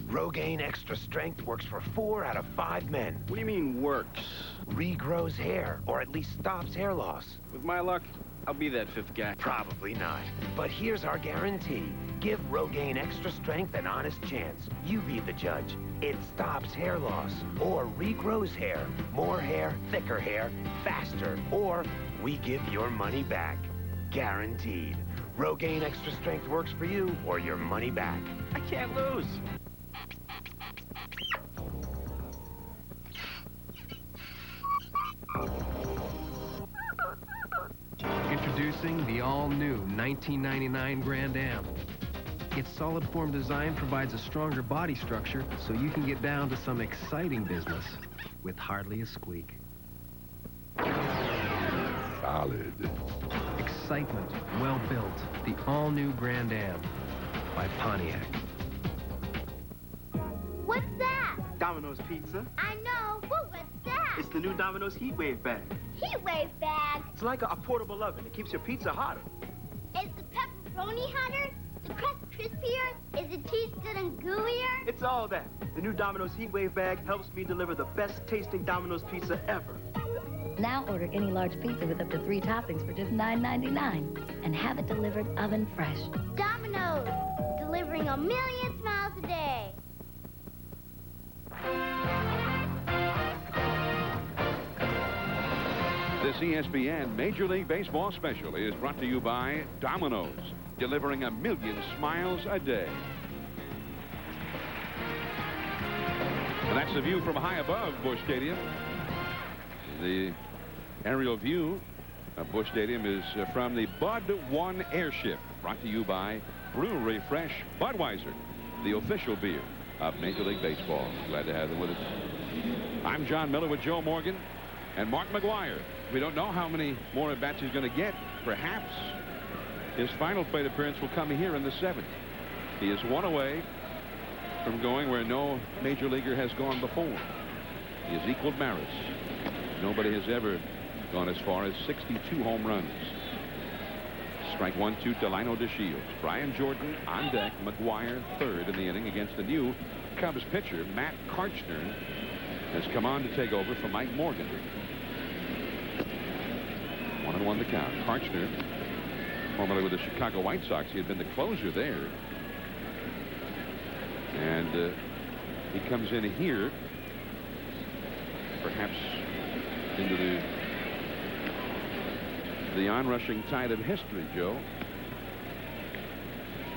Rogaine Extra Strength works for 4 out of 5 men. What do you mean works? Regrows hair, or at least stops hair loss. With my luck, I'll be that 5th guy. Probably not. But here's our guarantee. Give Rogaine Extra Strength an honest chance. You be the judge. It stops hair loss, or regrows hair. More hair, thicker hair, faster. Or we give your money back. Guaranteed. Rogaine Extra Strength works for you, or your money back. I can't lose. Introducing the all-new 1999 Grand Am. Its solid form design provides a stronger body structure so you can get down to some exciting business with hardly a squeak. Solid. Excitement, well built. The all-new Grand Am by Pontiac. What's that? Domino's Pizza. I know, but what's that? It's the new Domino's Heat Wave Bag. Heat wave bag. It's like a portable oven. It keeps your pizza hotter. Is the pepperoni hotter? The crust crispier? Is the cheese good and gooier? It's all that. The new Domino's Heat Wave Bag helps me deliver the best tasting Domino's pizza ever. Now order any large pizza with up to 3 toppings for just $9.99 and have it delivered oven fresh. Domino's, delivering a million smiles a day. This ESPN Major League Baseball special is brought to you by Domino's, delivering a million smiles a day. And that's the view from high above Busch Stadium. The aerial view of Busch Stadium is from the Bud 1 airship, brought to you by Brewery Fresh Budweiser, the official beer of Major League Baseball. Glad to have them with us. I'm John Miller with Joe Morgan and Mark McGwire. We don't know how many more at-bats he's going to get. Perhaps his final plate appearance will come here in the 7th. He is 1 away from going where no major leaguer has gone before. He has equaled Maris. Nobody has ever gone as far as 62 home runs. Strike 1-2 to Lino DeShields. Brian Jordan on deck. McGwire third in the inning against the new Cubs pitcher, Matt Karchner, has come on to take over from Mike Morgan. 1-1 the count. Karchner, formerly with the Chicago White Sox, he had been the closer there. And he comes in here, perhaps into the onrushing tide of history, Joe.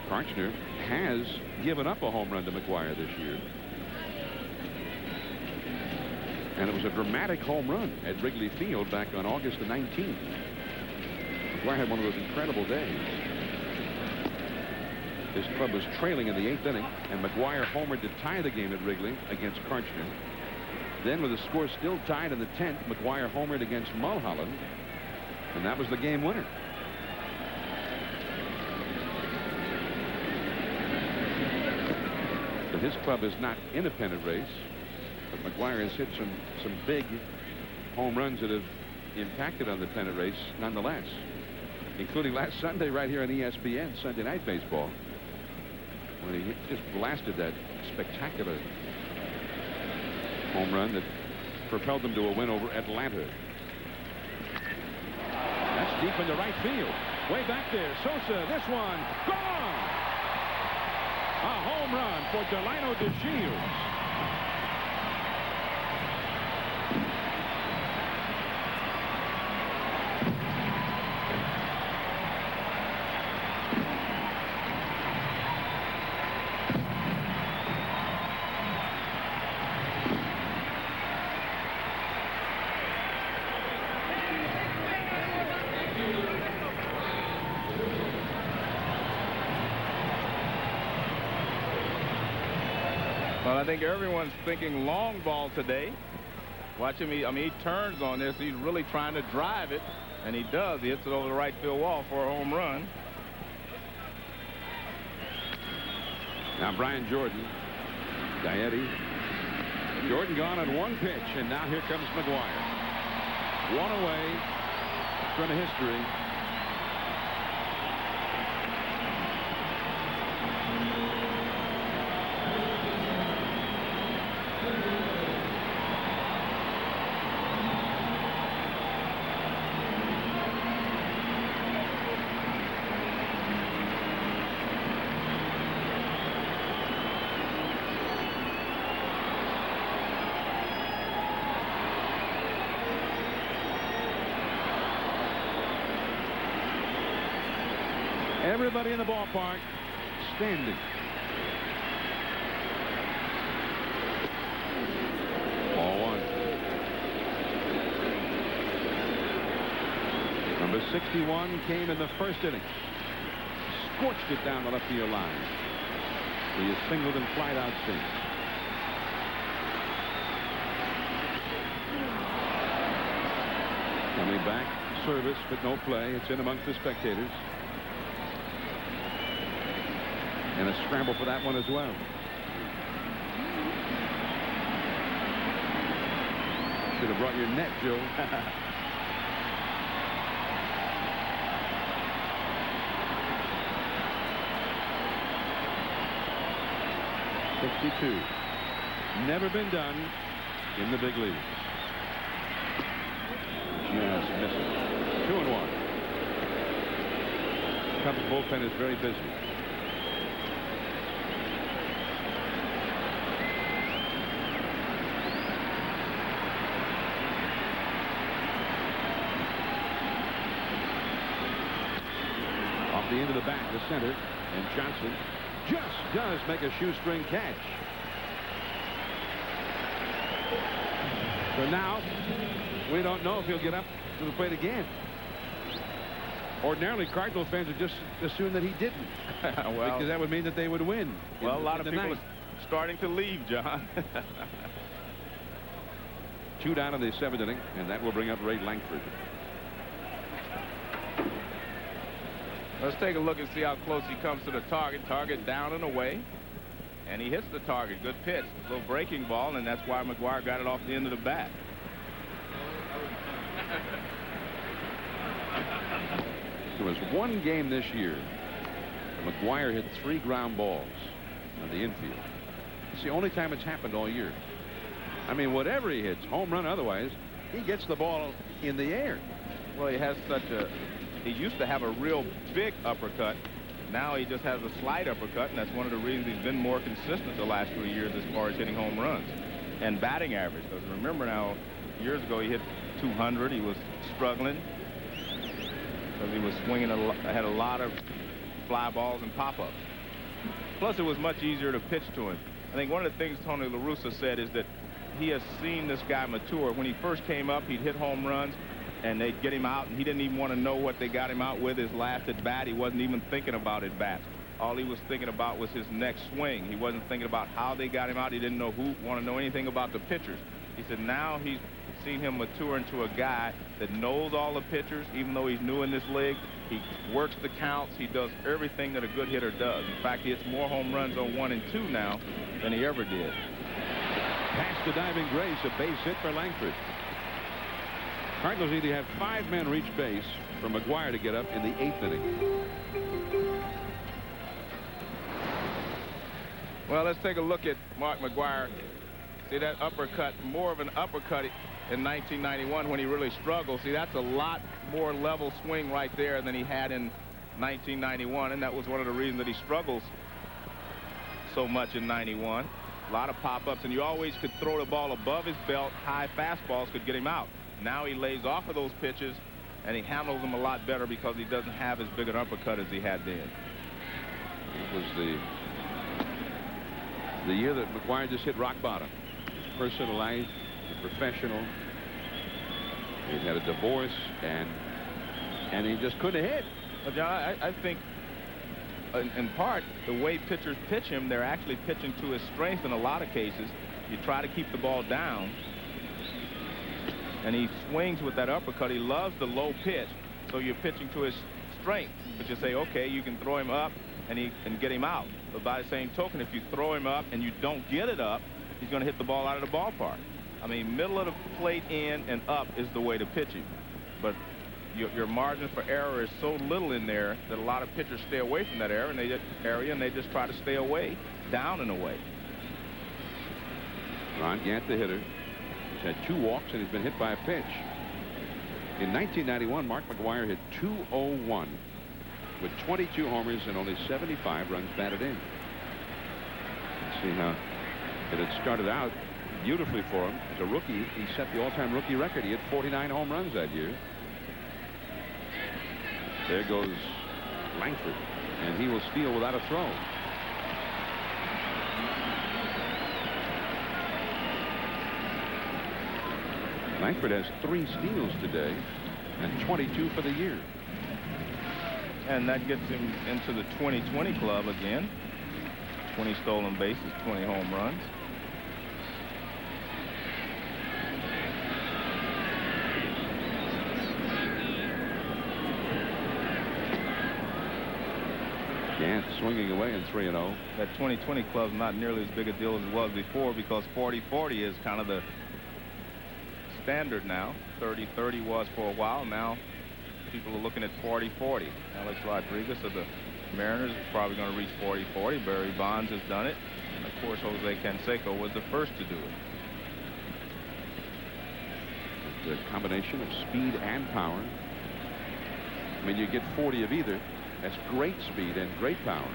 Karchner has given up a home run to McGwire this year. And it was a dramatic home run at Wrigley Field back on August the 19th. McGwire had one of those incredible days. His club was trailing in the 8th inning, and McGwire homered to tie the game at Wrigley against Karchner. Then, with the score still tied in the 10th, McGwire homered against Mulholland, and that was the game winner. But his club is not in a pennant race, but McGwire has hit some big home runs that have impacted on the pennant race nonetheless, including last Sunday right here on ESPN, Sunday Night Baseball, when he just blasted that spectacular home run that propelled them to a win over Atlanta. That's deep into right field. Way back there. Sosa, this one, gone! A home run for Delino DeShields. Well, I think everyone's thinking long ball today. Watch him. He turns on this. He's really trying to drive it, and he does. He hits it over the right field wall for a home run. Now Brian Jordan, Gaetti. Jordan gone on one pitch, and now here comes McGwire. One away from history. Everybody in the ballpark standing. Ball one. Number 61 came in the first inning. Scorched it down the left field line. He is singled and flied out since. Coming back, service, but no play. It's in amongst the spectators. And a scramble for that one as well. Should have brought your net, Joe. .62. Never been done in the big leagues. Just missing. 2-1. Cubs bullpen is very busy. The end of the bat to center, and Johnson just does make a shoestring catch. So now we don't know if he'll get up to the plate again. Ordinarily, Cardinal fans would just assume that he didn't. Well, because that would mean that they would win. Well, a lot of people are starting to leave, John. 2 down in the 7th inning, and that will bring up Ray Langford. Let's take a look and see how close he comes to the target. Target down and away. And he hits the target. Good pitch. A little breaking ball, and that's why McGwire got it off the end of the bat. There was one game this year McGwire hit 3 ground balls on the infield. It's the only time it's happened all year. I mean, whatever he hits, home run otherwise, he gets the ball in the air. Well, he has such a... He used to have a real big uppercut. Now he just has a slight uppercut, and that's one of the reasons he's been more consistent the last 3 years as far as hitting home runs and batting average. Because remember now, years ago he hit 200. He was struggling because he was swinging had a lot of fly balls and pop-ups. Plus, it was much easier to pitch to him. I think one of the things Tony La Russa said is that he has seen this guy mature. When he first came up, he'd hit home runs, and they'd get him out, and he didn't even want to know what they got him out with his last at bat. He wasn't even thinking about at bats. All he was thinking about was his next swing. He wasn't thinking about how they got him out. He didn't want to know anything about the pitchers. He said now he's seen him mature into a guy that knows all the pitchers, even though he's new in this league. He works the counts. He does everything that a good hitter does. In fact, he hits more home runs on 1 and 2 now than he ever did. Past the diving Grace, a base hit for Langford. Cardinals need to have 5 men reach base for McGwire to get up in the 8th inning. Well, let's take a look at Mark McGwire. See that uppercut, more of an uppercut in 1991 when he really struggled. See, that's a lot more level swing right there than he had in 1991, and that was one of the reasons that he struggles so much in 91. A lot of pop-ups, and you always could throw the ball above his belt. High fastballs could get him out. Now he lays off of those pitches, and he handles them a lot better because he doesn't have as big an uppercut as he had then. It was the year that McGwire just hit rock bottom. His personal life, his professional. He had a divorce, and he just couldn't hit. Well, John, I think in part the way pitchers pitch him, they're actually pitching to his strength in a lot of cases. You try to keep the ball down, and he swings with that uppercut. He loves the low pitch, so you're pitching to his strength. But you say, okay, you can throw him up and get him out. But by the same token, if you throw him up and you don't get it up, he's going to hit the ball out of the ballpark. I mean, middle of the plate in and up is the way to pitch him. But your margin for error is so little in there that a lot of pitchers stay away from that area, and they just try to stay away, down and away. Ron Gant, the hitter, has had 2 walks, and he's been hit by a pitch. In 1991, Mark McGwire hit .201 with 22 homers and only 75 runs batted in. Let's see how it had started out beautifully for him. As a rookie, he set the all-time rookie record. He hit 49 home runs that year. There goes Langford, and he will steal without a throw. Langford has 3 steals today and 22 for the year. And that gets him into the 20-20 club again. 20 stolen bases, 20 home runs. Gant swinging away in 3-0. That 20-20 club's not nearly as big a deal as it was before, because 40-40 is kind of the standard now. 30-30 was for a while. Now people are looking at 40-40. Alex Rodriguez of the Mariners is probably going to reach 40-40. Barry Bonds has done it. And of course, Jose Canseco was the first to do it. It's a combination of speed and power. I mean, you get 40 of either. That's great speed and great power.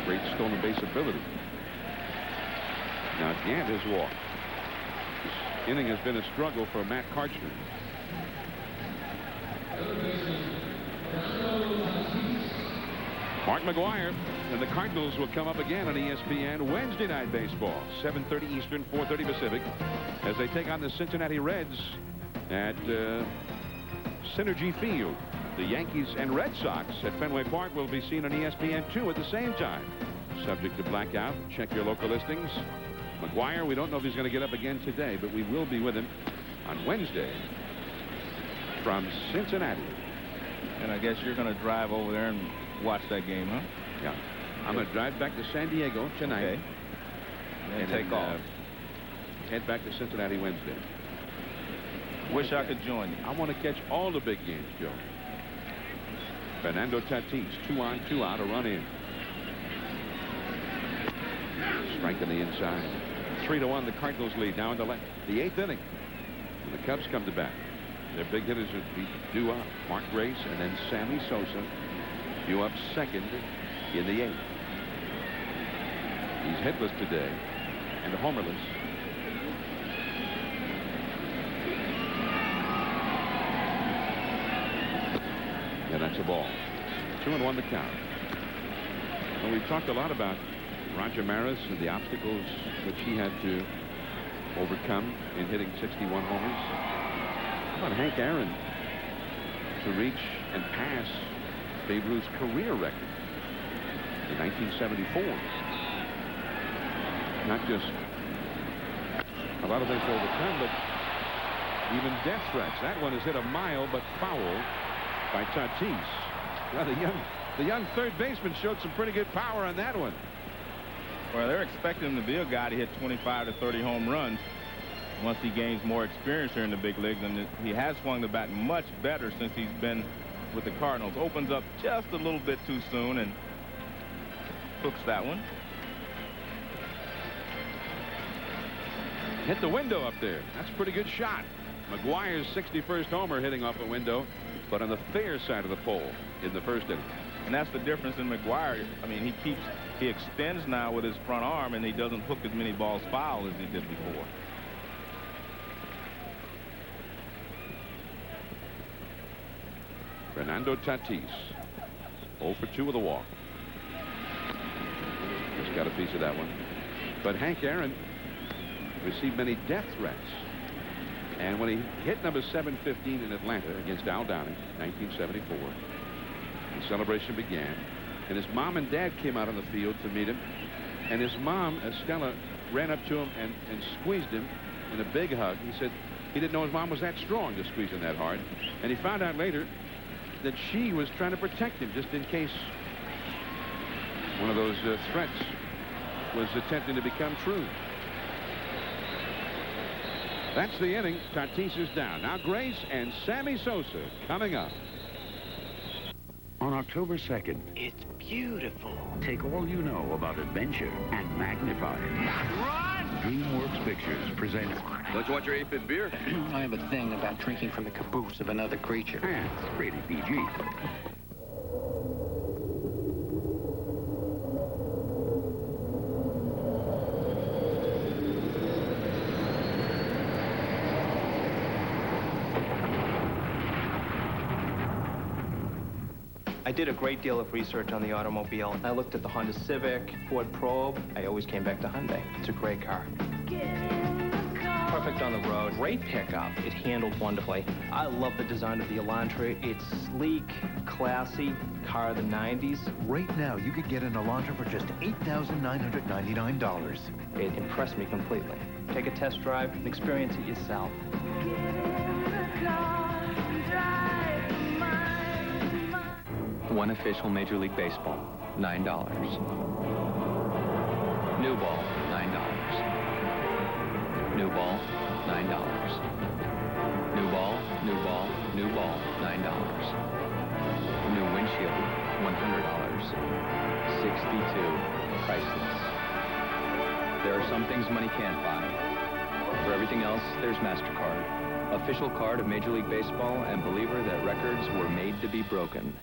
Great stolen base ability. Now Gant has walked. This inning has been a struggle for Matt Karchner. Mark McGwire and the Cardinals will come up again on ESPN Wednesday Night Baseball, 7:30 Eastern, 4:30 Pacific, as they take on the Cincinnati Reds at Synergy Field. The Yankees and Red Sox at Fenway Park will be seen on ESPN2 at the same time. Subject to blackout. Check your local listings. McGwire, we don't know if he's going to get up again today, but we will be with him on Wednesday from Cincinnati. And I guess you're going to drive over there and watch that game, huh? Yeah. I'm going to drive back to San Diego tonight. Okay. And then take off. Head back to Cincinnati Wednesday. Wish I could join you. I want to catch all the big games, Joe. Fernando Tatis, 2 on, 2 out, a run in. Strike in the inside. 3-1, the Cardinals lead now in the 8th inning. And the Cubs come to bat. Their big hitters would be due up. Mark Grace and then Sammy Sosa due up second in the 8th. He's hitless today and homerless. And that's a ball. 2-1 the count. Well, we've talked a lot about Roger Maris and the obstacles which he had to overcome in hitting 61 homers. How about Hank Aaron to reach and pass Babe Ruth's career record in 1974? Not just a lot of things to overcome, but even death threats. That one is hit a mile but foul by Tatis. Well, the young third baseman showed some pretty good power on that one. Well, they're expecting him to be a guy to hit 25 to 30 home runs once he gains more experience here in the big leagues, and he has swung the bat much better since he's been with the Cardinals. Opens up just a little bit too soon and hooks that one. Hit the window up there. That's a pretty good shot. McGwire's 61st homer hitting off the window, but on the fair side of the pole in the first inning. And that's the difference in McGwire. I mean, he extends now with his front arm, and he doesn't hook as many balls foul as he did before. Fernando Tatis 0 for 2 with a walk. Just got a piece of that one. But Hank Aaron received many death threats. And when he hit number 715 in Atlanta against Al Downing, 1974, the celebration began. And his mom and dad came out on the field to meet him. And his mom, Estella, ran up to him and squeezed him in a big hug. He said he didn't know his mom was that strong to squeeze him that hard. And he found out later that she was trying to protect him just in case one of those threats was attempting to become true. That's the inning. Tatis is down. Now Grace and Sammy Sosa coming up. On October 2nd, It's beautiful. take all you know about adventure and magnify it. Run! DreamWorks Pictures presents... Don't you want your 8-bit beer? I have a thing about drinking from the caboose of another creature. And rated PG. I did a great deal of research on the automobile. I looked at the Honda Civic, Ford Probe. I always came back to Hyundai. It's a great car. Perfect on the road. Great pickup. It handled wonderfully. I love the design of the Elantra. It's sleek, classy, car of the 90s. Right now, you could get an Elantra for just $8,999. It impressed me completely. Take a test drive and experience it yourself. One official Major League Baseball, $9. New ball, $9. New ball, $9. New ball, new ball, new ball, $9. New windshield, $100. 62, priceless. There are some things money can't buy. For everything else, there's MasterCard. Official card of Major League Baseball and believer that records were made to be broken.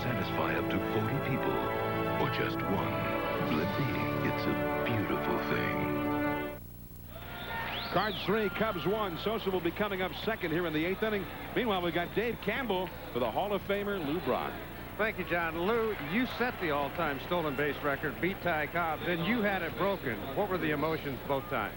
Satisfy up to 40 people, or just one. Blimpie, it's a beautiful thing. Cards 3, Cubs 1. Sosa will be coming up second here in the 8th inning. Meanwhile, we've got Dave Campbell for the Hall of Famer Lou Brock. Thank you, John. Lou, you set the all-time stolen base record, beat Ty Cobb, then you had it broken. What were the emotions both times?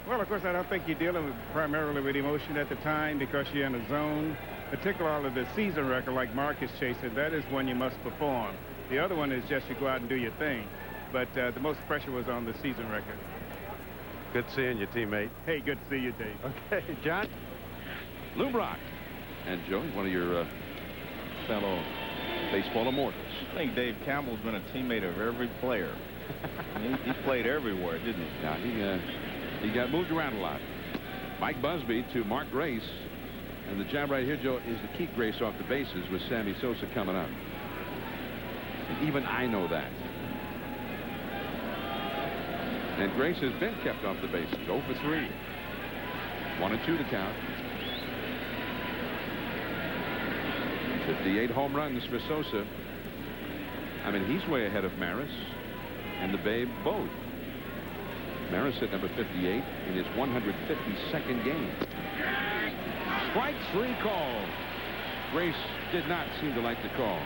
Well, of course, I don't think you're dealing primarily with emotion at the time because you're in a zone. Particularly the season record like Mark is chasing, that is when you must perform. The other one is just you go out and do your thing. But the most pressure was on the season record. Good seeing you, teammate. Hey, good to see you, Dave. Okay, John? Lou Brock. And Joey, one of your fellow baseball immortals. I think Dave Campbell's been a teammate of every player. He played everywhere, didn't he? Yeah, he He got moved around a lot. Mike Busby to Mark Grace. And the job right here, Joe, is to keep Grace off the bases with Sammy Sosa coming up. And even I know that. And Grace has been kept off the bases. 0 for 3. 1-2 to count. 58 home runs for Sosa. I mean, he's way ahead of Maris and the Babe both. Maris at number 58 in his 152nd game. Strike 3 call. Grace did not seem to like the call.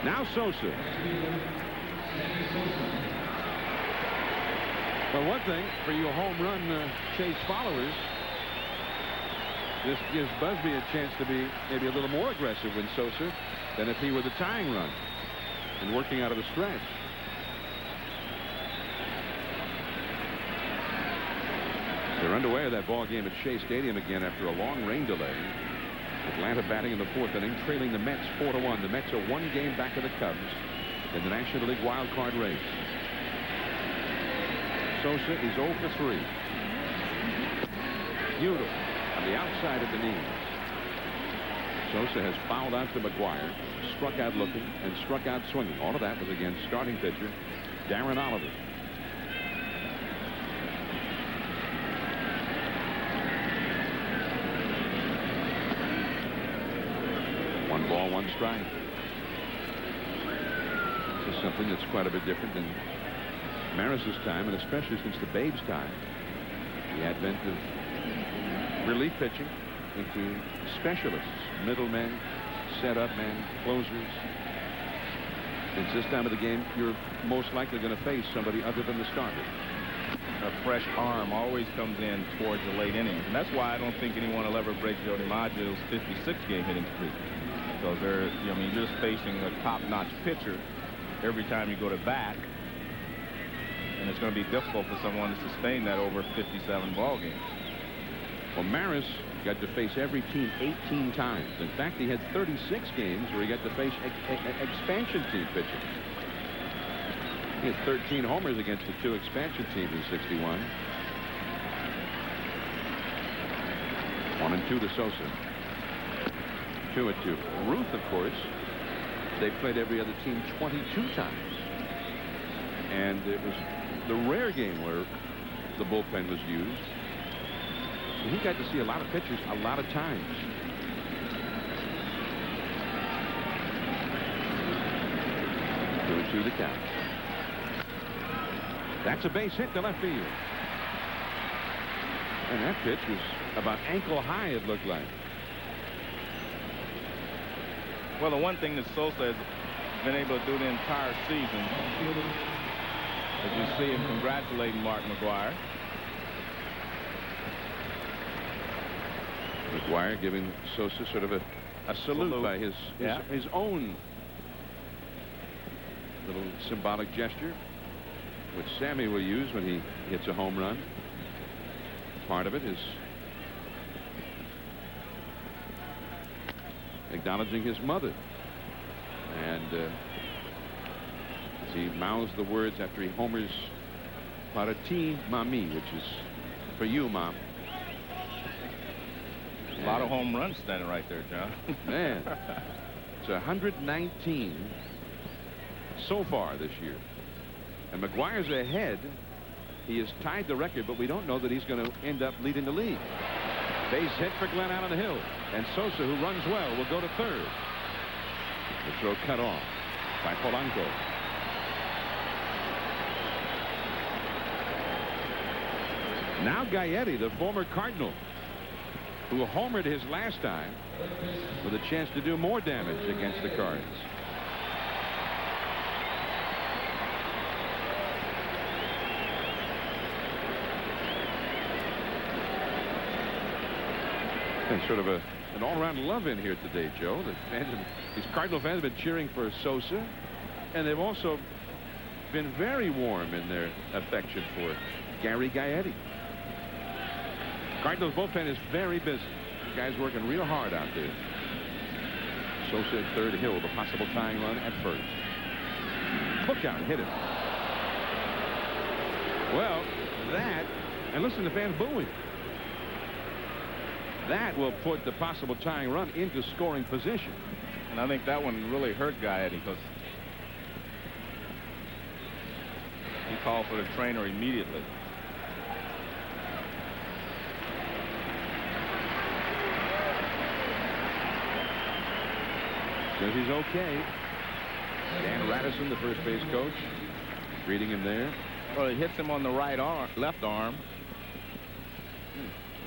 Now Sosa. Well, one thing for you home run chase followers, this gives Busby a chance to be maybe a little more aggressive with Sosa than if he were the tying run and working out of the stretch. They're underway with that ball game at Shea Stadium again after a long rain delay. Atlanta batting in the 4th inning, trailing the Mets 4-1. The Mets are 1 game back of the Cubs in the National League wild card race. Sosa is 0 for 3. Udall on the outside of the knees. Sosa has fouled out to McGwire, struck out looking, and struck out swinging. All of that was against starting pitcher Darren Oliver. One ball, one strike. This is something that's quite a bit different than Maris's time, and especially since the Babe's time. The advent of relief pitching into specialists, middlemen, setup men, closers. It's this time of the game you're most likely going to face somebody other than the starter. A fresh arm always comes in towards the late innings, and that's why I don't think anyone will ever break Joe DiMaggio's 56-game hitting streak. Because I mean, you're just facing a top-notch pitcher every time you go to bat, and it's going to be difficult for someone to sustain that over 57 ball games. Well, Maris got to face every team 18 times. In fact, he had 36 games where he got to face expansion team pitching. He had 13 homers against the 2 expansion teams in '61. 1-2 to Sosa. 2-2. Ruth, of course, they played every other team 22 times. And it was the rare game where the bullpen was used. So he got to see a lot of pitchers a lot of times. To the count. That's a base hit to left field. And that pitch was about ankle high, it looked like. Well, the one thing that Sosa has been able to do the entire season, as you see him congratulating Mark McGwire. McGwire giving Sosa sort of a salute by his own little symbolic gesture, which Sammy will use when he hits a home run. Part of it is acknowledging his mother, and as he mouths the words after he homers, "Para ti, mami," which is for you, Mom. A lot of home runs standing right there, John. Man, it's 119 so far this year, and McGwire's ahead. He has tied the record, but we don't know that he's going to end up leading the league. Base hit for Glenn out on the hill, and Sosa, who runs well, will go to third. The throw cut off by Polanco. Now Gaetti, the former Cardinal, who homered his last time, with a chance to do more damage against the Cards. And sort of an all-around love in here today, Joe. The fans, these Cardinal fans have been cheering for Sosa, and they've also been very warm in their affection for Gary Gaetti. Cardinals bullpen is very busy. The guys working real hard out there. Sosa at third, Hill, the possible tying run at first. Look out, hit it. Well, that, and listen to fans booing. That will put the possible tying run into scoring position. And I think that one really hurt Gaetti because he called for the trainer immediately. Says he's okay. Dan Radisson, the first base coach, greeting him there. Well, it hits him on the left arm,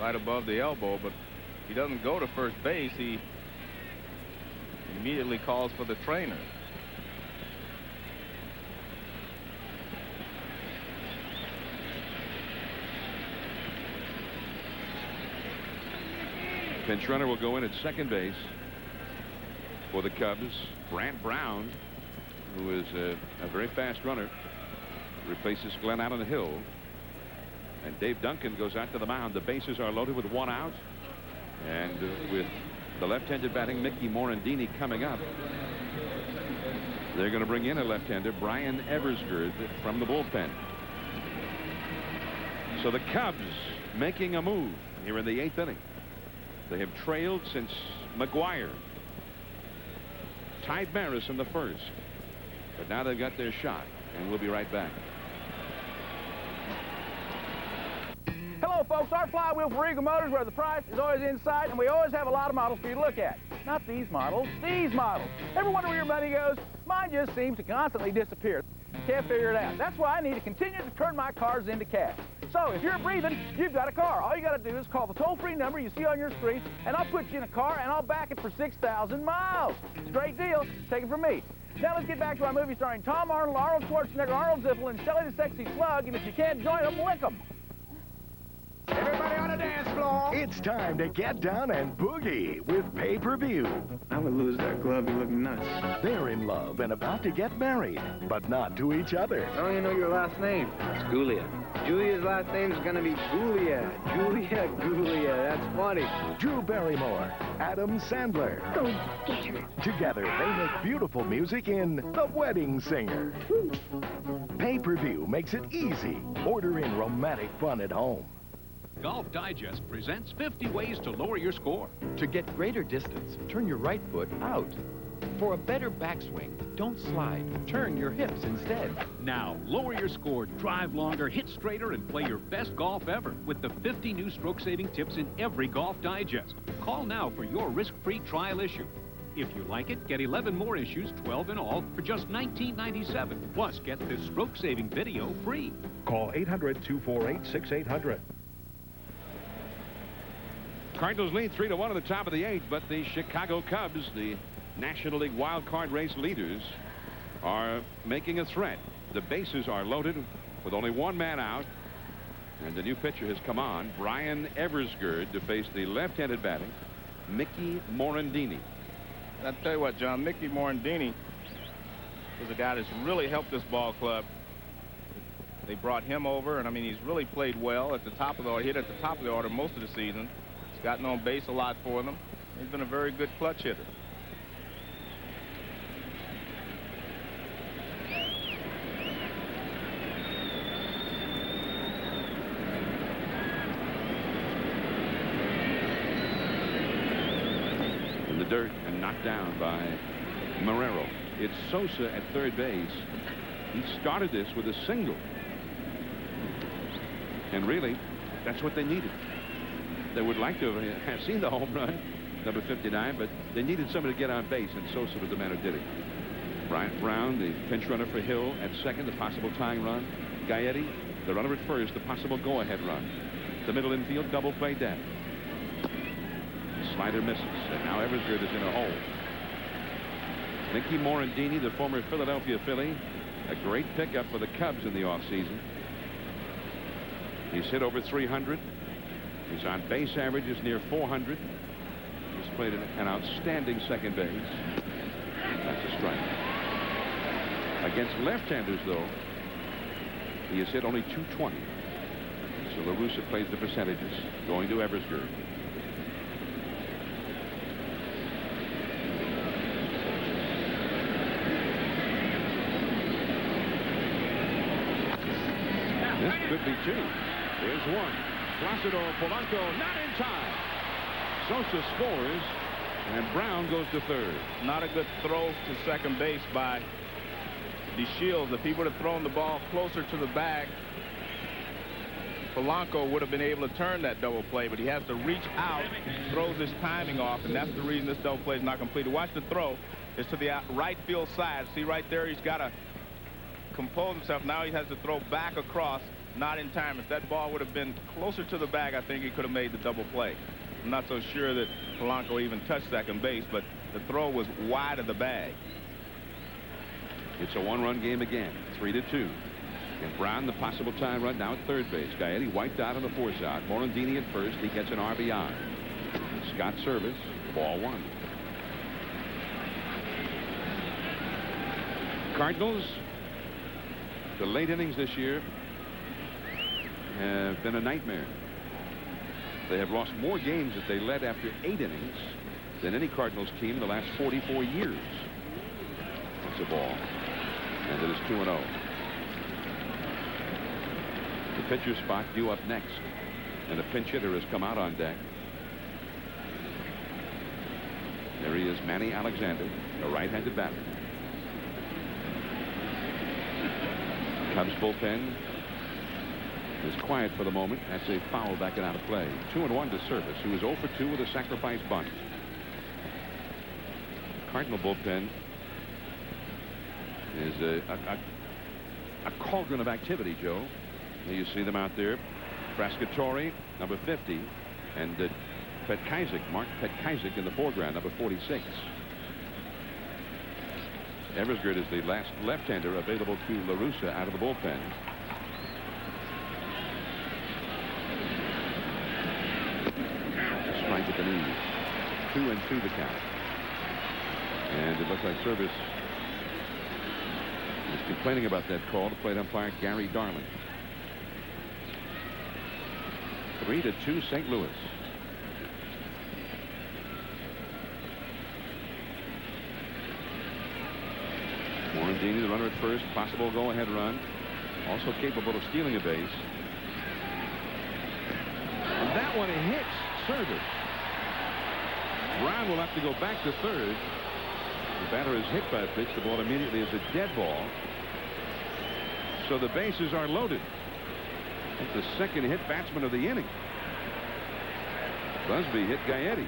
right above the elbow, but he doesn't go to first base. He immediately calls for the trainer. Pinch runner will go in at second base for the Cubs. Brant Brown, who is a very fast runner, replaces Glenn Allen Hill. And Dave Duncan goes out to the mound. The bases are loaded with one out. And with the left-handed batting Mickey Morandini coming up, they're going to bring in a left-hander, Brian Eversgerd, from the bullpen. So the Cubs making a move here in the 8th inning. They have trailed since McGwire tied Maris in the first. But now they've got their shot, and we'll be right back. Hello, folks. Our flywheel for Eagle Motors, where the price is always in sight, and we always have a lot of models for you to look at. Not these models, these models. Ever wonder where your money goes? Mine just seems to constantly disappear. Can't figure it out. That's why I need to continue to turn my cars into cash. So if you're breathing, you've got a car. All you got to do is call the toll-free number you see on your screen, and I'll put you in a car, and I'll back it for 6,000 miles. It's a great deal. Take it from me. Now let's get back to our movie starring Tom Arnold, Arnold Schwarzenegger, Arnold Ziffel, and Shelley the Sexy Slug, and if you can't join them, lick them. Everybody on the dance floor. It's time to get down and boogie with pay-per-view. I would lose that glove. You look nuts. They're in love and about to get married, but not to each other. I don't even know your last name. It's Gulia. Julia's last name is going to be Gulia. Julia. That's funny. Drew Barrymore, Adam Sandler. Go get her. Together, they make beautiful music in The Wedding Singer. Pay-per-view makes it easy. Order in romantic fun at home. Golf Digest presents 50 ways to lower your score. To get greater distance, turn your right foot out. For a better backswing, don't slide. Turn your hips instead. Now, lower your score, drive longer, hit straighter, and play your best golf ever with the 50 new stroke-saving tips in every Golf Digest. Call now for your risk-free trial issue. If you like it, get 11 more issues, 12 in all, for just $19.97. Plus, get this stroke-saving video free. Call 800-248-6800. Cardinals lead 3-1 at the top of the 8th, but the Chicago Cubs, the National League wild card race leaders, are making a threat. The bases are loaded with only one man out, and the new pitcher has come on, Brian Eversgerd, to face the left-handed batting Mickey Morandini. I'll tell you what, John, Mickey Morandini is a guy that's really helped this ball club. They brought him over, and I mean, he's really played well at the top of the order, hit at the top of the order most of the season. He's gotten on base a lot for them. He's been a very good clutch hitter. In the dirt and knocked down by Marrero. It's Sosa at third base. He started this with a single. And really, that's what they needed. They would like to have seen the home run, number 59, but they needed somebody to get on base, and Sosa was the man who did it. Bryant Brown, the pinch runner for Hill, at second, the possible tying run. Gaetti, the runner at first, the possible go-ahead run. The middle infield, double play dead. Slider misses, and now Eversgerd is in a hole. Mickey Morandini, the former Philadelphia Philly, a great pickup for the Cubs in the offseason. He's hit over 300. His on base average is near 400. He's played an outstanding second base. That's a strike. Against left-handers, though, he has hit only 220. So La Russa plays the percentages, going to Eversgerd. This could be two. There's one. Placido Polanco not in time. Sosa scores, and Brown goes to third. Not a good throw to second base by DeShields. If he would have thrown the ball closer to the bag, Polanco would have been able to turn that double play, but he has to reach out, throws his timing off, and that's the reason this double play is not completed. Watch the throw. It's to the right field side. See right there, he's got to compose himself. Now he has to throw back across, not in time. If that ball would have been closer to the bag, I think he could have made the double play. I'm not so sure that Polanco even touched second base, but the throw was wide of the bag. It's a one-run game again, 3-2. And Brown, the possible tying run now at third base. Gaetti wiped out on the force out. Morandini at first. He gets an RBI. Scott Service, ball one. Cardinals, the late innings this year have been a nightmare. They have lost more games that they led after 8 innings than any Cardinals team in the last 44 years. It's a ball. And it is 2-0. The pitcher spot due up next. And the pinch hitter has come out on deck. There he is, Manny Alexander, a right-handed batter. Cubs bullpen is quiet for the moment. That's a foul back and out of play. 2-1 to Service, who is 0 for 2 with a sacrifice bunt. Cardinal bullpen is a cauldron of activity, Joe. Here you see them out there. Frascatore, number 50, and Petkazik, Mark Petkazik in the foreground, number 46. Eversgerd is the last left-hander available to La Russa out of the bullpen. Strike at the knees. 2-2 the count. And it looks like Service is complaining about that call to plate umpire Gary Darling. 3-2 St. Louis. Morandini, the runner at first, possible go-ahead run, also capable of stealing a base. And that one hits Service. Brown will have to go back to third. The batter is hit by a pitch. The ball immediately is a dead ball. So the bases are loaded. That's the second hit batsman of the inning. Busby hit Gaetti.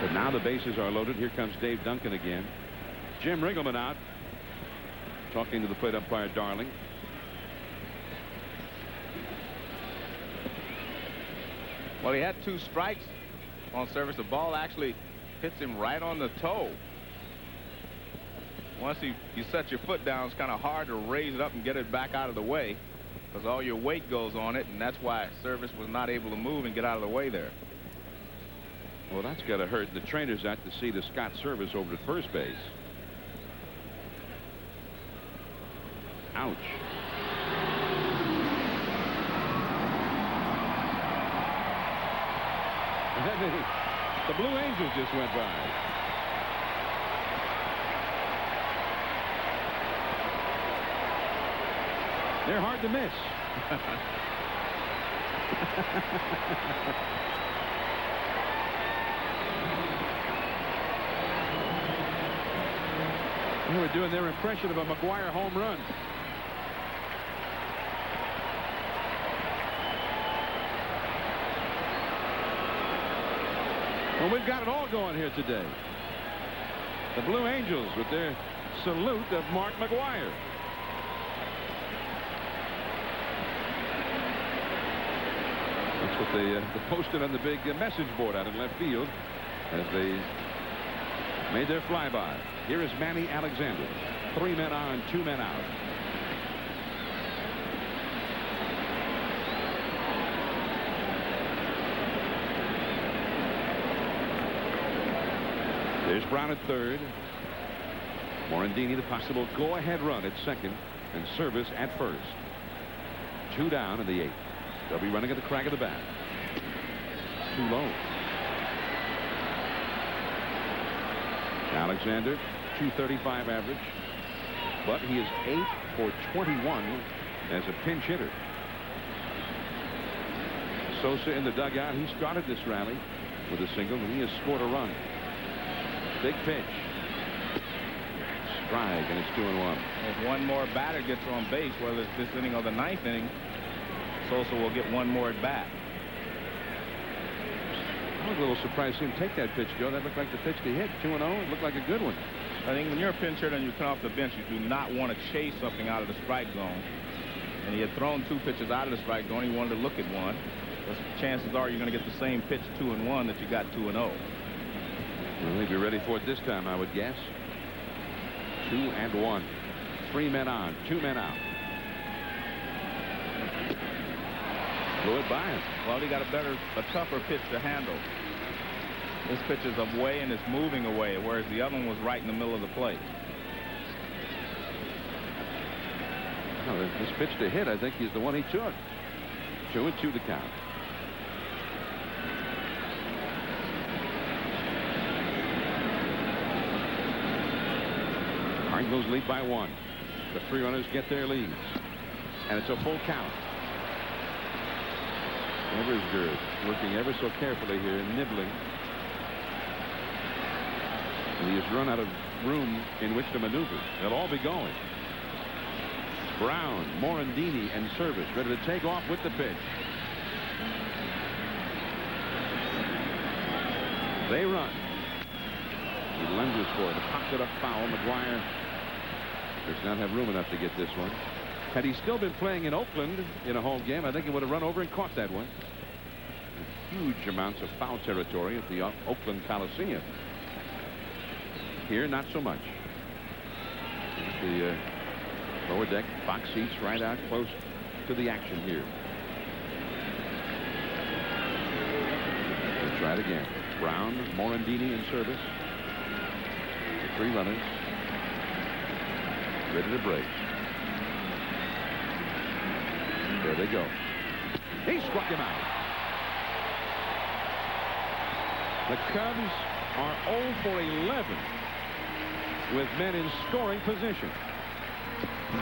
So now the bases are loaded. Here comes Dave Duncan again. Jim Riggleman out, talking to the plate umpire Darling. Well, he had 2 strikes on Service. The ball actually hits him right on the toe. Once you set your foot down, it's kind of hard to raise it up and get it back out of the way, because all your weight goes on it, and that's why Service was not able to move and get out of the way there. Well, that's got to hurt. The trainer's out to see the Scott Service over at first base. Ouch. The Blue Angels just went by. They're hard to miss. They were doing their impression of a McGwire home run. Well, we've got it all going here today. The Blue Angels with their salute of Mark McGwire. That's what they posted on the big message board out in left field as they made their flyby. Here is Manny Alexander. 3 men on, 2 men out. There's Brown at third. Morandini, the possible go-ahead run at second, and Service at first. 2 down in the 8th. They'll be running at the crack of the bat. Too low. Alexander, 235 average. but he is 8 for 21 as a pinch hitter. Sosa in the dugout. He started this rally with a single, and he has scored a run. Big pitch. Strike, and it's 2-1. If one more batter gets on base, whether it's this inning or the ninth inning, Sosa will get one more at bat. I was a little surprised to see him take that pitch, Joe. That looked like the pitch to hit. 2-0. It looked like a good one. I think when you're a pinch hitter and you come off the bench, you do not want to chase something out of the strike zone. And he had thrown 2 pitches out of the strike zone. He wanted to look at one. But chances are you're going to get the same pitch 2-1 that you got 2-0. Well, they'd be ready for it this time, I would guess. 2-1. 3 men on, 2 men out. Blew it by him. Well, he got a tougher pitch to handle. This pitch is away and it's moving away, whereas the other one was right in the middle of the plate. No, this pitch to hit, I think, is the one he took. 2-2 the count. Cardinals lead by 1. The 3 runners get their leads, and it's a full count. Eversgerd working ever so carefully here, nibbling. And he has run out of room in which to maneuver. They'll all be going. Brown, Morandini, and Service ready to take off with the pitch. They run. He lunges for it. Popped it up foul. McGwire does not have room enough to get this one. Had he still been playing in Oakland in a home game, I think he would have run over and caught that one. Huge amounts of foul territory at the Oakland Coliseum. Here, not so much. The lower deck box seats right out close to the action here. We'll try it again. Brown, Morandini in Service. The 3 runners ready to break. There they go. He struck him out. The Cubs are 0 for 11 with men in scoring position.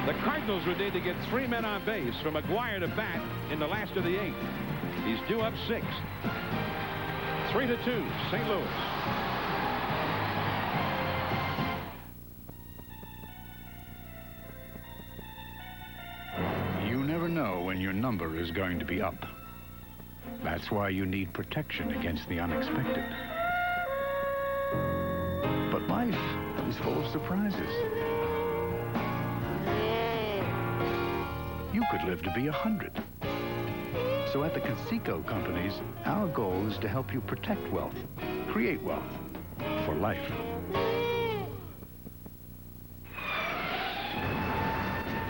The Cardinals would need to get 3 men on base from McGwire to bat in the last of the 8th. He's due up 6. 3-2, St. Louis. You never know when your number is going to be up. That's why you need protection against the unexpected. But life is full of surprises. You could live to be 100. So at the Conseco companies, our goal is to help you protect wealth, create wealth for life.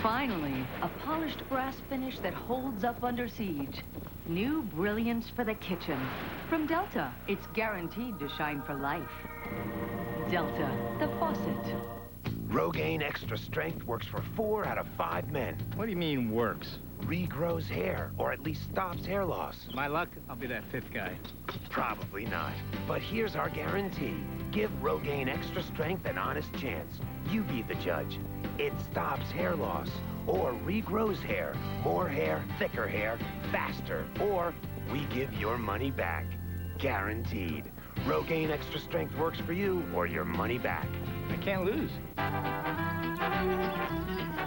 Finally, a polished brass finish that holds up under siege. New brilliance for the kitchen. From Delta, it's guaranteed to shine for life. Delta, the faucet. Rogaine Extra Strength works for 4 out of 5 men. What do you mean works? Regrows hair, or at least stops hair loss. My luck, I'll be that 5th guy. Probably not. But here's our guarantee. Give Rogaine Extra Strength an honest chance. You be the judge. It stops hair loss, or regrows hair, more hair, thicker hair, faster, or we give your money back. Guaranteed. Rogaine Extra Strength works for you, or your money back. I can't lose.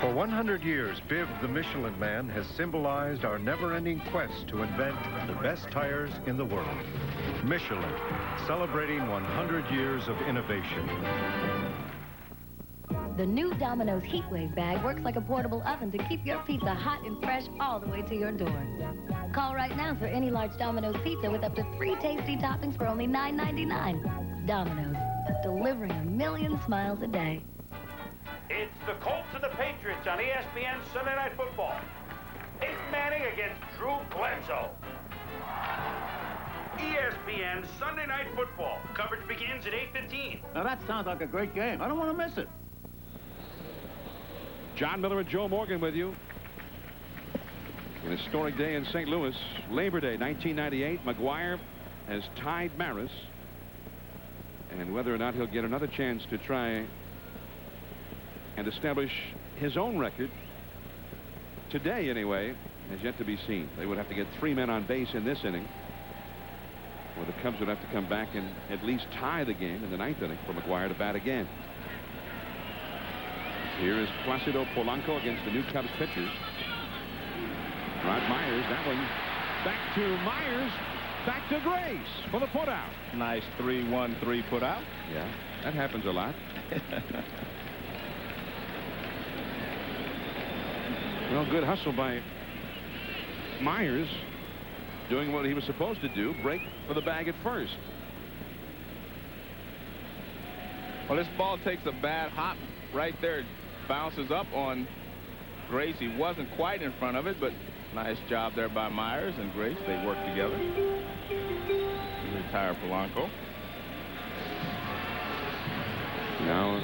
For 100 years, Biv the Michelin Man has symbolized our never-ending quest to invent the best tires in the world. Michelin, celebrating 100 years of innovation. The new Domino's Heatwave bag works like a portable oven to keep your pizza hot and fresh all the way to your door. Call right now for any large Domino's pizza with up to 3 tasty toppings for only $9.99. Domino's, delivering a million smiles a day. It's the Colts and the Patriots on ESPN Sunday Night Football. Peyton Manning against Drew Bledsoe. ESPN Sunday Night Football. Coverage begins at 8:15. Now that sounds like a great game. I don't want to miss it. John Miller and Joe Morgan with you. An historic day in St. Louis. Labor Day 1998. McGwire has tied Maris. And whether or not he'll get another chance to try and establish his own record today, anyway, has yet to be seen. They would have to get 3 men on base in this inning, or the Cubs would have to come back and at least tie the game in the 9th inning for McGwire to bat again. Here is Placido Polanco against the new Cubs pitchers. Rod Myers, that one back to Myers, back to Grace for the putout. Nice 3-1-3 putout. Yeah, that happens a lot. Well, good hustle by Myers, doing what he was supposed to do, break for the bag at first. Well, this ball takes a bad hop right there. Bounces up on Grace. He wasn't quite in front of it, but nice job there by Myers and Grace. They work together. Retire Polanco. Now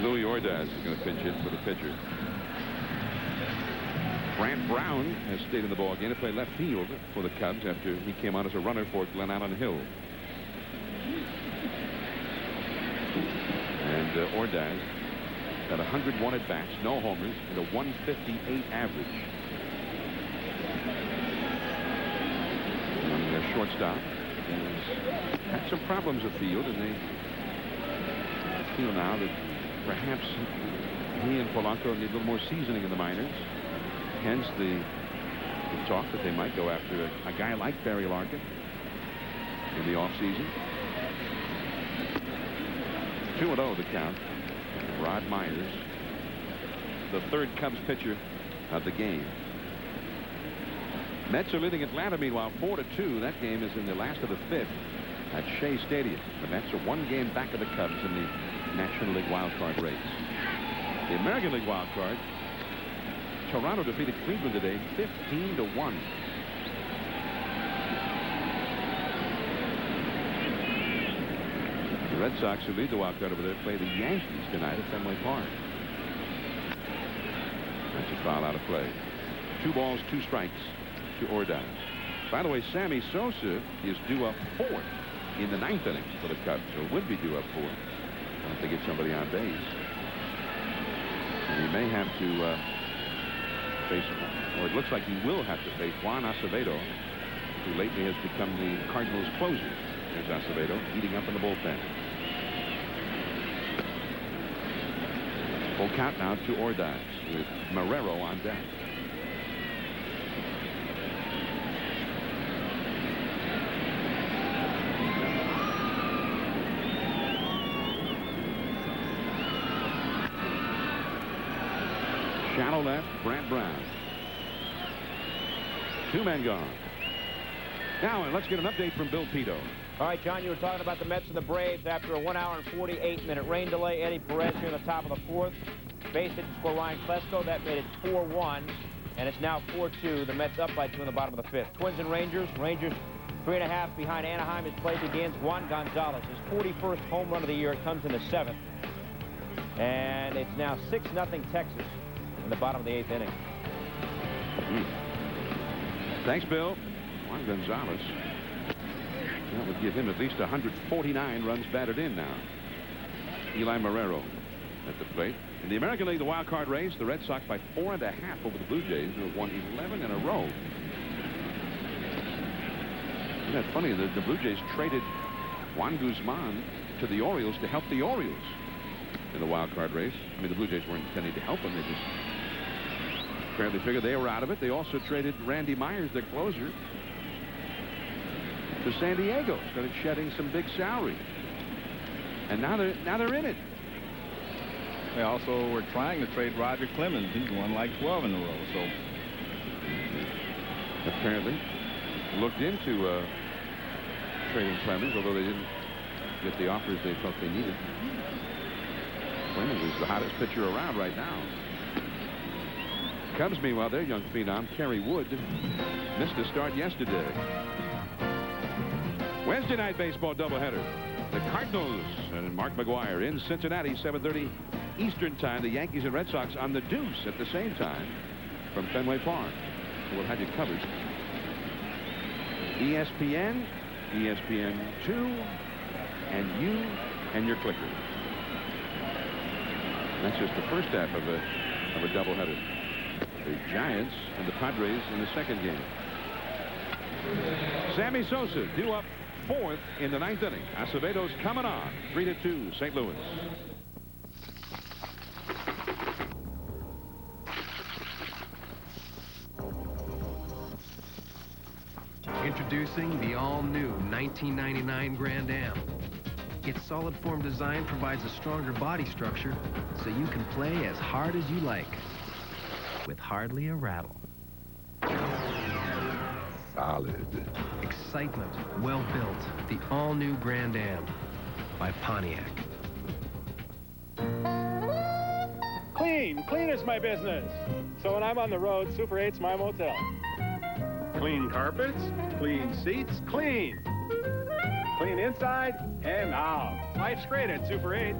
Louis Ordaz is going to pinch hit for the pitcher. Grant Brown has stayed in the ball game to play left field for the Cubs after he came on as a runner for Glen Allen Hill. And Ordaz got 101 at bats, no homers, and a 158 average. And their shortstop has had some problems afield, and they feel now that perhaps he and Polanco need a little more seasoning in the minors. Hence the talk that they might go after a guy like Barry Larkin in the offseason. 2-0 the count. Rod Myers, the third Cubs pitcher of the game. Mets are leading Atlanta, meanwhile, 4-2. That game is in the last of the 5th at Shea Stadium. The Mets are 1 game back of the Cubs in the National League wild card race. The American League wild card, Toronto defeated Cleveland today 15-1. The Red Sox, who lead the wild card over there, play the Yankees tonight at Fenway Park. That's a foul out of play. 2 balls, 2 strikes to Ordaz. By the way, Sammy Sosa is due up 4th in the 9th inning for the Cubs, so would be due up 4th once they get somebody on base. And he may have to face, or it looks like he will have to face Juan Acevedo, who lately has become the Cardinals' closer. There's Acevedo heating up in the bullpen. Full count now to Ordaz with Marrero on deck. Shallow left, Grant Brown. 2 men gone. Now let's get an update from Bill Pito. All right, John, you were talking about the Mets and the Braves after a 1 hour and 48-minute rain delay. Eddie Perez here in the top of the 4th. Base hit to score Ryan Klesko. That made it 4-1, and it's now 4-2. The Mets up by 2 in the bottom of the 5th. Twins and Rangers. Rangers 3.5 behind Anaheim as play begins. Juan Gonzalez, his 41st home run of the year. It comes in the 7th. And it's now 6-0 Texas in the bottom of the 8th inning. Thanks, Bill. Juan Gonzalez. That would give him at least 149 runs batted in now. Eli Marrero at the plate. In the American League, the wild card race, the Red Sox by 4.5 over the Blue Jays, who have won 11 in a row. Isn't that funny? The Blue Jays traded Juan Guzman to the Orioles to help the Orioles in the wild card race. I mean, the Blue Jays weren't intending to help them. They just apparently figured they were out of it. They also traded Randy Myers, their closer, to San Diego. Started shedding some big salary. And now they're in it. They also were trying to trade Roger Clemens. He's won like 12 in a row. So apparently looked into trading Clemens, although they didn't get the offers they felt they needed. Clemens is the hottest pitcher around right now. Cubs, meanwhile, their young phenom, Kerry Wood, missed a start yesterday. Wednesday night baseball doubleheader. The Cardinals and Mark McGwire in Cincinnati, 7:30 Eastern time. The Yankees and Red Sox on the deuce at the same time from Fenway Park. We'll have you covered. ESPN, ESPN2, and you and your clicker. That's just the first half of a doubleheader. The Giants and the Padres in the second game. Sammy Sosa due up 4th in the 9th inning. Acevedo's coming on. 3-2 St. Louis. Introducing the all-new 1999 Grand Am. Its solid form design provides a stronger body structure so you can play as hard as you like with hardly a rattle. Solid. Excitement, well built. The all-new Grand Am by Pontiac. Clean is my business. So when I'm on the road, Super 8's my motel. Clean carpets, clean seats, clean. Clean inside and out. Life's great at Super 8.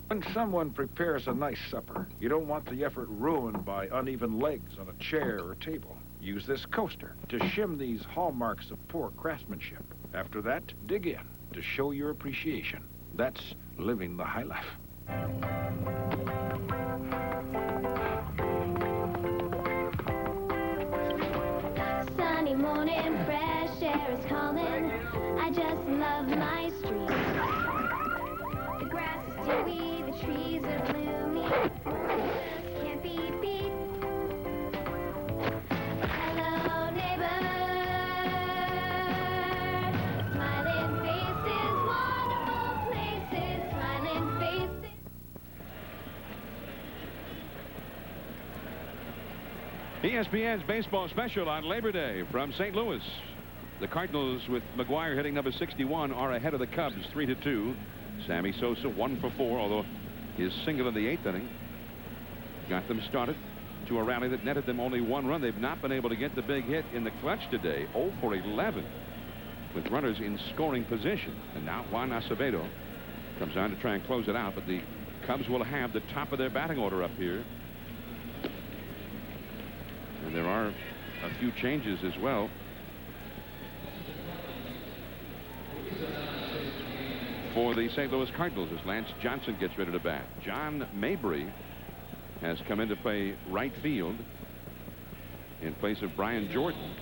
When someone prepares a nice supper, you don't want the effort ruined by uneven legs on a chair or table. Use this coaster to shim these hallmarks of poor craftsmanship. After that, dig in to show your appreciation. That's living the high life. Sunny morning, fresh air is calling. I just love my street. The grass is dewy, the trees are gloomy. Just can't be beat. Hello, neighbor. Smiling faces, wonderful places. Smiling faces. ESPN's baseball special on Labor Day from St. Louis. The Cardinals, with McGwire hitting number 61, are ahead of the Cubs 3-2. Sammy Sosa 1 for 4, although his single in the 8th inning got them started to a rally that netted them only 1 run. They've not been able to get the big hit in the clutch today. 0 for 11 with runners in scoring position. And now Juan Acevedo comes on to try and close it out, but the Cubs will have the top of their batting order up here. And there are a few changes as well. For the St. Louis Cardinals, as Lance Johnson gets ready to bat. John Mabry has come in to play right field in place of Brian Jordan.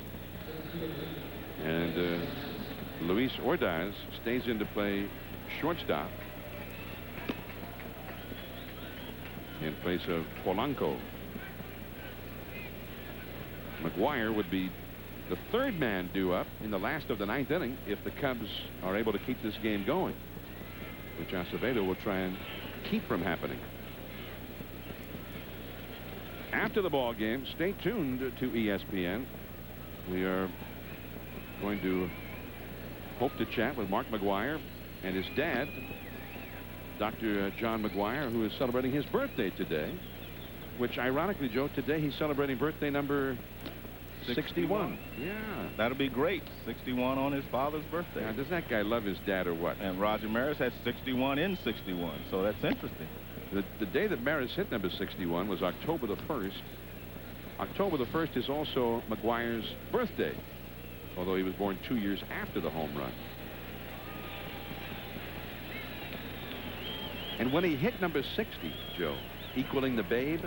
And Luis Ordaz stays in to play shortstop in place of Polanco. McGwire would be the 3rd man due up in the last of the 9th inning if the Cubs are able to keep this game going, which Acevedo will try and keep from happening. After the ball game, stay tuned to ESPN. We are going to hope to chat with Mark McGwire and his dad, Dr. John McGwire, who is celebrating his birthday today, which ironically, Joe, today he's celebrating birthday number 61. Yeah. That'll be great. 61 on his father's birthday. Now, does that guy love his dad or what? And Roger Maris had 61 in 61, so that's interesting. The day that Maris hit number 61 was October the 1st. October the 1st is also McGwire's birthday, although he was born 2 years after the home run. And when he hit number 60, Joe, equaling the Babe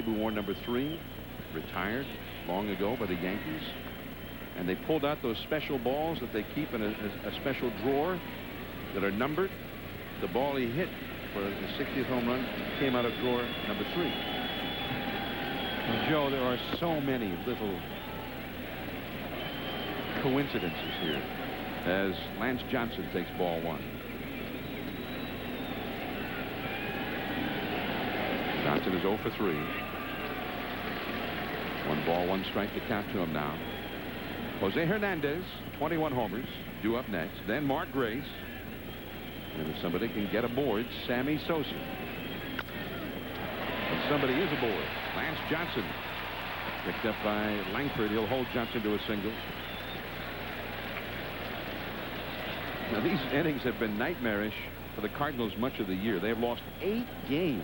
who wore number 3, retired long ago by the Yankees, and they pulled out those special balls that they keep in a special drawer that are numbered. The ball he hit for the 60th home run came out of drawer number 3. Well, Joe, there are so many little coincidences here as Lance Johnson takes ball 1. Johnson is 0 for 3. 1 ball, 1 strike to count to him now. Jose Hernandez, 21 homers, due up next. Then Mark Grace. And if somebody can get aboard, Sammy Sosa. And somebody is aboard. Lance Johnson. Picked up by Langford. He'll hold Johnson to a single. Now, these innings have been nightmarish for the Cardinals much of the year. They have lost 8 games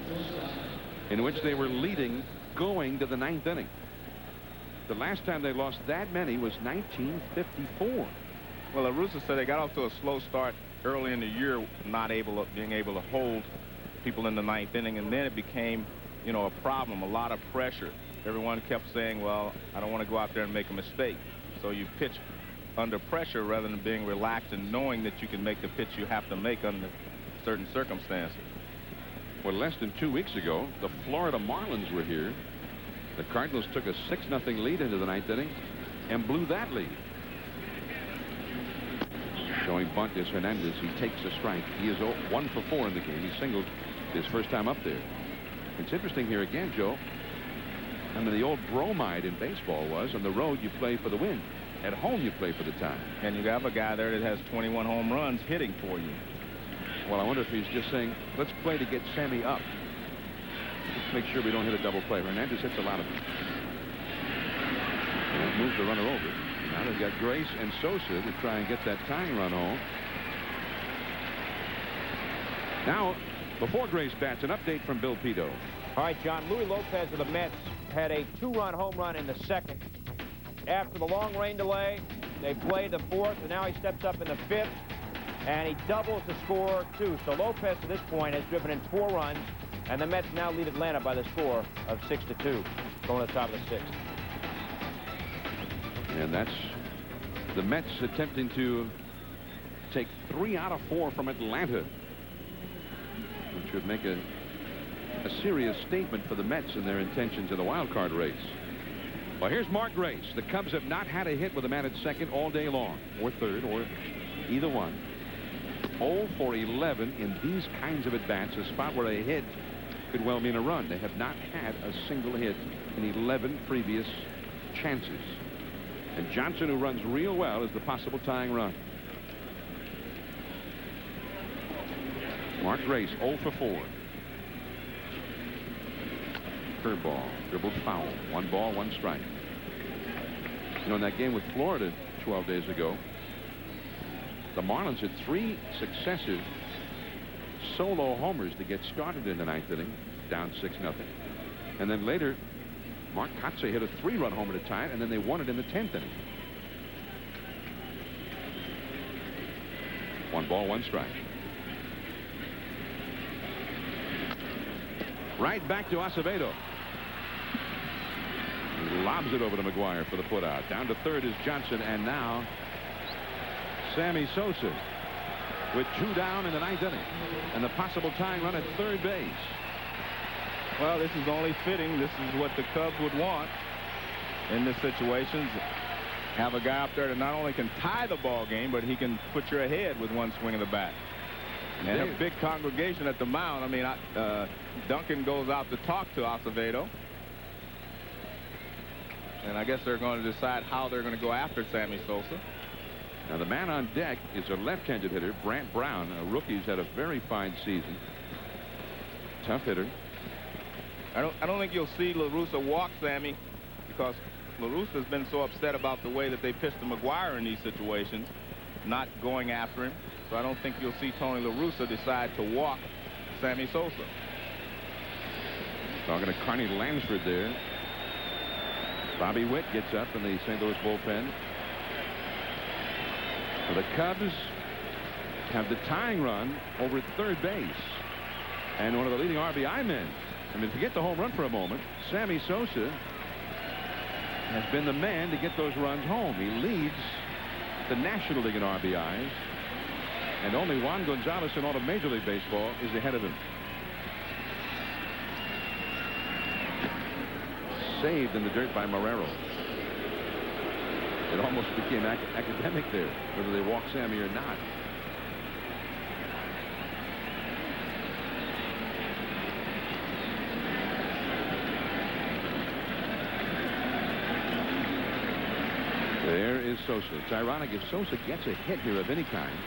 in which they were leading going to the 9th inning. The last time they lost that many was 1954. Well, the Roosters said they got off to a slow start early in the year, being able to hold people in the ninth inning, and then it became, you know, a problem, a lot of pressure. Everyone kept saying, well, I don't want to go out there and make a mistake. So you pitch under pressure rather than being relaxed and knowing that you can make the pitch you have to make under certain circumstances. Well, less than 2 weeks ago, the Florida Marlins were here. The Cardinals took a 6-0 lead into the ninth inning and blew that lead. Showing bunt is Hernandez. He takes a strike. He is 1 for 4 in the game. He singled his first time up there. It's interesting here again, Joe. I mean, the old bromide in baseball was, on the road you play for the win. At home you play for the tie. And you have a guy there that has 21 home runs hitting for you. Well, I wonder if he's just saying, let's play to get Sammy up. Let's make sure we don't hit a double play. Hernandez hits a lot of them. And moves the runner over. Now they've got Grace and Sosa to try and get that tying run home. Now, before Grace bats, an update from Bill Pito. All right, John, Louis Lopez of the Mets had a 2-run home run in the second. After the long rain delay, they played the fourth, and now he steps up in the fifth, and he doubles the score, too. So Lopez, at this point, has driven in 4 runs, and the Mets now lead Atlanta by the score of 6-2, going to the top of the sixth. And that's the Mets attempting to take 3 out of 4 from Atlanta, which would make a serious statement for the Mets and their intentions in the wild card race. Well, here's Mark Grace. The Cubs have not had a hit with a man at second all day long, or third, or either one. 0 for 11 in these kinds of at-bats, a spot where a hit could well mean a run. They have not had a single hit in 11 previous chances. And Johnson, who runs real well, is the possible tying run. Mark Grace, 0 for 4. Curveball, dribbled foul. 1 ball, 1 strike. You know, in that game with Florida 12 days ago, the Marlins had 3 successive solo homers to get started in the ninth inning, down 6-0. And then later, Mark Kotsay hit a 3-run homer to tie it, and then they won it in the 10th inning. 1 ball, 1 strike. Right back to Acevedo. He lobs it over to McGwire for the putout. Down to third is Johnson, and now Sammy Sosa with 2 down in the ninth inning, and the possible tying run at third base. Well, this is only fitting. This is what the Cubs would want in this situation. Have a guy up there that not only can tie the ball game, but he can put you ahead with 1 swing of the bat. And a big congregation at the mound. I mean, Duncan goes out to talk to Acevedo. And I guess they're going to decide how they're going to go after Sammy Sosa. Now, the man on deck is a left-handed hitter, Brant Brown, a rookie who's had a very fine season. Tough hitter. I don't think you'll see La Russa walk Sammy, because La Russa has been so upset about the way that they pitched to McGwire in these situations, not going after him. So I don't think you'll see Tony La Russa decide to walk Sammy Sosa. Talking to Carney Lansford there. Bobby Witt gets up in the St. Louis bullpen. So the Cubs have the tying run over at third base. And one of the leading RBI men. I mean, forget the home run for a moment. Sammy Sosa has been the man to get those runs home. He leads the National League in RBIs. And only Juan Gonzalez in all of Major League Baseball is ahead of him. Saved in the dirt by Marrero. It almost became academic there, whether they walk Sammy or not. There is Sosa. It's ironic, if Sosa gets a hit here of any kind,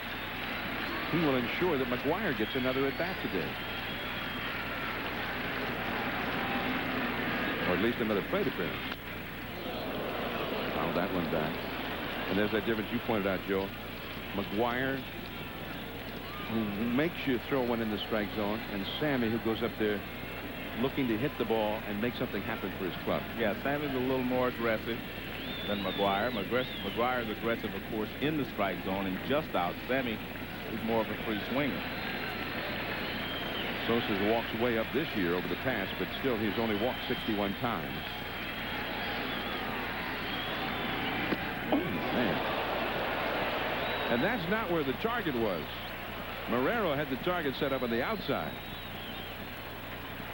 he will ensure that McGwire gets another at bat today. Or at least another plate appearance. Fouled that one back. And there's that difference you pointed out, Joe. McGwire, who makes you throw one in the strike zone, and Sammy, who goes up there looking to hit the ball and make something happen for his club. Yeah, Sammy's a little more aggressive than McGwire. McGwire is aggressive, of course, in the strike zone and just out. Sammy is more of a free swinger. Sosa's walks way up this year over the past, but still he's only walked 61 times. Oh, man. And that's not where the target was. Marrero had the target set up on the outside.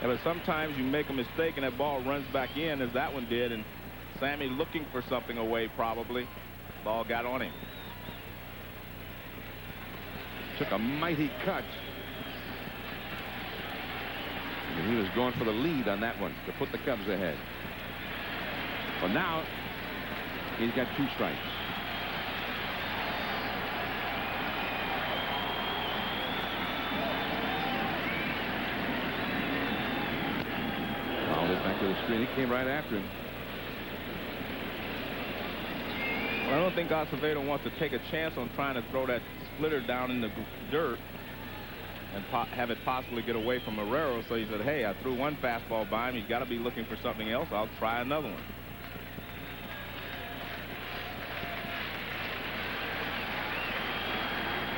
Yeah, but sometimes you make a mistake and that ball runs back in, as that one did, and Sammy looking for something away probably. Ball got on him. Took a mighty cut. And he was going for the lead on that one to put the Cubs ahead. Well, now he's got 2 strikes. Fouled it back to the screen. He came right after him. Well, I don't think Acevedo wants to take a chance on trying to throw that splitter down in the dirt and have it possibly get away from Marrero. So he said, hey, I threw one fastball by him. He's got to be looking for something else. I'll try another one.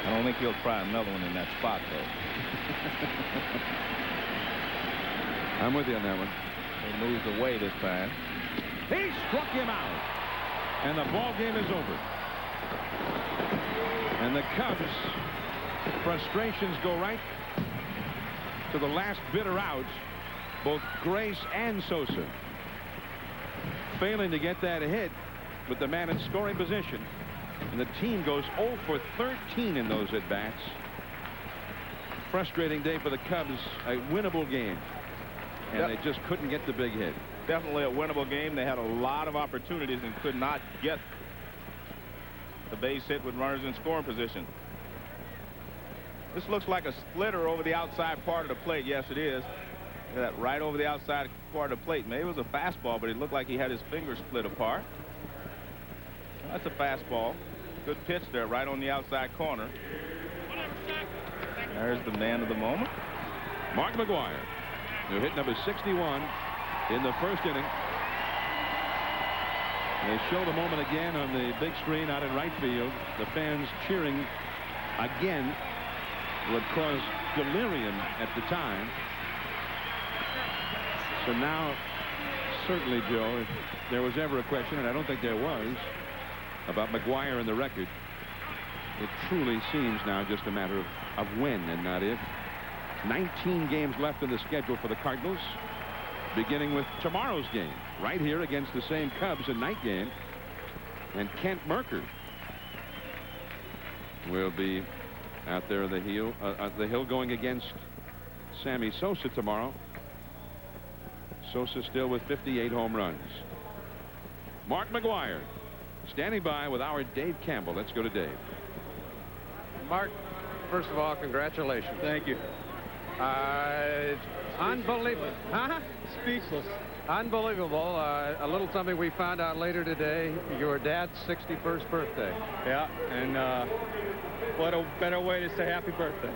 I don't think he'll try another one in that spot, though. I'm with you on that one. He moves away this time. He struck him out. And the ball game is over. And the Cubs, frustrations go right to the last bitter out. Both Grace and Sosa failing to get that hit with the man in scoring position. And the team goes 0 for 13 in those at-bats. Frustrating day for the Cubs. A winnable game. And they just couldn't get the big hit. Definitely a winnable game. They had a lot of opportunities and could not get the base hit with runners in scoring position. This looks like a splitter over the outside part of the plate. Yes, it is. Look at that, right over the outside part of the plate. Maybe it was a fastball, but it looked like he had his fingers split apart. That's a fastball. Good pitch there, right on the outside corner. There's the man of the moment. Mark McGwire, who hit number 61 in the first inning. They show the moment again on the big screen out in right field. The fans cheering again. Would cause delirium at the time. So now, certainly, Joe, if there was ever a question, and I don't think there was, about McGwire and the record, it truly seems now just a matter of when and not if. 19 games left in the schedule for the Cardinals, beginning with tomorrow's game, right here against the same Cubs in night game. And Kent Mercker will be out there on the hill going against Sammy Sosa tomorrow. Sosa still with 58 home runs. Mark McGwire standing by with our Dave Campbell. Let's go to Dave. Mark, first of all, congratulations. Thank you. It's unbelievable. Huh? Speechless. Unbelievable. A little something we found out later today, your dad's 61st birthday. Yeah, and what a better way to say happy birthday.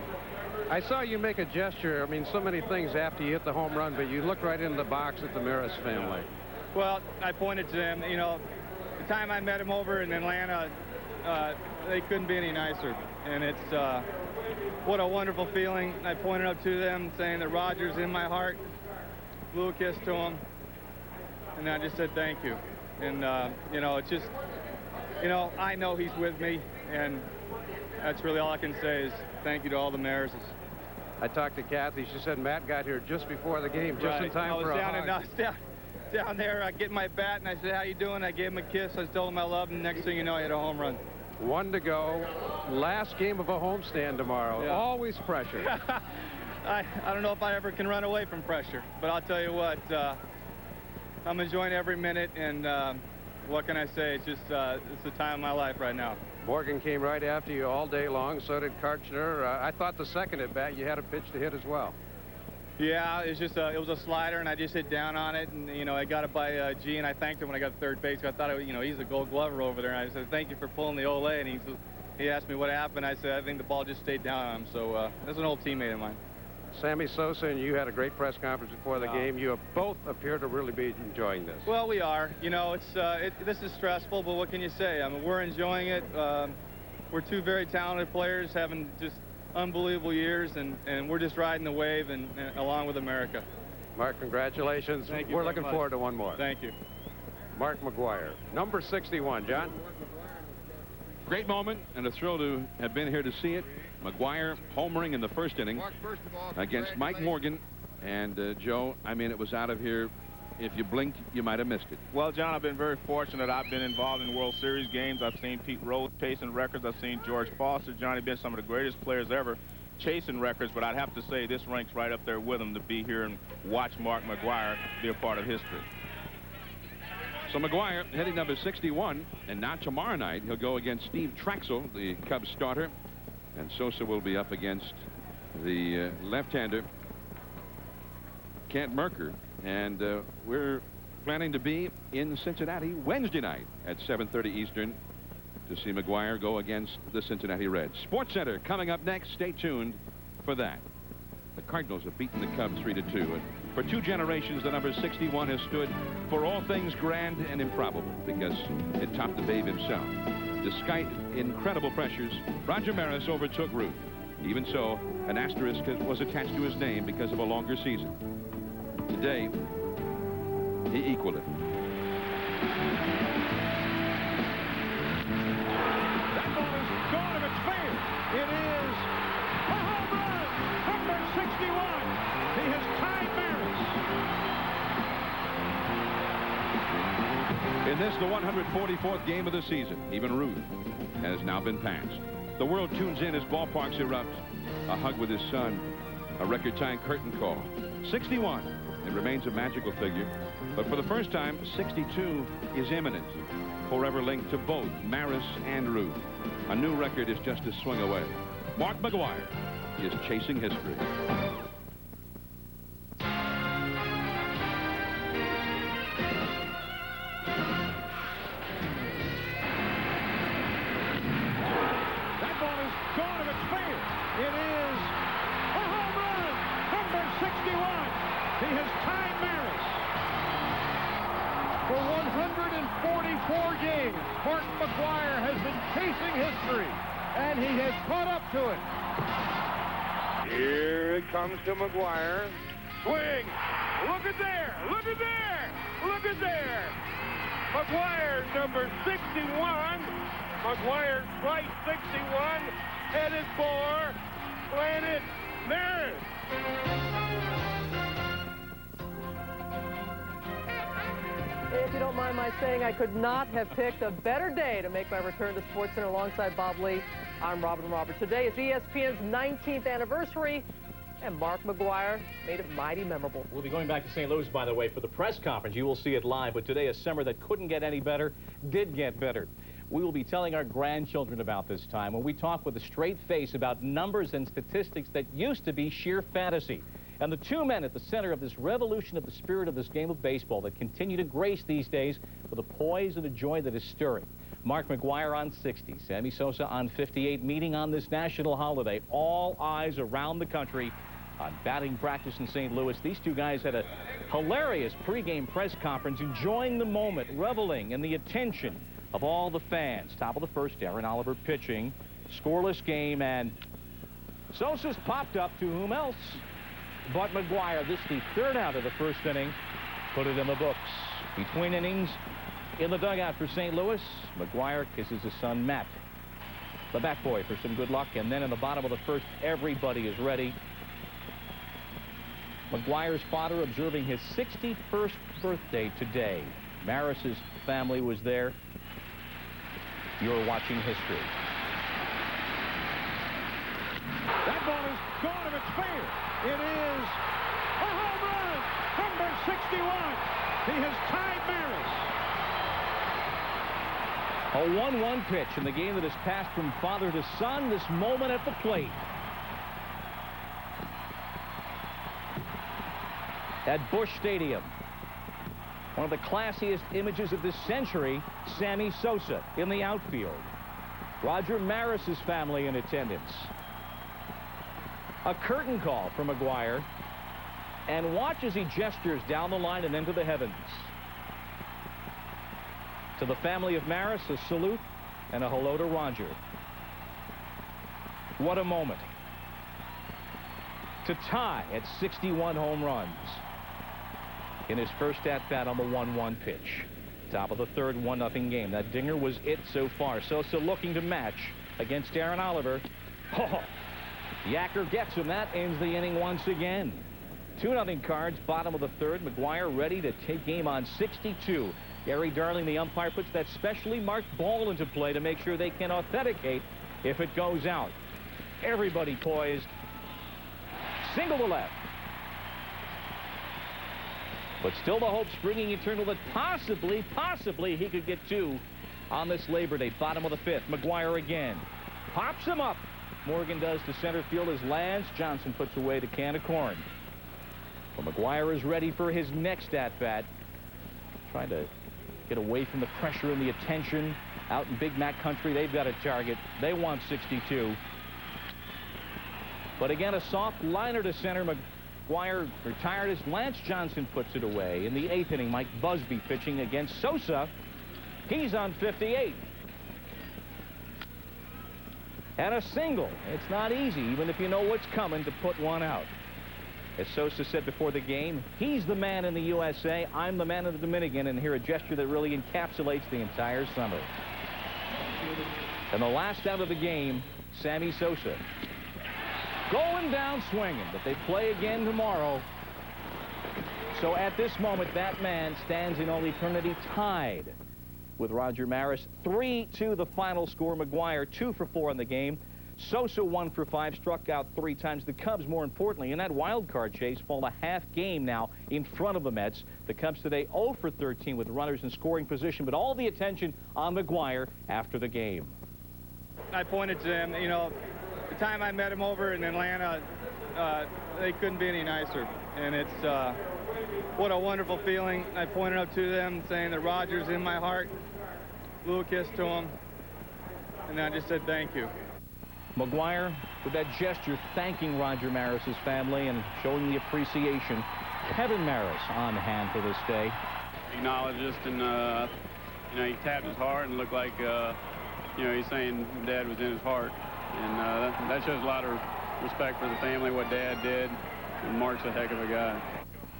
I saw you make a gesture. I mean, so many things after you hit the home run, but you looked right into the box at the Maris family. Well, I pointed to them. You know, the time I met him over in Atlanta, they couldn't be any nicer. And it's what a wonderful feeling. I pointed up to them saying that Roger's in my heart. Blew a kiss to him. And I just said thank you. And, you know, it's just, you know, I know he's with me. And that's really all I can say is thank you to all the Marises. I talked to Kathy. She said Matt got here just before the game, just in time for a hug. I was down there, I get my bat, and I said, how you doing? I gave him a kiss. I told him I loved him. Next thing you know, I hit a home run. 1 to go. Last game of a homestand tomorrow. Yeah. Always pressure. I don't know if I ever can run away from pressure, but I'll tell you what, I'm enjoying every minute, and what can I say? It's just it's the time of my life right now. Morgan came right after you all day long. So did Karchner. I thought the second at bat you had a pitch to hit as well. Yeah, it's just it was a slider, and I just hit down on it, and you know I got it by G, and I thanked him when I got to third base. I thought you know he's a Gold Glover over there, and I said thank you for pulling the Olay, and he asked me what happened. I said I think the ball just stayed down on him. So that's an old teammate of mine. Sammy Sosa and you had a great press conference before the game. You both appear to really be enjoying this. Well, we are. You know, it's this is stressful, but what can you say? I mean, we're enjoying it. We're two very talented players having just unbelievable years, and we're just riding the wave and along with America. Mark, congratulations. Thank you We're very looking much. forward to one more. Thank you. Mark McGwire, number 61, John. Great moment and a thrill to have been here to see it. McGwire homering in the first inning against Mike Morgan. And, Joe, I mean, it was out of here. If you blinked, you might have missed it. Well, John, I've been very fortunate. I've been involved in World Series games. I've seen Pete Rose chasing records. I've seen George Foster, Johnny Bench, some of the greatest players ever chasing records. But I'd have to say this ranks right up there with them to be here and watch Mark McGwire be a part of history. So McGwire hitting number 61, and now tomorrow night he'll go against Steve Traxel, the Cubs starter, and Sosa will be up against the left-hander Kent Merker, and we're planning to be in Cincinnati Wednesday night at 7:30 Eastern to see McGwire go against the Cincinnati Reds. Sports Center coming up next. Stay tuned for that. The Cardinals have beaten the Cubs 3-2. And for 2 generations, the number 61 has stood for all things grand and improbable because it topped the Babe himself. Despite incredible pressures, Roger Maris overtook Ruth. Even so, an asterisk was attached to his name because of a longer season. Today, he equaled it. That ball is gone if it's fair. It is a home run. Number 61. He has tied Maris. In this, the 144th game of the season, even Ruth has now been passed. The world tunes in as ballparks erupt. A hug with his son, a record-tying curtain call. 61. It remains a magical figure, but for the first time, 62 is imminent, forever linked to both Maris and Ruth. A new record is just a swing away. Mark McGwire is chasing history. That ball is gone if it's fair. It is a home run. Number 61. He has tied Maris. For 144 games, Mark McGwire has been chasing history, and he has caught up to it. Here it comes to McGwire. Swing. Look at there. Look at there. Look at there. McGwire, number 61. McGwire, strike 61, headed for Planet Maris. If you don't mind my saying, I could not have picked a better day to make my return to SportsCenter alongside Bob Lee. I'm Robin Roberts. Today is ESPN's 19th anniversary, and Mark McGwire made it mighty memorable. We'll be going back to St. Louis, by the way, for the press conference. You will see it live, but today, a summer that couldn't get any better, did get better. We will be telling our grandchildren about this time when we talk with a straight face about numbers and statistics that used to be sheer fantasy. And the 2 men at the center of this revolution of the spirit of this game of baseball that continue to grace these days with a poise and a joy that is stirring. Mark McGwire on 60, Sammy Sosa on 58, meeting on this national holiday. All eyes around the country on batting practice in St. Louis. These two guys had a hilarious pregame press conference, enjoying the moment, reveling in the attention of all the fans. Top of the first, Aaron Oliver pitching. Scoreless game, and Sosa's popped up to whom else but McGwire. This the 3rd out of the first inning. Put it in the books. Between innings, in the dugout for St. Louis, McGwire kisses his son Matt, the bat boy, for some good luck. And then in the bottom of the first, everybody is ready. McGwire's father observing his 61st birthday today. Maris's family was there. You're watching history. That ball is gone if it's fair. It is a home run. Number 61. He has tied Maris. A 1-1 pitch in the game that has passed from father to son. This moment at the plate. At Busch Stadium. One of the classiest images of this century, Sammy Sosa in the outfield. Roger Maris's family in attendance. A curtain call for McGwire. And watch as he gestures down the line and into the heavens. To the family of Maris, a salute and a hello to Roger. What a moment. to tie at 61 home runs in his first at-bat on the 1-1 pitch. Top of the third, 1-0 game. That dinger was it so far. Sosa looking to match against Aaron Oliver. Oh, Yacker gets him. That ends the inning once again. 2-0 Cards, bottom of the third. McGwire ready to take game on 62. Gary Darling, the umpire, puts that specially marked ball into play to make sure they can authenticate if it goes out. Everybody poised. Single to left. But still the hope springing eternal that possibly he could get two on this Labor Day. Bottom of the fifth. McGwire again. Pops him up. Morgan does to center field as Lance Johnson puts away the can of corn. Well, McGwire is ready for his next at-bat. Trying to get away from the pressure and the attention. Out in Big Mac country, they've got a target. They want 62. But again, a soft liner to center. McGwire retired as Lance Johnson puts it away. In the 8th inning, Mike Busby pitching against Sosa. He's on 58. And a single. It's not easy, even if you know what's coming, to put one out. As Sosa said before the game, he's the man in the USA, I'm the man in the Dominican, and here a gesture that really encapsulates the entire summer. And the last out of the game, Sammy Sosa. Going down swinging, but they play again tomorrow. So at this moment, that man stands in all eternity tied with Roger Maris. 3-2 the final score. McGwire 2 for 4 in the game. Sosa 1 for 5, struck out 3 times. The Cubs, more importantly, in that wild card chase, fall a half game now in front of the Mets. The Cubs today 0 for 13 with runners in scoring position, but all the attention on McGwire after the game. I pointed to him, you know, the time I met him over in Atlanta, they couldn't be any nicer. And it's what a wonderful feeling. I pointed up to them saying that Roger's in my heart. Blew a kiss to him, and I just said thank you. McGwire, with that gesture, thanking Roger Maris's family and showing the appreciation. Kevin Maris on hand for this day. Acknowledged us, and you know, he tapped his heart and looked like you know, he's saying Dad was in his heart, and that shows a lot of respect for the family, what Dad did. And Mark's a heck of a guy.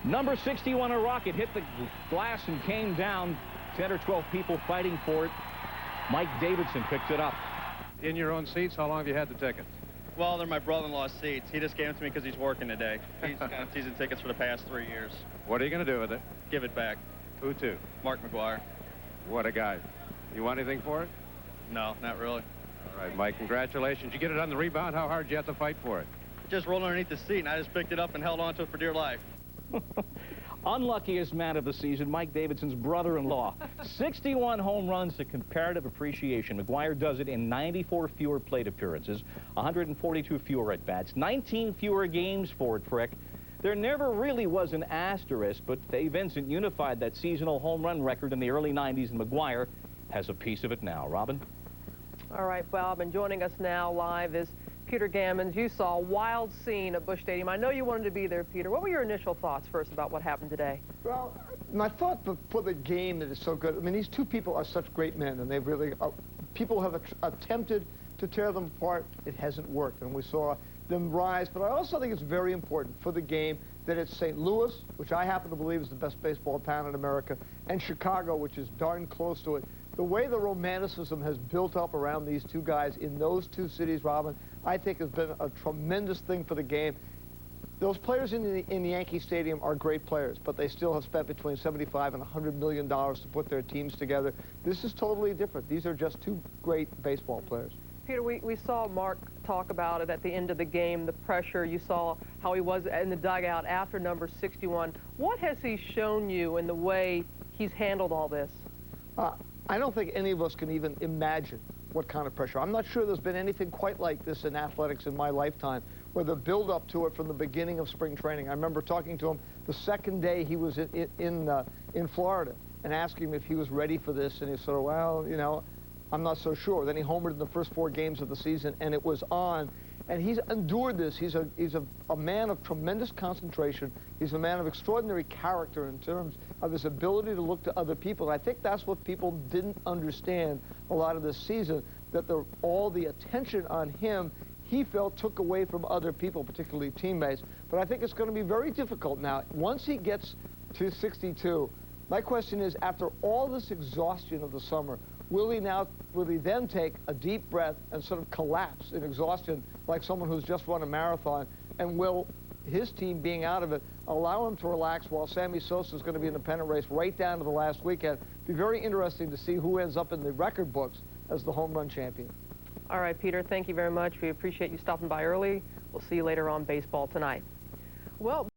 Number 61, a rocket, hit the glass and came down. 10 or 12 people fighting for it. Mike Davidson picked it up. In your own seats, how long have you had the tickets? Well, they're my brother-in-law's seats. He just gave them to me because he's working today. He's got season tickets for the past 3 years. What are you going to do with it? Give it back. Who to? Mark McGwire. What a guy. You want anything for it? No, not really. All right, Mike, congratulations. You get it on the rebound. How hard did you have to fight for it? It just rolled underneath the seat, and I just picked it up and held on to it for dear life. Unluckiest man of the season, Mike Davidson's brother-in-law. 61 home runs to comparative appreciation. McGwire does it in 94 fewer plate appearances, 142 fewer at-bats, 19 fewer games for it, Frick. There never really was an asterisk, but Fay Vincent unified that seasonal home run record in the early 90s, and McGwire has a piece of it now. Robin? All right, Bob, and joining us now live is Peter Gammons. You saw a wild scene at Busch Stadium. I know you wanted to be there, Peter. What were your initial thoughts first about what happened today? Well, my thought for the game that is so good, I mean, these two people are such great men, and they've really, people have attempted to tear them apart. It hasn't worked, and we saw them rise. But I also think it's very important for the game that it's St. Louis, which I happen to believe is the best baseball town in America, and Chicago, which is darn close to it. The way the romanticism has built up around these two guys in those two cities, Robin, I think has been a tremendous thing for the game. Those players in the Yankee Stadium are great players, but they still have spent between $75 and $100 million to put their teams together. This is totally different. These are just two great baseball players. Peter, we saw Mark talk about it at the end of the game, the pressure. You saw how he was in the dugout after number 61. What has he shown you in the way he's handled all this? I don't think any of us can even imagine what kind of pressure. I'm not sure there's been anything quite like this in athletics in my lifetime, where the build-up to it from the beginning of spring training. I remember talking to him the second day he was in Florida and asking him if he was ready for this, and he said, well, you know, I'm not so sure. Then he homered in the first 4 games of the season, and it was on. And he's endured this. He's a man of tremendous concentration. He's a man of extraordinary character in terms of his ability to look to other people. And I think that's what people didn't understand a lot of this season, that all the attention on him, he felt took away from other people, particularly teammates. But I think it's going to be very difficult now. Once he gets to 62, my question is, after all this exhaustion of the summer, will he then take a deep breath and sort of collapse in exhaustion like someone who's just run a marathon? And will his team being out of it allow him to relax while Sammy Sosa is going to be in the pennant race right down to the last weekend? Be very interesting to see who ends up in the record books as the home run champion. All right, Peter, thank you very much. We appreciate you stopping by early. We'll see you later on Baseball Tonight. Well.